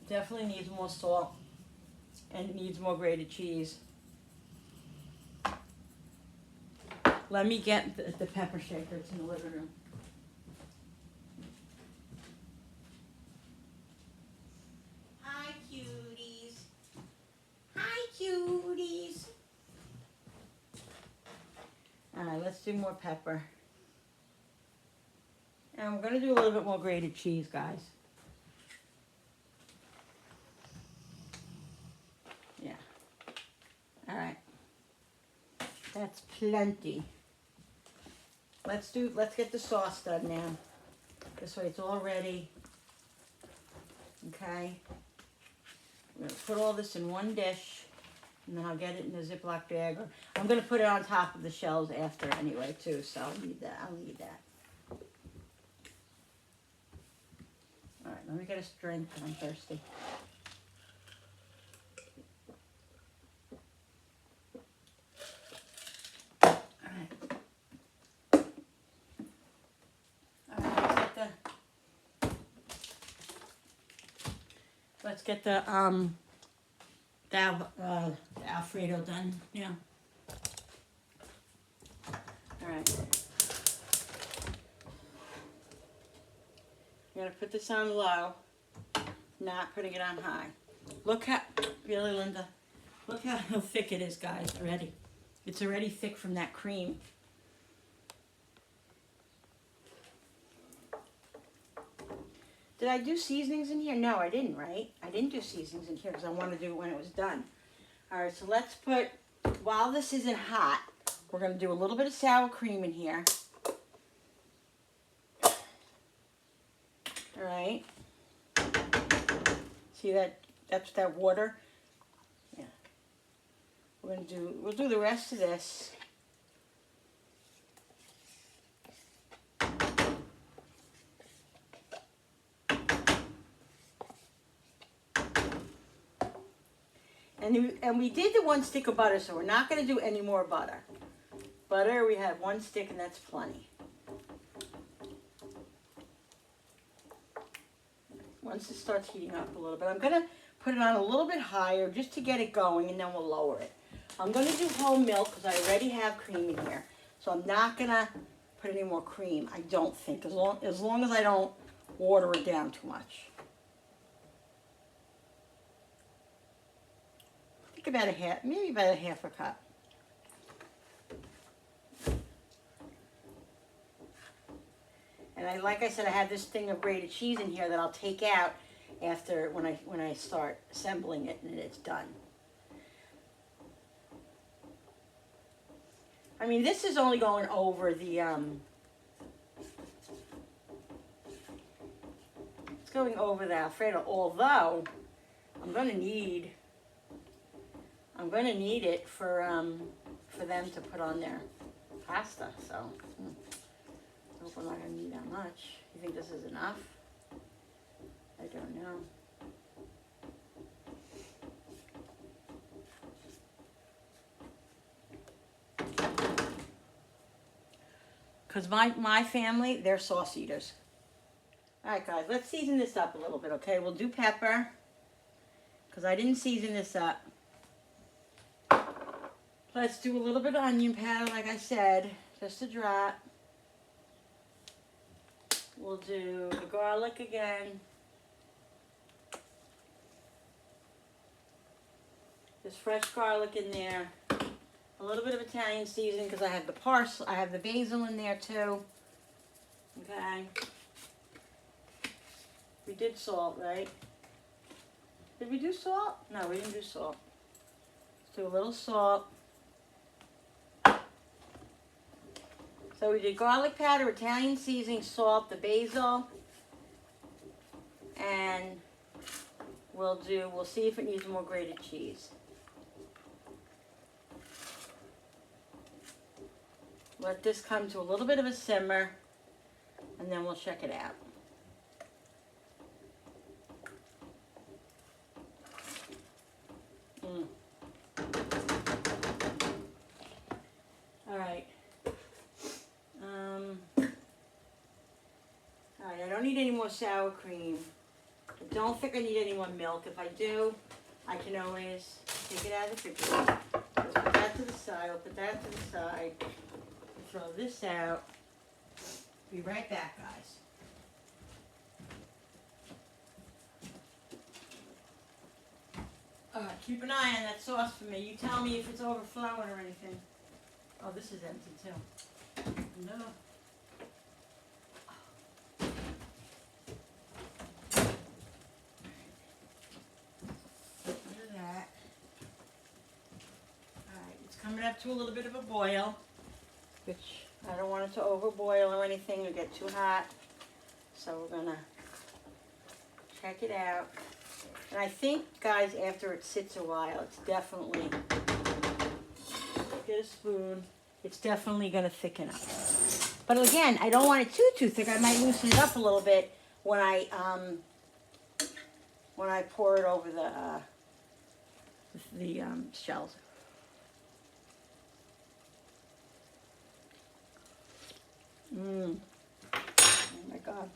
Definitely needs more salt and it needs more grated cheese. Let me get the pepper shaker. It's in the living room. Hi, cuties. Hi, cuties. All right, let's do more pepper. And we're going to do a little bit more grated cheese, guys. Yeah. All right. That's plenty. Let's get the sauce done now. This way it's all ready. Okay. I'm going to put all this in one dish, and then I'll get it in a Ziploc bag. I'm going to put it on top of the shells after anyway, too, so I'll need that. All right, let me get a drink, I'm thirsty. Let's get the Alfredo done. Yeah. All right. I'm gonna put this on low, not putting it on high. Look how, really, Linda, Look how thick it is, guys, already. It's already thick from that cream. Did I do seasonings in here? No, I didn't, right? I didn't do seasonings in here because I wanted to do it when it was done. All right, so let's put, while this isn't hot, we're going to do a little bit of sour cream in here. All right. See that? That's that water. Yeah. We'll do the rest of this. And we did the 1 stick of butter, so we're not going to do any more butter. Butter, we have 1 stick, and that's plenty. Once it starts heating up a little bit, I'm going to put it on a little bit higher just to get it going, and then we'll lower it. I'm going to do whole milk because I already have cream in here. So I'm not going to put any more cream, I don't think, as long as I don't water it down too much. I think maybe about a half a cup. And like I said, I have this thing of grated cheese in here that I'll take out after when I start assembling it and it's done. I mean, this is only going over the it's going over the Alfredo, although I'm going to need it for them to put on their pasta, so I hope I'm not going to need that much. You think this is enough? I don't know. Because my family, they're sauce eaters. All right, guys, let's season this up a little bit, okay? We'll do pepper, because I didn't season this up. Let's do a little bit of onion powder, like I said, just a drop. We'll do the garlic again. There's fresh garlic in there. A little bit of Italian seasoning because I have the parsley, I have the basil in there too. Okay. We did salt, right? Did we do salt? No, we didn't do salt. Let's do a little salt. So we did garlic powder, Italian seasoning, salt, the basil, and we'll see if it needs more grated cheese. Let this come to a little bit of a simmer, and then we'll check it out. All right. Alright, I don't need any more sour cream. I don't think I need any more milk. If I do, I can always take it out of the refrigerator. Let's put that to the side. I'll put that to the side. Throw this out. Be right back, guys. Keep an eye on that sauce for me. You tell me if it's overflowing or anything. Oh, this is empty too. No. Look at that. Alright, it's coming up to a little bit of a boil, which I don't want it to overboil or anything or get too hot. So we're gonna check it out. And I think, guys, after it sits a while, it's definitely, get a spoon, it's definitely going to thicken up. But again, I don't want it too thick. I might loosen it up a little bit when I pour it over the shells. Oh my God.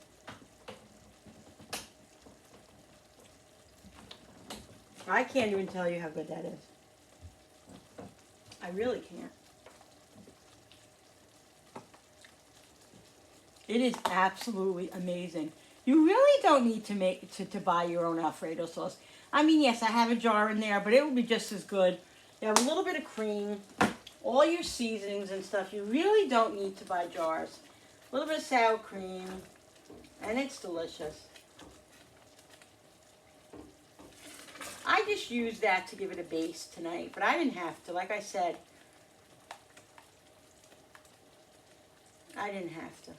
I can't even tell you how good that is. I really can't. It is absolutely amazing. You really don't need to to buy your own Alfredo sauce. I mean, yes, I have a jar in there, but it would be just as good. You have a little bit of cream, all your seasonings and stuff. You really don't need to buy jars. A little bit of sour cream, and it's delicious. I just used that to give it a base tonight, but I didn't have to. Like I said, I didn't have to.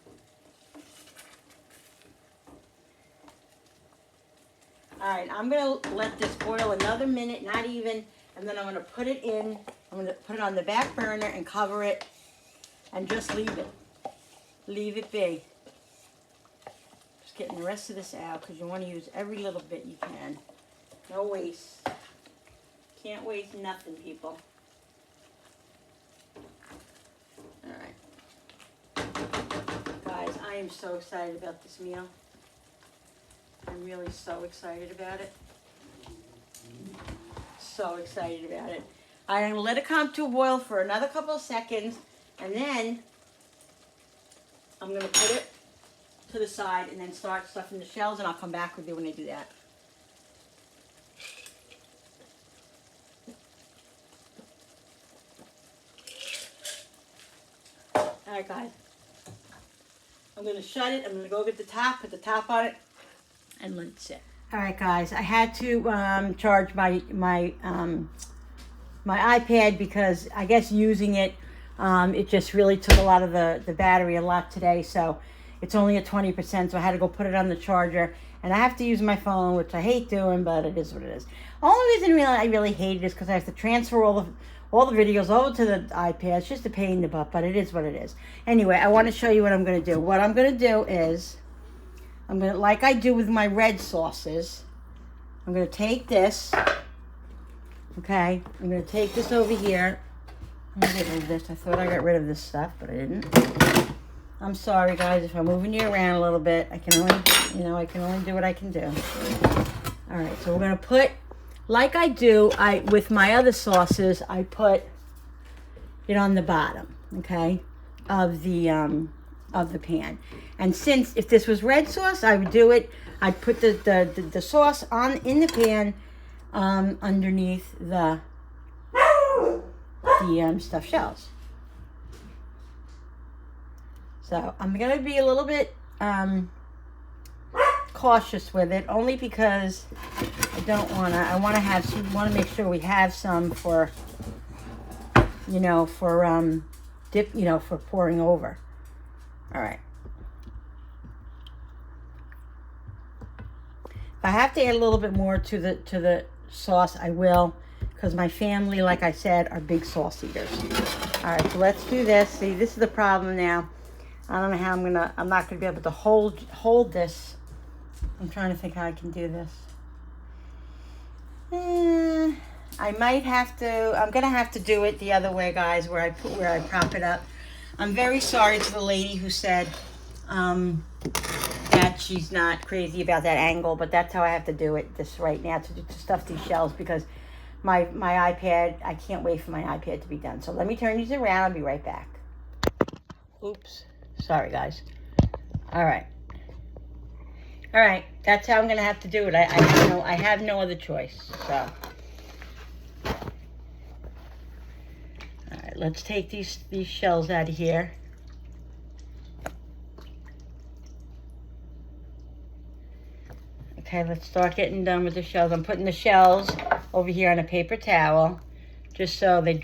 All right, I'm gonna let this boil another minute, not even, and then I'm gonna put it in. I'm gonna put it on the back burner and cover it, and just leave it. Leave it be. Just getting the rest of this out because you want to use every little bit you can. No waste. Can't waste nothing, people. All right. Guys, I am so excited about this meal. I'm really so excited about it. So excited about it. I'm going to let it come to a boil for another couple of seconds, and then I'm going to put it to the side and then start stuffing the shells, and I'll come back with you when I do that. Alright guys, I'm going to shut it. I'm going to go get the top, put the top on it, and let it sit. Alright guys, I had to charge my iPad because I guess using it, it just really took a lot of the battery a lot today, so it's only at 20%, so I had to go put it on the charger, and I have to use my phone, which I hate doing, but it is what it is. Only reason I really hate it is because I have to transfer all the videos over to the iPad. It's just a pain in the butt, but it is what it is. Anyway, I want to show you what I'm going to do. What I'm going to do is, I'm going to, like I do with my red sauces, I'm going to take this, okay, I'm going to take this over here. I'm going to get rid of this. I thought I got rid of this stuff, but I didn't. I'm sorry, guys, if I'm moving you around a little bit. I can only, I can only do what I can do. All right, so we're going to put, like I do, with my other sauces, I put it on the bottom, okay, of the pan. And since, if this was red sauce, I would do it, I'd put the sauce in the pan underneath the stuffed shells. So I'm going to be a little bit cautious with it, only because I want to make sure we have some for, for pouring over. All right. If I have to add a little bit more to the sauce, I will, because my family, like I said, are big sauce eaters. All right, so let's do this. See, this is the problem now. I don't know how I'm not gonna be able to hold this. I'm trying to think how I can do this. I might have to, I'm gonna have to do it the other way, guys, where I prop it up. I'm very sorry to the lady who said that she's not crazy about that angle, but that's how I have to do it this right now to stuff these shells, because my iPad, I can't wait for my iPad to be done. So let me turn these around. I'll be right back. Oops. Sorry, guys. All right. That's how I'm gonna have to do it. I have no other choice. So, all right, let's take these shells out of here. Okay, let's start getting done with the shells. I'm putting the shells over here on a paper towel, just so they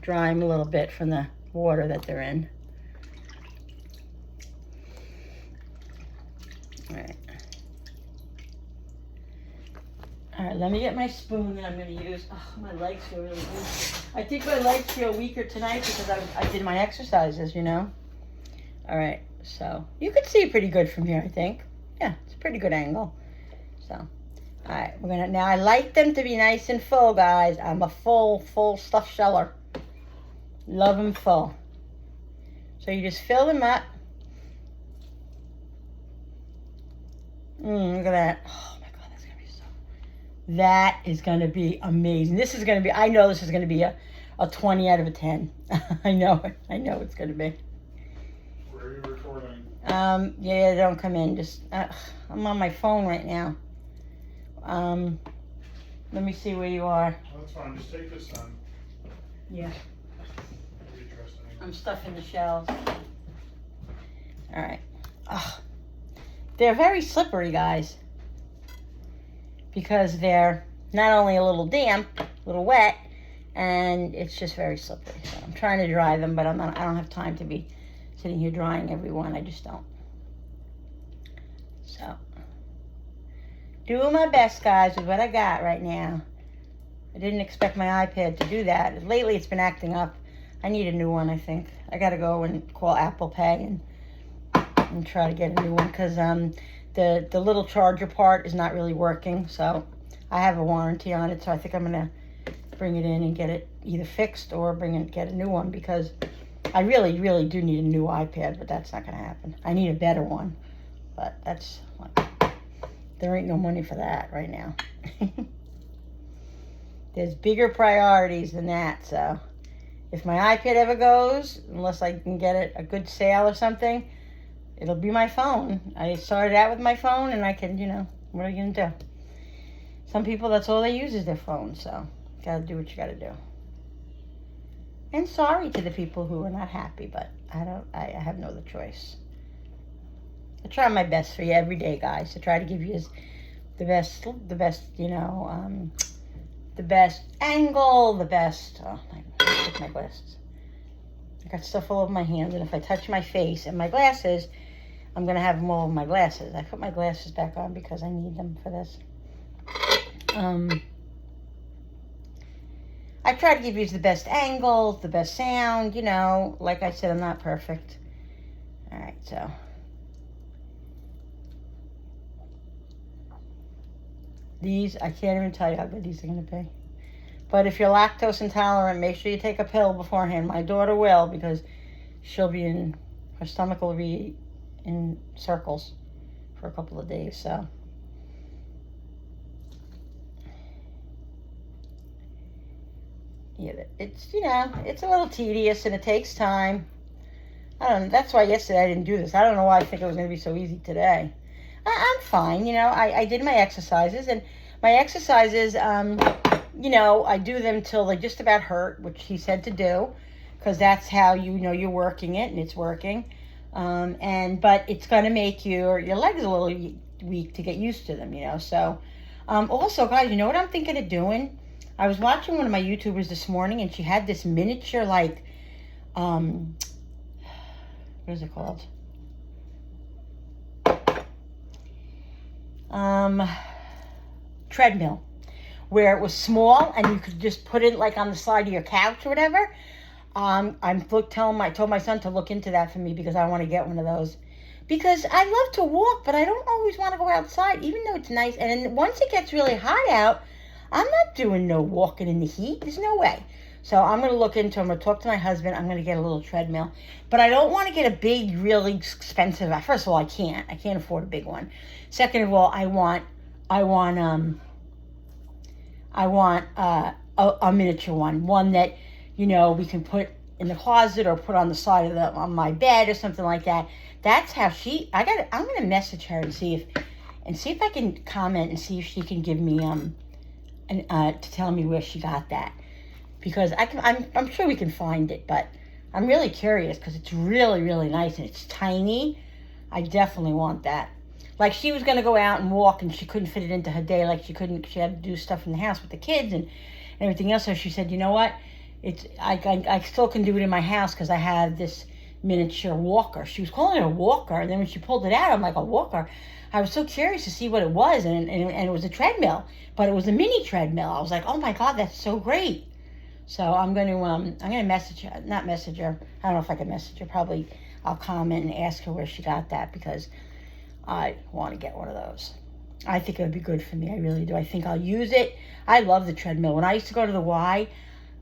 dry them a little bit from the water that they're in. All right, let me get my spoon that I'm going to use. Oh, my legs feel really weak. I think my legs feel weaker tonight because I did my exercises, All right, so you can see pretty good from here, I think. Yeah, it's a pretty good angle. So, all right, now I like them to be nice and full, guys. I'm a full stuffed sheller. Love them full. So you just fill them up. Look at that. Oh my God, that's gonna be that is gonna be amazing. I know this is gonna be a 20 out of a 10. I know it's gonna be. Where are you recording? Yeah, don't come in. Just I'm on my phone right now. Let me see where you are. Oh, that's fine. Just take this on. Yeah. You'll be dressed anyway. I'm stuffing the shells. All right. Ugh. They're very slippery, guys, because they're not only a little damp, a little wet, and it's just very slippery. So I'm trying to dry them, but I don't have time to be sitting here drying every one. I just don't. So, doing my best, guys, with what I got right now. I didn't expect my iPad to do that. Lately, it's been acting up. I need a new one, I think. I got to go and call Apple Pay and try to get a new one, because the little charger part is not really working. So I have a warranty on it, so I think I'm going to bring it in and get it either fixed or get a new one, because I really, really do need a new iPad, but that's not going to happen. I need a better one, but there ain't no money for that right now. There's bigger priorities than that, so if my iPad ever goes, unless I can get it a good sale or something, it'll be my phone. I started out with my phone, and I can, what are you going to do? Some people, that's all they use is their phone, so got to do what you got to do. And sorry to the people who are not happy, but I have no other choice. I try my best for you every day, guys, to try to give you the best, the best angle, the best, my glasses. I got stuff all over my hands, and if I touch my face and my glasses, I'm going to have them all over my glasses. I put my glasses back on because I need them for this. I try to give you the best angles, the best sound, like I said, I'm not perfect. All right, so. These, I can't even tell you how good these are going to be. But if you're lactose intolerant, make sure you take a pill beforehand. My daughter will, because her stomach will be in circles for a couple of days, so. Yeah, it's, it's a little tedious and it takes time. I don't know, that's why yesterday I didn't do this. I don't know why I think it was going to be so easy today. I'm fine, I did my exercises, and my exercises, I do them till they just about hurt, which he said to do, because that's how you're working it, and it's working. But it's going to make your legs a little weak to get used to them, So, also, guys, you know what I'm thinking of doing? I was watching one of my YouTubers this morning, and she had this miniature, what is it called? Treadmill, where it was small and you could just put it on the side of your couch or whatever. I told my son to look into that for me, because I want to get one of those, because I love to walk, but I don't always want to go outside, even though it's nice. And then once it gets really hot out, I'm not doing no walking in the heat. There's no way. So I'm going to look into it. I'm going to talk to my husband. I'm going to get a little treadmill. But I don't want to get a big, really expensive. First of all, I can't afford a big one. Second of all, I want a miniature one that, we can put in the closet or put on the side of on my bed or something like that. That's how I'm going to message her and see if I can comment and see if she can give me, to tell me where she got that. Because I'm sure we can find it, but I'm really curious, because it's really, really nice, and it's tiny. I definitely want that. Like, she was going to go out and walk, and she couldn't fit it into her day. Like, she had to do stuff in the house with the kids and everything else. So she said, you know what? I still can do it in my house, because I have this miniature walker. She was calling it a walker, and then when she pulled it out, I'm like, a walker? I was so curious to see what it was, and it was a treadmill, but it was a mini treadmill. I was like, oh my God, that's so great. So I'm going to message her, not message her. I don't know if I can message her. Probably I'll comment and ask her where she got that, because I want to get one of those. I think it would be good for me. I really do. I think I'll use it. I love the treadmill. When I used to go to the Y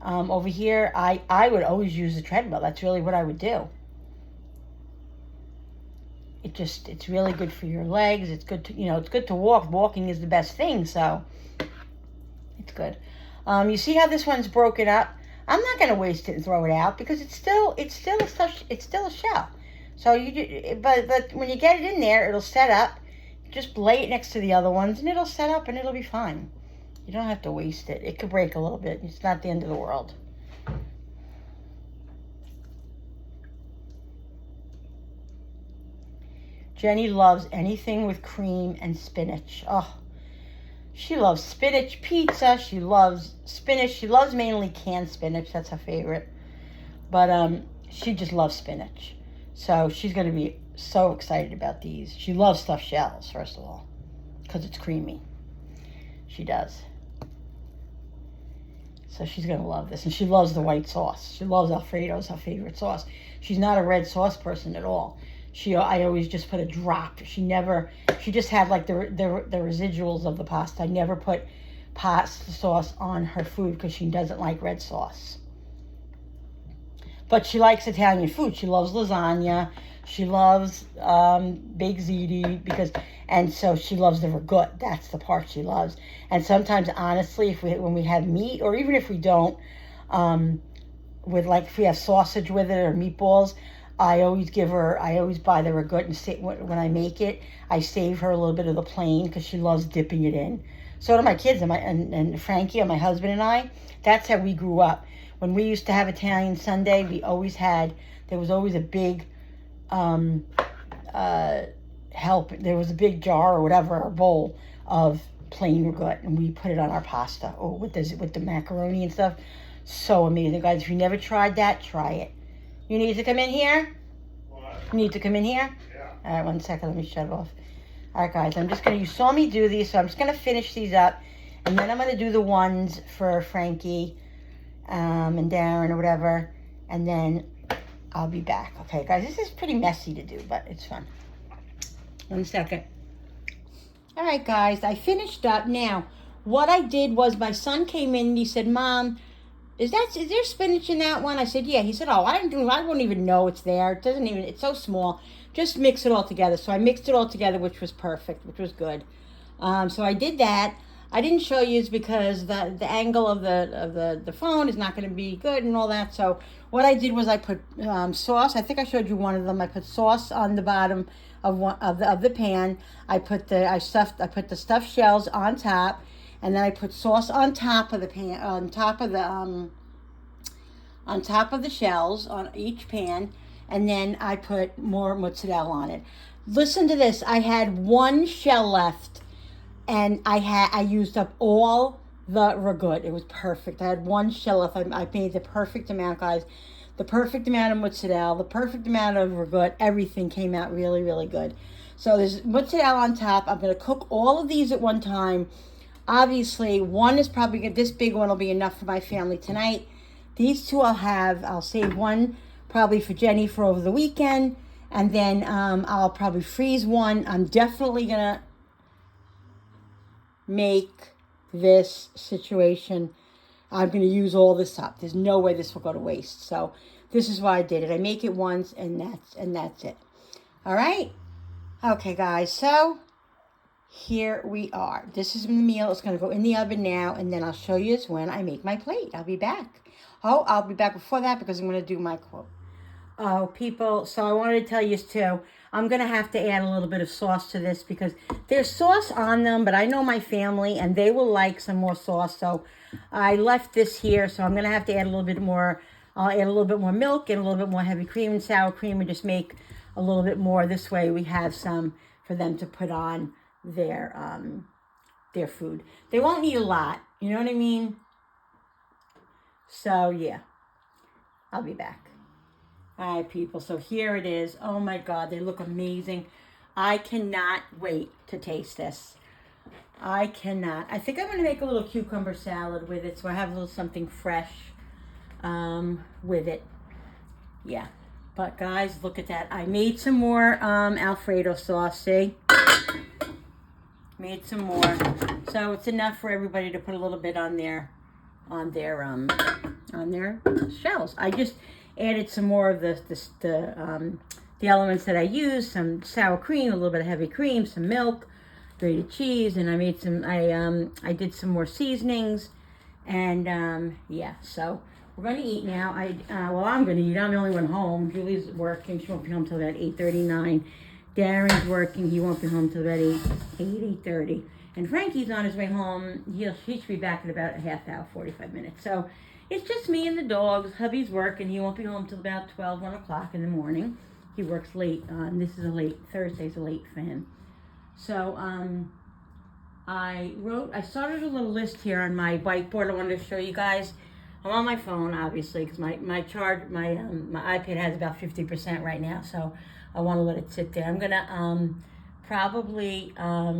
over here, I would always use the treadmill. That's really what I would do. It's really good for your legs. It's good to, it's good to walk. Walking is the best thing, so it's good. You see how this one's broken up? I'm not going to waste it and throw it out, because it's still a shell. So but when you get it in there, it'll set up. Just lay it next to the other ones, and it'll set up, and it'll be fine. You don't have to waste it. It could break a little bit. It's not the end of the world. Jenny loves anything with cream and spinach. Oh, she loves spinach pizza. She loves spinach. She loves mainly canned spinach. That's her favorite. But she just loves spinach. So she's going to be so excited about these. She loves stuffed shells, first of all, because it's creamy. She does. So she's going to love this. And she loves the white sauce. She loves Alfredo's her favorite sauce. She's not a red sauce person at all. I always just put a drop. She just had like the residuals of the pasta. I never put pasta sauce on her food because she doesn't like red sauce. But she likes Italian food. She loves lasagna. She loves baked ziti and so she loves the ragout. That's the part she loves. And sometimes, honestly, when we have meat, or even if we don't, if we have sausage with it or meatballs, I always buy the ragout and when I make it, I save her a little bit of the plain because she loves dipping it in. So do my kids and Frankie and my husband and I. That's how we grew up. When we used to have Italian Sunday, there was always a big there was a big jar or whatever, or bowl of plain ragout, and we put it on our pasta with the macaroni and stuff. So amazing, guys. If you never tried that, try it. You need to come in here? What? You need to come in here? Yeah. All right, 1 second. Let me shut it off. All right, guys. You saw me do these, so I'm just going to finish these up. And then I'm going to do the ones for Frankie and Darren or whatever. And then I'll be back. Okay, guys. This is pretty messy to do, but it's fun. 1 second. All right, guys. I finished up. Now, what I did was my son came in and he said, Mom, is there spinach in that one? I said, yeah. He said, oh, I wouldn't even know it's there. It's so small. Just mix it all together. So I mixed it all together, which was perfect, which was good. So I did that. I didn't show you because the angle of the phone is not going to be good and all that. So what I did was I put sauce. I think I showed you one of them. I put sauce on the bottom of the pan. I put the stuffed shells on top. And then I put sauce on top of the pan, on top of the shells on each pan, and then I put more mozzarella on it. Listen to this. I had one shell left, and I used up all the ragout. It was perfect. I had one shell left. I made the perfect amount, guys. The perfect amount of mozzarella, the perfect amount of ragout. Everything came out really, really good. So there's mozzarella on top. I'm going to cook all of these at one time. Obviously, one is probably, this big one will be enough for my family tonight. These two I'll save one probably for Jenny for over the weekend. And then I'll probably freeze one. I'm definitely going to make this situation. I'm going to use all this up. There's no way this will go to waste. So this is why I did it. I make it once and that's it. All right. Okay, guys. So here we are. This is the meal. It's going to go in the oven now, and then I'll show you when I make my plate. I'll be back. Oh, I'll be back before that because I'm going to do my quote. Oh, people, so I wanted to tell you too, I'm going to have to add a little bit of sauce to this because there's sauce on them, but I know my family, and they will like some more sauce, so I left this here, so I'm going to have to add a little bit more. I'll add a little bit more milk and a little bit more heavy cream and sour cream and just make a little bit more. This way we have some for them to put on their food. They won't need a lot, you know what I mean? So yeah, I'll be back. All right, people, so here it is. Oh my God, they look amazing. I cannot wait to taste this. I cannot. I think I'm going to make a little cucumber salad with it so I have a little something fresh with it. Yeah, but guys, look at that. I made some more Alfredo sauce, see? Made some more, so it's enough for everybody to put a little bit on their shells. I just added some more of the elements that I used: some sour cream, a little bit of heavy cream, some milk, grated cheese, and I made I did some more seasonings, and yeah. So we're going to eat now. I'm going to eat. I'm the only one home. Julie's working. She won't be home till about 8:39. Darren's working. He won't be home till about 8:30. And Frankie's on his way home. He should be back in about a half hour, 45 minutes. So it's just me and the dogs. Hubby's working. He won't be home till about 12, 1 o'clock in the morning. He works late. Thursday's a late for him. So I started a little list here on my whiteboard I wanted to show you guys. I'm on my phone, obviously, because my iPad has about 50% right now, so I want to let it sit there. I'm gonna probably I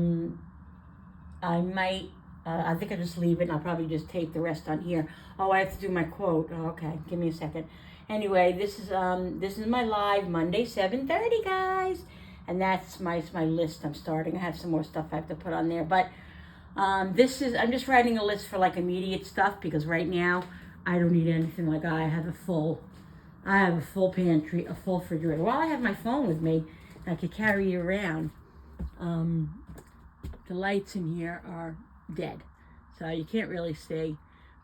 think I'll just leave it, and I'll probably just tape the rest on here. Oh, I have to do my quote. Oh, okay, give me a second. Anyway, this is my live Monday 7:30, guys, and that's my list. I'm starting. I have some more stuff I have to put on there, but I'm just writing a list for like immediate stuff because right now I don't need anything. Like I have a full pantry, a full refrigerator. While I have my phone with me, I could carry it around. The lights in here are dead, so you can't really see.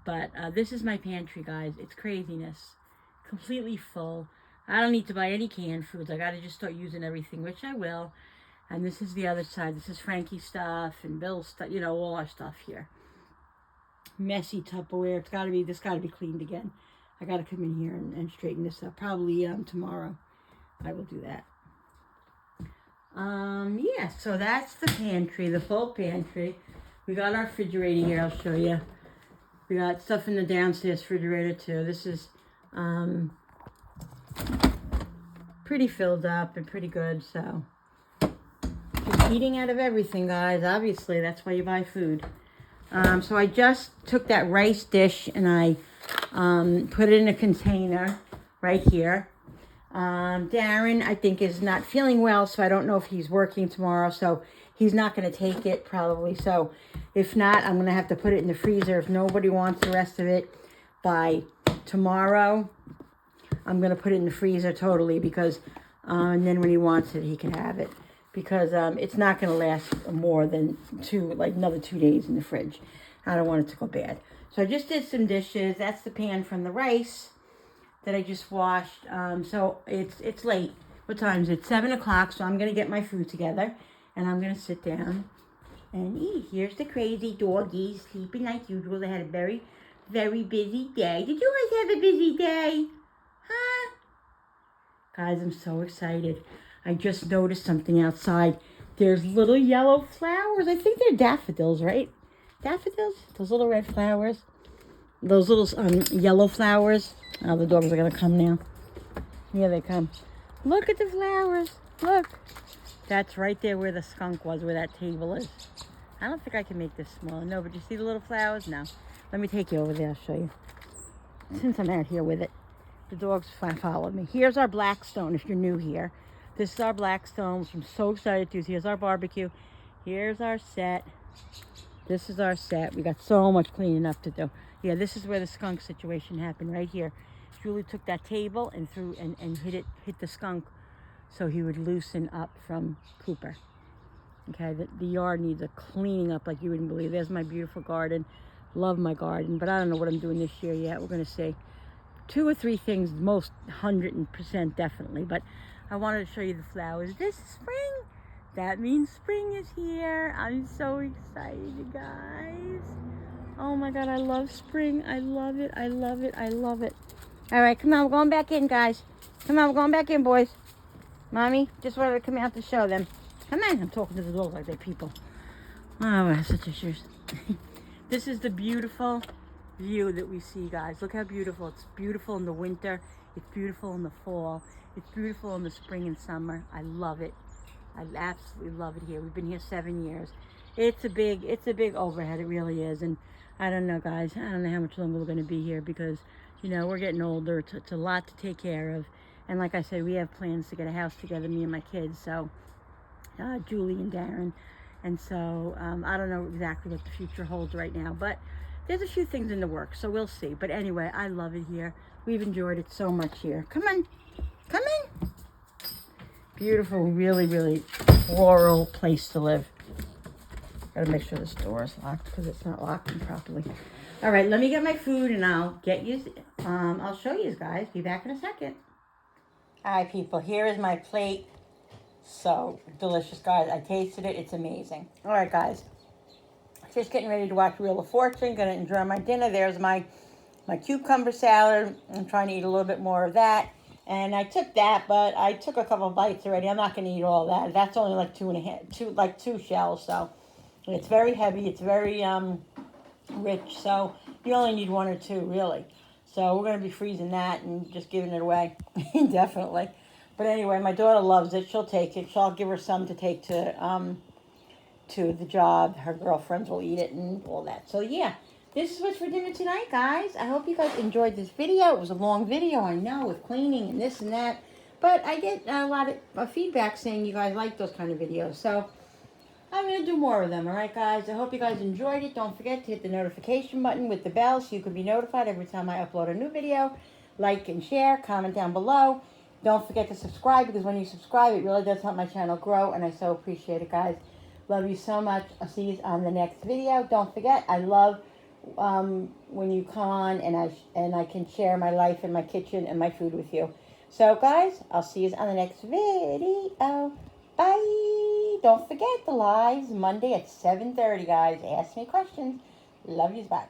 But this is my pantry, guys. It's craziness. Completely full. I don't need to buy any canned foods. I gotta just start using everything, which I will. And this is the other side. This is Frankie's stuff and Bill's stuff. You know, all our stuff here. Messy Tupperware. This gotta be cleaned again. I gotta come in here and straighten this up. Probably tomorrow. I will do that. Yeah. So that's the pantry, the full pantry. We got our refrigerator here. I'll show you. We got stuff in the downstairs refrigerator too. This is pretty filled up and pretty good, so just eating out of everything, guys. Obviously, that's why you buy food. So I just took that rice dish and I put it in a container right here. Darren, I think, is not feeling well, so I don't know if he's working tomorrow, so he's not going to take it probably. So if not, I'm going to have to put it in the freezer. If nobody wants the rest of it by tomorrow, I'm going to put it in the freezer totally because, and then when he wants it, he can have it. Because it's not going to last more than another 2 days in the fridge. I don't want it to go bad. So I just did some dishes. That's the pan from the rice that I just washed. So it's late. What time is it? 7 o'clock. So I'm going to get my food together. And I'm going to sit down and eat. Here's the crazy doggies sleeping like usual. They had a very, very busy day. Did you guys have a busy day? Huh? Guys, I'm so excited. I just noticed something outside. There's little yellow flowers. I think they're daffodils, right? Daffodils? Those little red flowers. Those little yellow flowers. Oh, the dogs are going to come now. Here they come. Look at the flowers. Look. That's right there where the skunk was, where that table is. I don't think I can make this smaller. No, but you see the little flowers? No. Let me take you over there. I'll show you. Since I'm out here with it. The dogs followed me. Here's our Blackstone if you're new here. This is our Blackstone, which I'm so excited to use. Here's our barbecue. Here's our set. This is our set. We got so much cleaning up to do. Yeah, this is where the skunk situation happened, right here. Julie took that table and threw and hit the skunk so he would loosen up from Cooper. Okay, the yard needs a cleaning up like you wouldn't believe. There's my beautiful garden. Love my garden, but I don't know what I'm doing this year yet. We're going to see 2 or 3 things, most 100% definitely, but I wanted to show you the flowers. This is spring. That means spring is here. I'm so excited, guys. Oh my God, I love spring. I love it. I love it. I love it. All right, come on. We're going back in, guys. Come on, we're going back in, boys. Mommy just wanted to come out to show them. Come on. I'm talking to the dogs like they're people. Oh, I have such issues. This is the beautiful view that we see, guys. Look how beautiful. It's beautiful in the winter. It's beautiful in the fall. It's beautiful in the spring and summer. I love it. I absolutely love it here. We've been here 7 years. It's a big overhead. It really is. And I don't know, guys. I don't know how much longer we're going to be here because, you know, we're getting older. It's a lot to take care of. And like I said, we have plans to get a house together, me and my kids. So, Julie and Darren. And so, I don't know exactly what the future holds right now. But there's a few things in the works. So we'll see. But anyway, I love it here. We've enjoyed it so much here. Come on. Come in. Beautiful, really, really floral place to live. Gotta make sure this door is locked because it's not locked properly. All right, let me get my food and I'll get you I'll show you guys. Be back in a second. All right, people. Here is my plate. So delicious, guys. I tasted it. It's amazing. All right, guys. Just getting ready to watch Wheel of Fortune. Gonna enjoy my dinner. There's my cucumber salad. I'm trying to eat a little bit more of that. And I took that, but I took a couple of bites already. I'm not gonna eat all that. That's only like two shells. So it's very heavy. It's very rich. So you only need one or two, really. So we're gonna be freezing that and just giving it away, definitely. But anyway, my daughter loves it. She'll take it. So I'll give her some to take to the job. Her girlfriends will eat it and all that. So yeah, this is what's for dinner tonight, guys. I hope you guys enjoyed this video. It was a long video, I know, with cleaning and this and that. But I get a lot of feedback saying you guys like those kind of videos. So I'm going to do more of them, all right, guys? I hope you guys enjoyed it. Don't forget to hit the notification button with the bell so you can be notified every time I upload a new video. Like and share, comment down below. Don't forget to subscribe, because when you subscribe, it really does help my channel grow, and I so appreciate it, guys. Love you so much. I'll see you on the next video. Don't forget, I love when you come on and I can share my life and my kitchen and my food with you. So, guys, I'll see you on the next video. Bye. Don't forget the lives Monday at 7:30, guys. Ask me questions. Love yous. Bye.